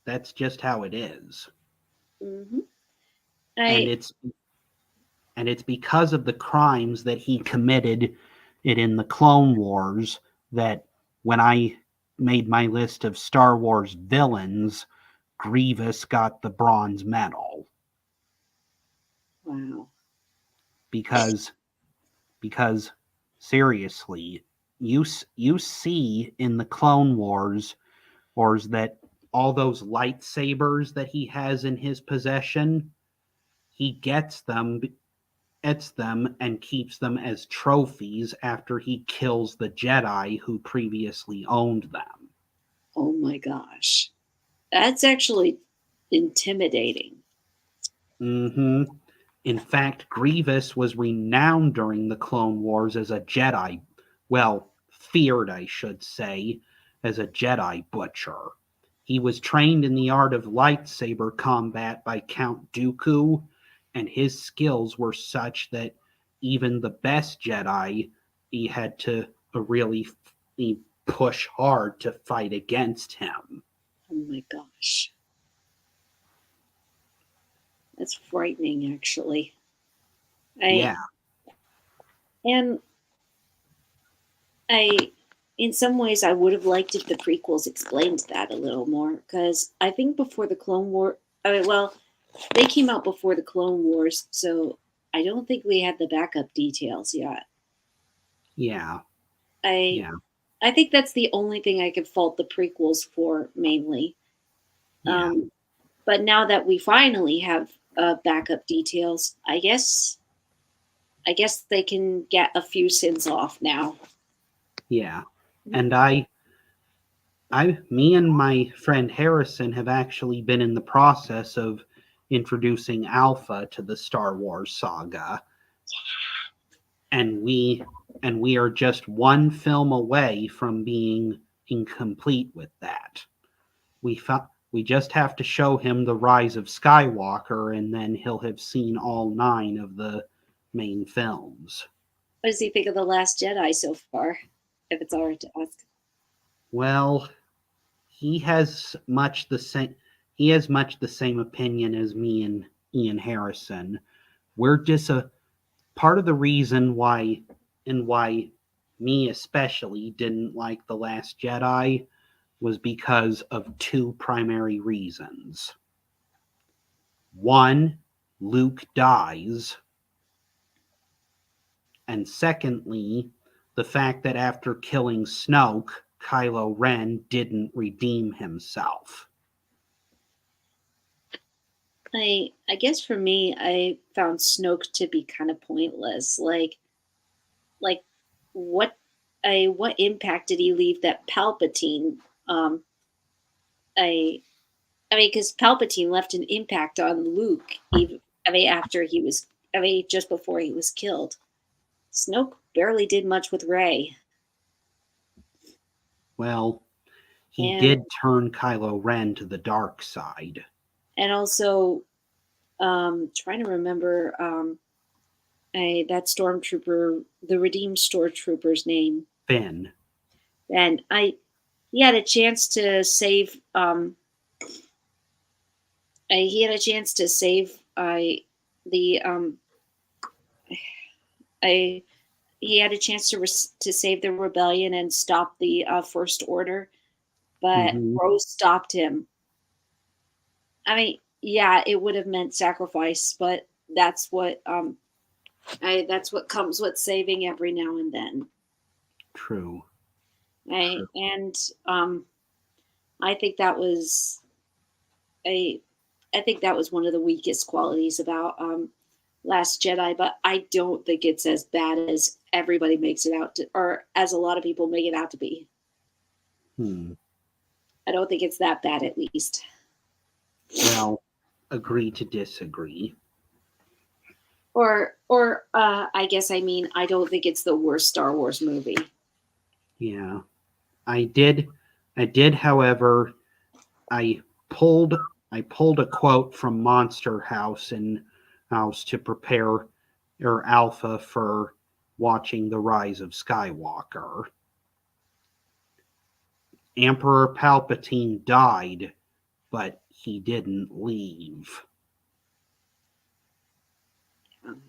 Speaker 1: that's just how it is.
Speaker 2: Hmm.
Speaker 1: And
Speaker 2: I
Speaker 1: it's because of the crimes that he committed it in the Clone Wars that when I made my list of Star Wars villains, Grievous got the bronze medal.
Speaker 2: Wow.
Speaker 1: Because seriously, you see in the Clone Wars that all those lightsabers that he has in his possession, he gets them and keeps them as trophies after he kills the Jedi who previously owned them.
Speaker 2: Oh my gosh, that's actually intimidating.
Speaker 1: Mm-hmm. In fact, Grievous was renowned during the Clone Wars as a Jedi, well, feared, I should say, as a Jedi butcher. He was trained in the art of lightsaber combat by Count Dooku, and his skills were such that even the best Jedi, he had to really push hard to fight against him.
Speaker 2: Oh my gosh. That's frightening, actually. I
Speaker 1: Yeah,
Speaker 2: and I, in some ways, I would have liked if the prequels explained that a little more because I think before the Clone War, they came out before the Clone Wars, so I don't think we had the backup details yet.
Speaker 1: yeah,
Speaker 2: I
Speaker 1: yeah,
Speaker 2: I think that's the only thing I could fault the prequels for mainly.
Speaker 1: yeah.
Speaker 2: But now that we finally have backup details, I guess I guess they can get a few sins off now.
Speaker 1: Yeah. And me and my friend Harrison have actually been in the process of introducing Alpha to the Star Wars saga. And we are just one film away from being incomplete with that. We just have to show him the Rise of Skywalker, and then he'll have seen all 9 of the main films.
Speaker 2: What does he think of The Last Jedi so far? If it's all right to ask.
Speaker 1: Well, he has much the same opinion as me and Ian Harrison. We're just a part of the reason why me especially didn't like The Last Jedi was because of 2 primary reasons. One, Luke dies, and secondly, the fact that after killing Snoke, Kylo Ren didn't redeem himself.
Speaker 2: I guess for me, I found Snoke to be kind of pointless. Like what what impact did he leave that Palpatine? I I mean, because Palpatine left an impact on Luke, even I mean after he was I mean just before he was killed. Snoke barely did much with Rey,
Speaker 1: Well, he
Speaker 2: and
Speaker 1: did turn Kylo Ren to the dark side.
Speaker 2: also trying to remember that stormtrooper, the redeemed stormtrooper's name.
Speaker 1: Finn.
Speaker 2: And he had a chance to save. He had a chance to save the. I He had a chance to save the rebellion and stop the First Order, but
Speaker 1: Hmm.
Speaker 2: Rose stopped him. I mean, yeah, it would have meant sacrifice, but that's what comes with saving every now and then.
Speaker 1: True.
Speaker 2: I
Speaker 1: True.
Speaker 2: and I think that was a I think that was one of the weakest qualities about Last Jedi, but I don't think it's as bad as everybody makes it out to, or as a lot of people make it out to be.
Speaker 1: Hmm.
Speaker 2: I don't think it's that bad, at least.
Speaker 1: Well, agree to disagree.
Speaker 2: Or I guess I mean I don't think it's the worst Star Wars movie.
Speaker 1: Yeah. I did, however, I pulled a quote from Monster House and House to prepare your Alpha for watching The Rise of Skywalker. Emperor Palpatine died, but he didn't leave.
Speaker 2: Um,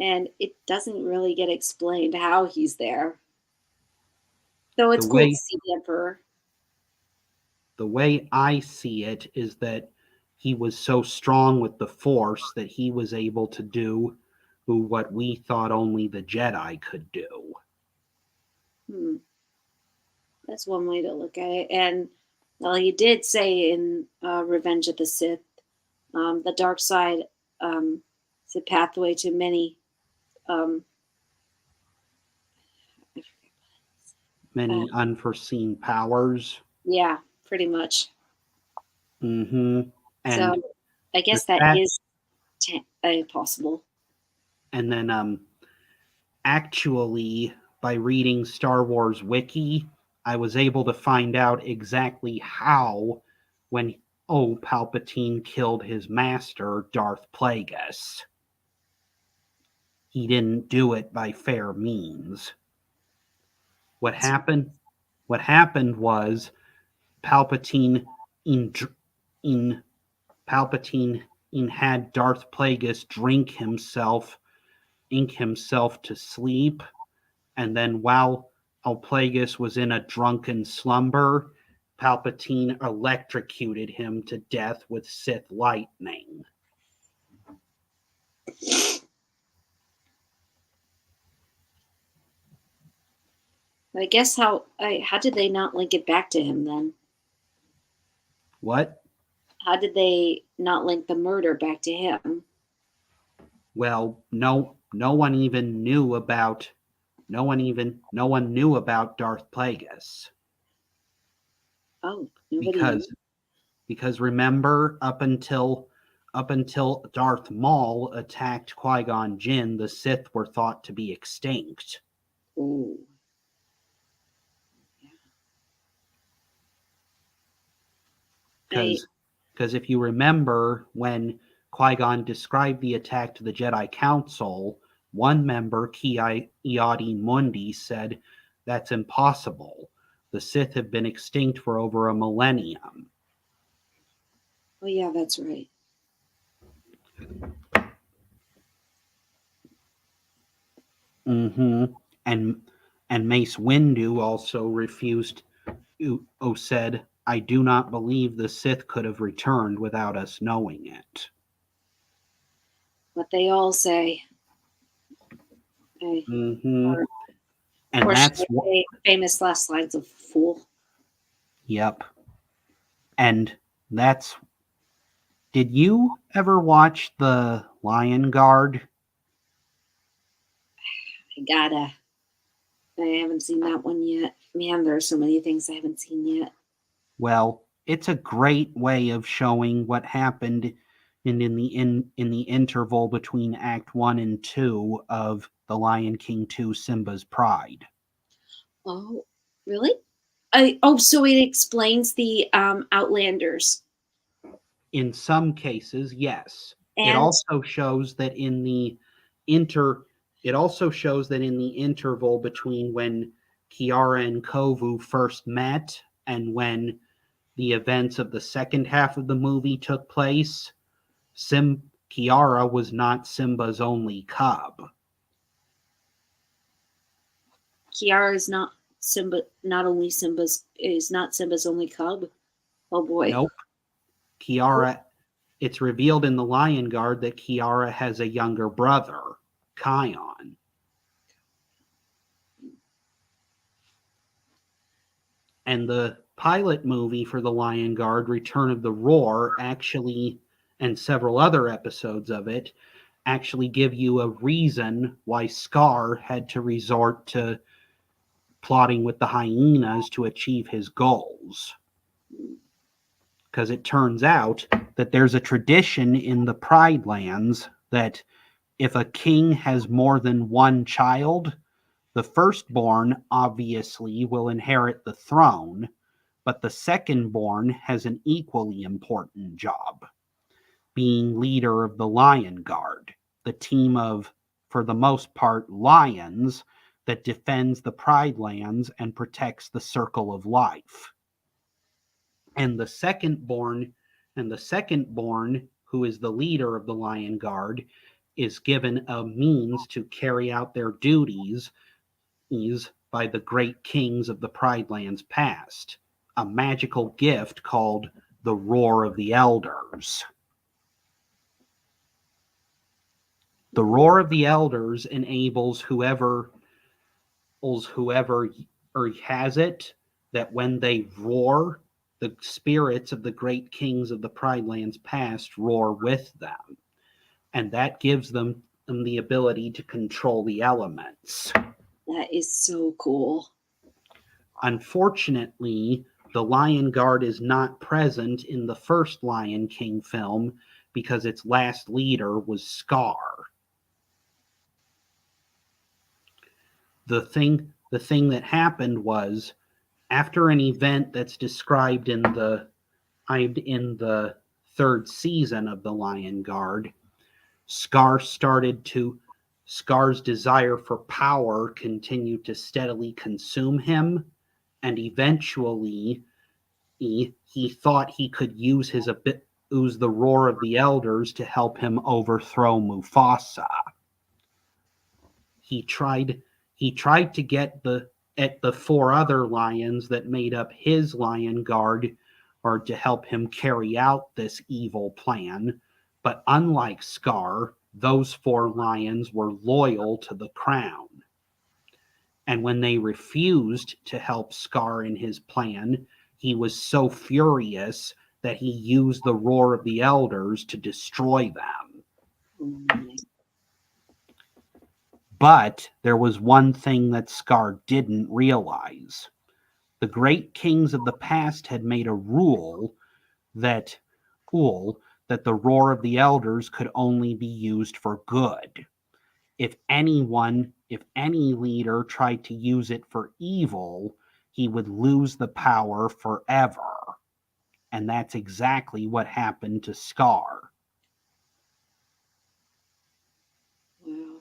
Speaker 2: and it doesn't really get explained how he's there. Though
Speaker 1: The
Speaker 2: it's cool to
Speaker 1: way
Speaker 2: see the Emperor.
Speaker 1: the way I see it is that he was so strong with the Force that he was able to do what we thought only the Jedi could do.
Speaker 2: Hmm. That's one way to look at it. And well, he did say in Revenge of the Sith, the dark side is a pathway to many. Um, uh,
Speaker 1: Many unforeseen powers.
Speaker 2: yeah, pretty much.
Speaker 1: Hmm.
Speaker 2: So
Speaker 1: And
Speaker 2: I
Speaker 1: the
Speaker 2: guess that
Speaker 1: fact,
Speaker 2: is possible.
Speaker 1: and then actually, by reading Star Wars Wiki, I was able to find out exactly how when Palpatine killed his master, Darth Plagueis. He didn't do it by fair means. What
Speaker 2: That's
Speaker 1: happened? What happened was Palpatine in in Palpatine had Darth Plagueis ink himself to sleep, and then while Plagueis was in a drunken slumber, Palpatine electrocuted him to death with Sith lightning.
Speaker 2: I guess how did they not link it back to him then?
Speaker 1: What?
Speaker 2: How did they not link the murder back to him?
Speaker 1: Well, no one even knew about no one knew about Darth Plagueis
Speaker 2: Oh, nobody knew.
Speaker 1: because remember, up until Darth Maul attacked Qui-Gon Jinn, the Sith were thought to be extinct.
Speaker 2: Oh, I
Speaker 1: Because if you remember, when Qui-Gon described the attack to the Jedi Council, one member, Ki-Adi-Mundi, said, "That's impossible. The Sith have been extinct for over a millennium."
Speaker 2: oh yeah, that's right.
Speaker 1: Mm-hmm. And Mace Windu also refused. Said, "I do not believe the Sith could have returned without us knowing it."
Speaker 2: What they all say. I,
Speaker 1: Mm-hmm.
Speaker 2: or,
Speaker 1: And
Speaker 2: or should
Speaker 1: that's
Speaker 2: I
Speaker 1: what.
Speaker 2: say famous last lines of Fool?
Speaker 1: Yep. And that's. Did you ever watch The Lion Guard?
Speaker 2: I haven't seen that one yet. Man, there are so many things I haven't seen yet.
Speaker 1: Well, it's a great way of showing what happened in the interval between Act 1 and 2 of The Lion King 2 Simba's Pride.
Speaker 2: Oh, really? So it explains the Outlanders.
Speaker 1: In some cases, yes. It
Speaker 2: And
Speaker 1: also shows that in the inter it also shows that in the interval between when Kiara and Kovu first met and when the events of the second half of the movie took place, Kiara was not Simba's only cub.
Speaker 2: Kiara is not not Simba's only cub. Oh boy.
Speaker 1: Nope. Kiara, it's revealed in The Lion Guard that Kiara has a younger brother, Kion. And the pilot movie for The Lion Guard, Return of the Roar, actually, and several other episodes of it, actually give you a reason why Scar had to resort to plotting with the hyenas to achieve his goals. Because it turns out that there's a tradition in the Pride Lands that if a king has more than one child, the firstborn obviously will inherit the throne, but the second-born has an equally important job, being leader of the Lion Guard, the team of, for the most part, lions that defends the Pride Lands and protects the Circle of Life. And the second-born, who is the leader of the Lion Guard, is given a means to carry out their duties by the great kings of the Pride Lands past, a magical gift called the Roar of the Elders. The Roar of the Elders enables whoever has it, that when they roar, the spirits of the great kings of the Pride Lands past roar with them. And that gives them the ability to control the elements.
Speaker 2: That is so cool.
Speaker 1: Unfortunately, the Lion Guard is not present in the first Lion King film because its last leader was Scar. The thing that happened was, after an event that's described in the third season of The Lion Guard, Scar's desire for power continued to steadily consume him, and eventually he thought he could use the Roar of the Elders to help him overthrow Mufasa. He tried to get at the four other lions that made up his Lion Guard, or to help him carry out this evil plan. But unlike Scar, those four lions were loyal to the crown. And when they refused to help Scar in his plan, he was so furious that he used the Roar of the Elders to destroy them.
Speaker 2: Oh,
Speaker 1: But there was one thing that Scar didn't realize. The great kings of the past had made a that rule that the roar of the elders could only be used for good. If any leader tried to use it for evil, he would lose the power forever. And that's exactly what happened to Scar.
Speaker 2: Wow.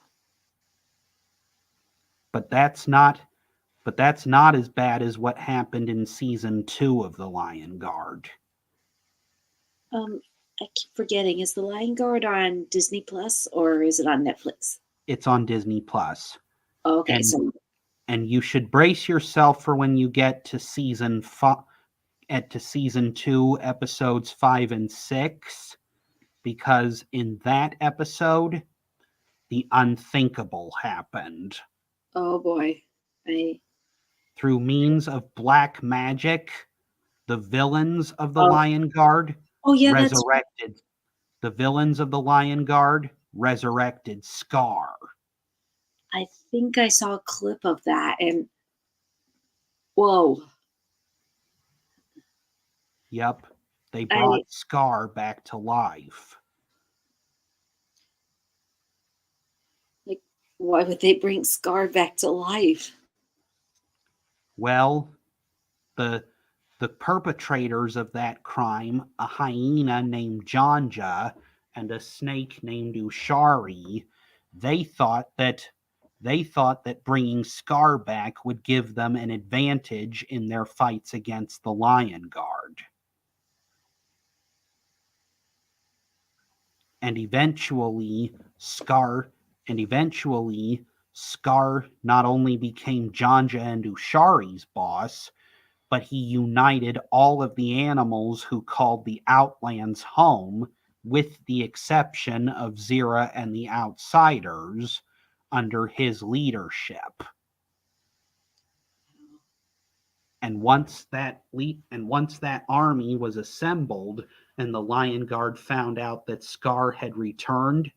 Speaker 1: But that's not as bad as what happened in season 2 of The Lion Guard.
Speaker 2: I keep forgetting. Is The Lion Guard on Disney Plus or is it on Netflix?
Speaker 1: It's on Disney Plus.
Speaker 2: Oh, okay,
Speaker 1: And you should brace yourself for when you get to season 2, episodes 5 and 6, because in that episode, the unthinkable happened.
Speaker 2: oh boy,
Speaker 1: Through means of black magic, the villains of the
Speaker 2: Oh.
Speaker 1: Lion Guard
Speaker 2: oh yeah,
Speaker 1: resurrected. The villains of the Lion Guard resurrected Scar.
Speaker 2: I think I saw a clip of that, and whoa,
Speaker 1: Yep, they brought Scar back to life.
Speaker 2: like, why would they bring Scar back to life?
Speaker 1: Well, the perpetrators of that crime, a hyena named Janja and a snake named Ushari, they thought that bringing Scar back would give them an advantage in their fights against the Lion Guard. And eventually Scar not only became Janja and Ushari's boss, but he united all of the animals who called the Outlands home, with the exception of Zira and the Outsiders, under his leadership. And once that army was assembled and the Lion Guard found out that Scar had returned,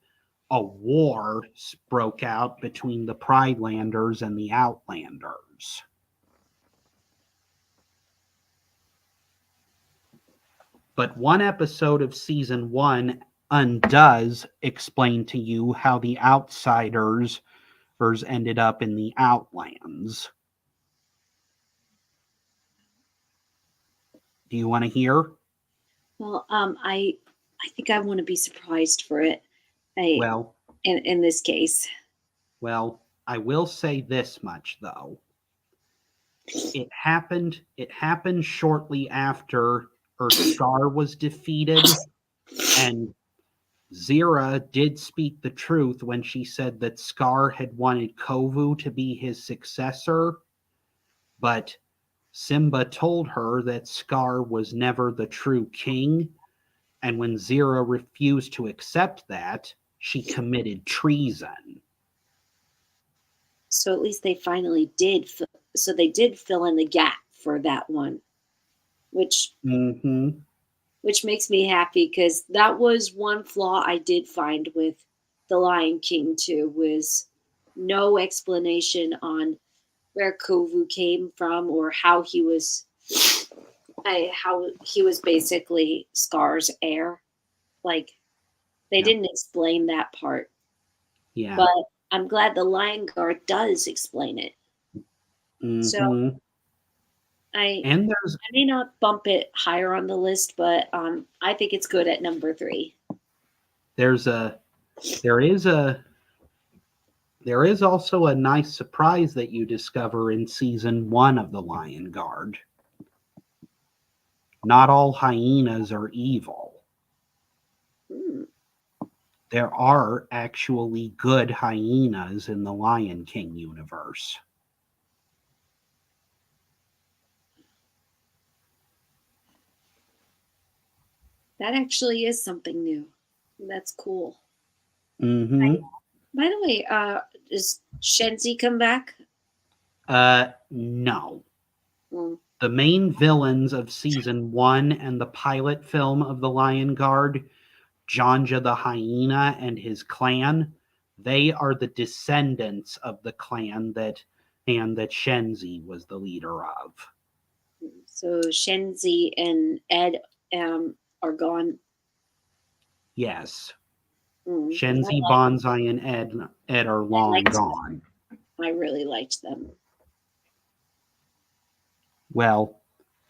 Speaker 1: a war broke out between the Pridelanders and the Outlanders. But one episode of season 1 undoes explain to you how the Outsiders ended up in the Outlands. Do you want to hear?
Speaker 2: Well, I think I want to be surprised for it. In this case.
Speaker 1: Well, I will say this much though. It happened shortly after Scar was defeated, and Zira did speak the truth when she said that Scar had wanted Kovu to be his successor, but Simba told her that Scar was never the true king, and when Zira refused to accept that, she committed treason.
Speaker 2: So at least they finally did. So they did fill in the gap for that one, which makes me happy, because that was one flaw I did find with The Lion King 2, was no explanation on where Kovu came from or how he was basically Scar's heir. Like, they didn't explain that part.
Speaker 1: Yeah.
Speaker 2: But I'm glad the Lion Guard does explain it. So I may not bump it higher on the list, but I think it's good at number 3.
Speaker 1: There is also a nice surprise that you discover in season 1 of The Lion Guard. Not all hyenas are evil. There are actually good hyenas in the Lion King universe.
Speaker 2: That actually is something new. That's cool.
Speaker 1: Mm-hmm.
Speaker 2: By the way, does Shenzi come back?
Speaker 1: No. The main villains of season 1 and the pilot film of The Lion Guard, Janja the hyena and his clan, they are the descendants of the clan that Shenzi was the leader of.
Speaker 2: So Shenzi and Ed are gone.
Speaker 1: Yes.
Speaker 2: 'Cause
Speaker 1: Shenzi, Bonsai, and Ed are long gone.
Speaker 2: I really liked them.
Speaker 1: Well,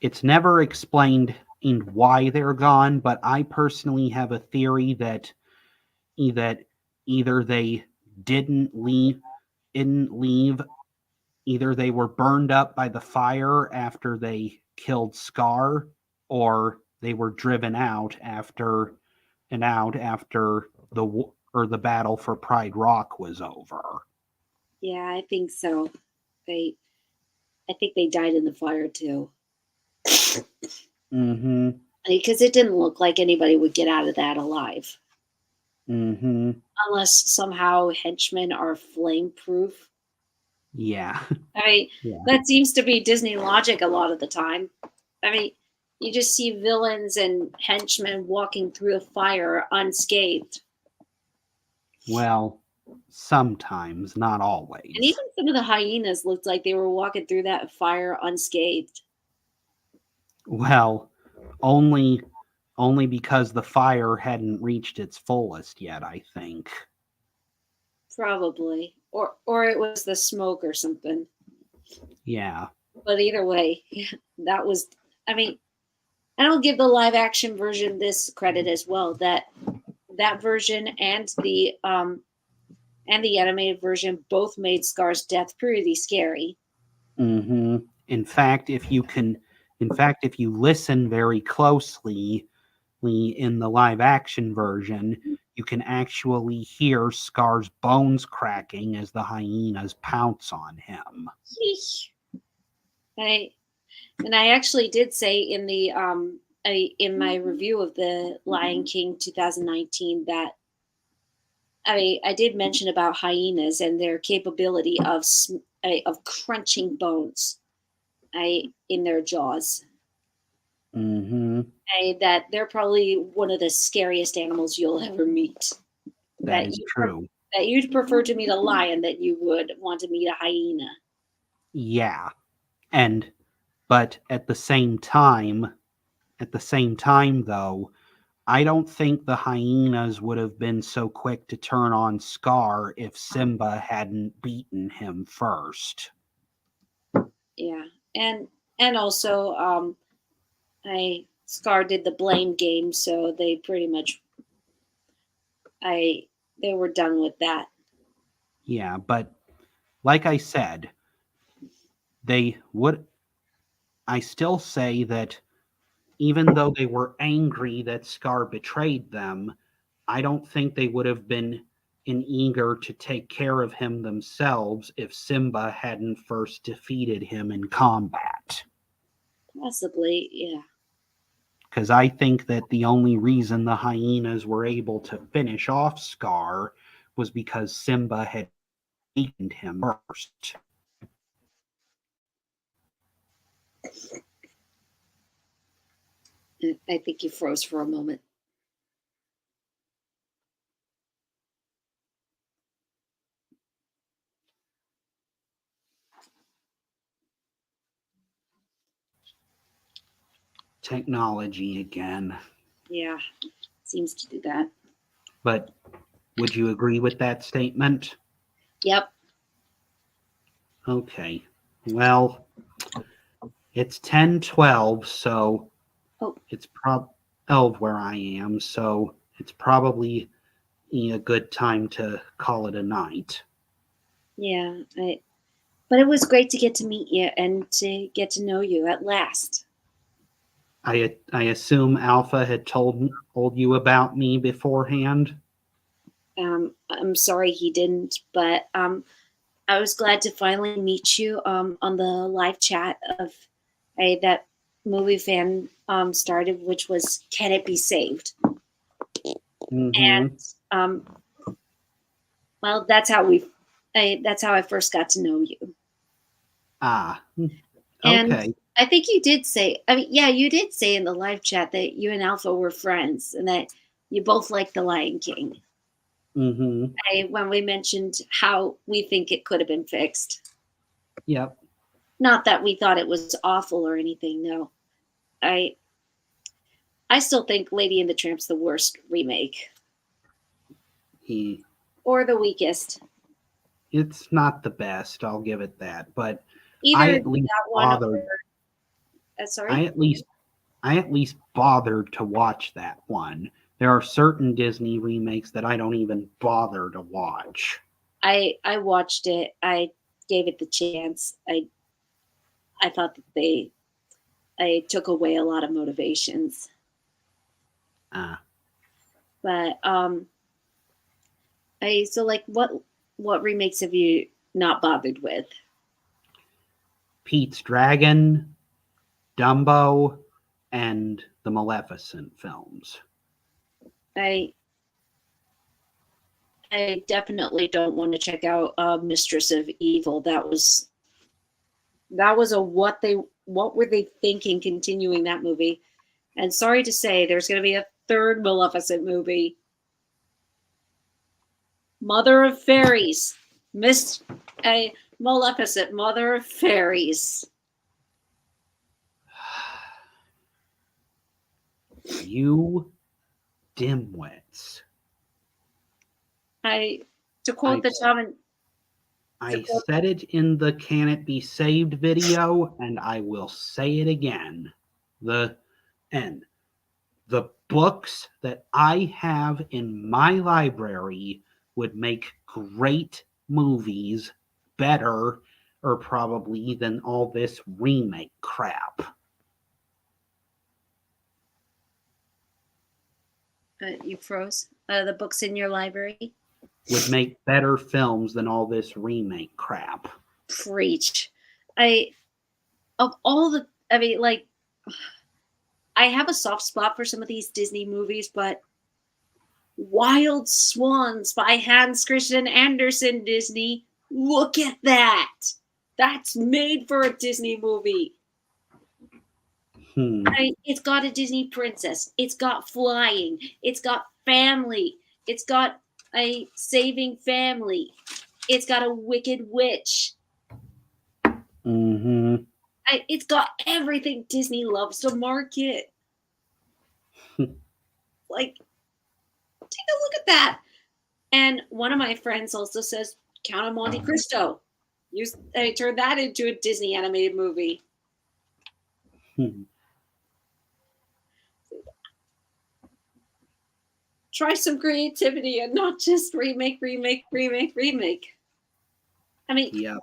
Speaker 1: it's never explained in why they're gone, but I personally have a theory that either they didn't leave, either they were burned up by the fire after they killed Scar, or they were driven out after the battle for Pride Rock was over.
Speaker 2: Yeah, I think so. I think they died in the fire too.
Speaker 1: Mm-hmm.
Speaker 2: Because it didn't look like anybody would get out of that alive.
Speaker 1: Mm-hmm.
Speaker 2: Unless somehow henchmen are flame proof.
Speaker 1: Yeah.
Speaker 2: I mean,
Speaker 1: Yeah.
Speaker 2: that seems to be Disney logic a lot of the time. I mean, you just see villains and henchmen walking through a fire unscathed.
Speaker 1: Well, sometimes, not always.
Speaker 2: And even some of the hyenas looked like they were walking through that fire unscathed.
Speaker 1: Well, only because the fire hadn't reached its fullest yet, I think.
Speaker 2: Probably. Or it was the smoke or something.
Speaker 1: Yeah.
Speaker 2: But either way, that was, I mean, and I'll give the live action version this credit as well, that version and the animated version both made Scar's death pretty scary.
Speaker 1: Mm-hmm. In fact, if you listen very closely in the live action version, you can actually hear Scar's bones cracking as the hyenas pounce on him.
Speaker 2: And I actually did say in the in my review of the Lion King 2019 that I did mention about hyenas and their capability of crunching bones in their jaws.
Speaker 1: Mm-hmm.
Speaker 2: That they're probably one of the scariest animals you'll ever meet.
Speaker 1: That is true.
Speaker 2: That you'd prefer to meet a lion that you would want to meet a hyena.
Speaker 1: Yeah. But at the same time though, I don't think the hyenas would have been so quick to turn on Scar if Simba hadn't beaten him first.
Speaker 2: Yeah. And also Scar did the blame game, so they pretty much they were done with that.
Speaker 1: Yeah, but like I said, I still say that even though they were angry that Scar betrayed them, I don't think they would have been eager to take care of him themselves if Simba hadn't first defeated him in combat.
Speaker 2: Possibly, yeah.
Speaker 1: Because I think that the only reason the hyenas were able to finish off Scar was because Simba had beaten him first.
Speaker 2: I think you froze for a moment.
Speaker 1: Technology again.
Speaker 2: Yeah, seems to do that.
Speaker 1: But would you agree with that statement?
Speaker 2: Yep.
Speaker 1: Okay. Well, it's 10:12, so it's 12 where I am, so it's probably a good time to call it a night.
Speaker 2: Yeah, but it was great to get to meet you and to get to know you at last.
Speaker 1: I assume Alpha had told you about me beforehand.
Speaker 2: I'm sorry he didn't, but I was glad to finally meet you on the live chat of that movie fan started, which was "Can It Be Saved?"
Speaker 1: Mm-hmm.
Speaker 2: And well, that's how I first got to know you.
Speaker 1: Ah, okay.
Speaker 2: And I think you did say, you did say in the live chat that you and Alpha were friends and that you both liked The Lion King.
Speaker 1: Mm-hmm.
Speaker 2: When we mentioned how we think it could have been fixed.
Speaker 1: Yep.
Speaker 2: Not that we thought it was awful or anything. No, I I still think Lady and the Tramp's the worst remake
Speaker 1: He
Speaker 2: or the weakest.
Speaker 1: it's not the best, I'll give it that. But I
Speaker 2: Either
Speaker 1: at least
Speaker 2: that one or
Speaker 1: bothered I
Speaker 2: sorry.
Speaker 1: at least I at least bothered to watch that one. There are certain Disney remakes that I don't even bother to watch.
Speaker 2: I watched it. I gave it the chance. I thought that I took away a lot of motivations.
Speaker 1: Uh,
Speaker 2: But I so like what remakes have you not bothered with?
Speaker 1: Pete's Dragon, Dumbo, and the Maleficent films.
Speaker 2: I I definitely don't want to check out Mistress of Evil. That was a what were they thinking continuing that movie? And sorry to say, there's going to be a third Maleficent movie. Mother of Fairies, Miss a Maleficent, Mother of Fairies.
Speaker 1: You dimwits.
Speaker 2: I to quote
Speaker 1: I
Speaker 2: the shaman. To
Speaker 1: I
Speaker 2: quote,
Speaker 1: said it in the Can It Be Saved video, and I will say it again. The end. The books that I have in my library would make great movies better or probably than all this remake crap.
Speaker 2: you froze. The books in your library.
Speaker 1: Would make better films than all this remake crap.
Speaker 2: Preach. I of all the. I mean, like I have a soft spot for some of these Disney movies, but Wild Swans by Hans Christian Andersen Disney. Look at that. That's made for a Disney movie.
Speaker 1: Hmm.
Speaker 2: It's got a Disney princess. It's got flying. It's got family. It's got a saving family. It's got a wicked witch.
Speaker 1: Mm-hmm.
Speaker 2: It's got everything Disney loves to market. Like, take a look at that. And one of my friends also says Count of Monte Cristo. They turned that into a Disney animated movie.
Speaker 1: Hmm.
Speaker 2: Try some creativity and not just remake. I mean,
Speaker 1: Yeah.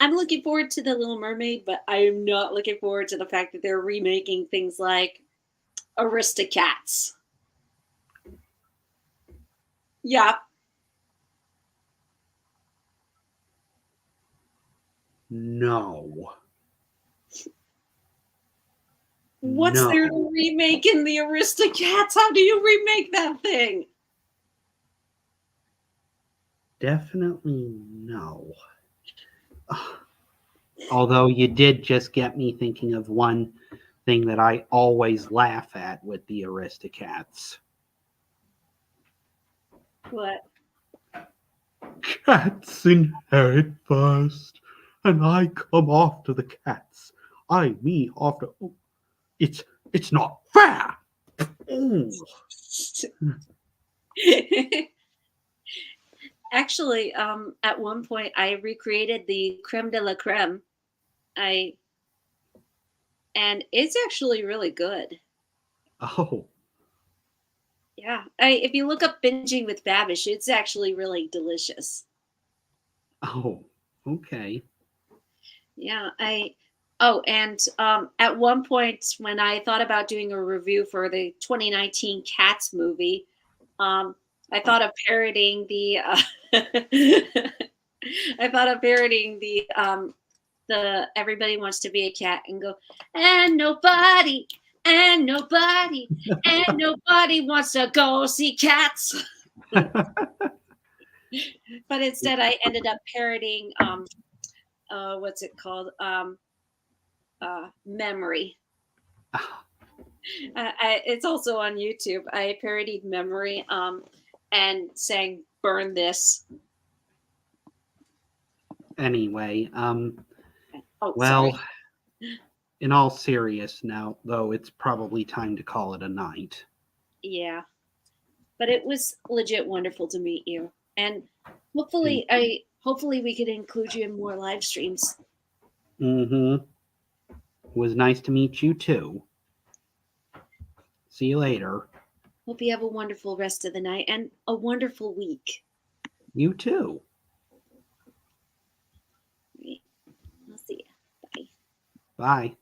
Speaker 2: I'm looking forward to The Little Mermaid, but I am not looking forward to the fact that they're remaking things like Aristocats. Yeah.
Speaker 1: No.
Speaker 2: What's
Speaker 1: No.
Speaker 2: there to remake in the Aristocats? How do you remake that thing?
Speaker 1: Definitely no. Although you did just get me thinking of one thing that I always laugh at with the Aristocats.
Speaker 2: What?
Speaker 1: Cats inherit first, and I come after the cats. Me after. Oh, it's not fair. Ooh.
Speaker 2: Actually, at one point I recreated the creme de la creme. And it's actually really good.
Speaker 1: Oh,
Speaker 2: Yeah, if you look up binging with Babish, it's actually really delicious.
Speaker 1: oh, okay.
Speaker 2: Yeah, and at one point when I thought about doing a review for the 2019 Cats movie, I thought of parodying the. I thought of parodying the Everybody Wants to Be a Cat and go, and nobody, and nobody, and nobody wants to go see cats. But instead, I ended up parodying what's it called? Memory. It's also on YouTube. I parodied Memory, and saying, burn this.
Speaker 1: Anyway,
Speaker 2: Oh,
Speaker 1: well,
Speaker 2: sorry.
Speaker 1: in all seriousness now, though, it's probably time to call it a night.
Speaker 2: Yeah. But it was legit wonderful to meet you. And
Speaker 1: And
Speaker 2: hopefully we could include you in more live streams.
Speaker 1: it was nice to meet you too. See you later.
Speaker 2: Hope you have a wonderful rest of the night and a wonderful week.
Speaker 1: You too.
Speaker 2: Right. I'll see you. Bye.
Speaker 1: Bye.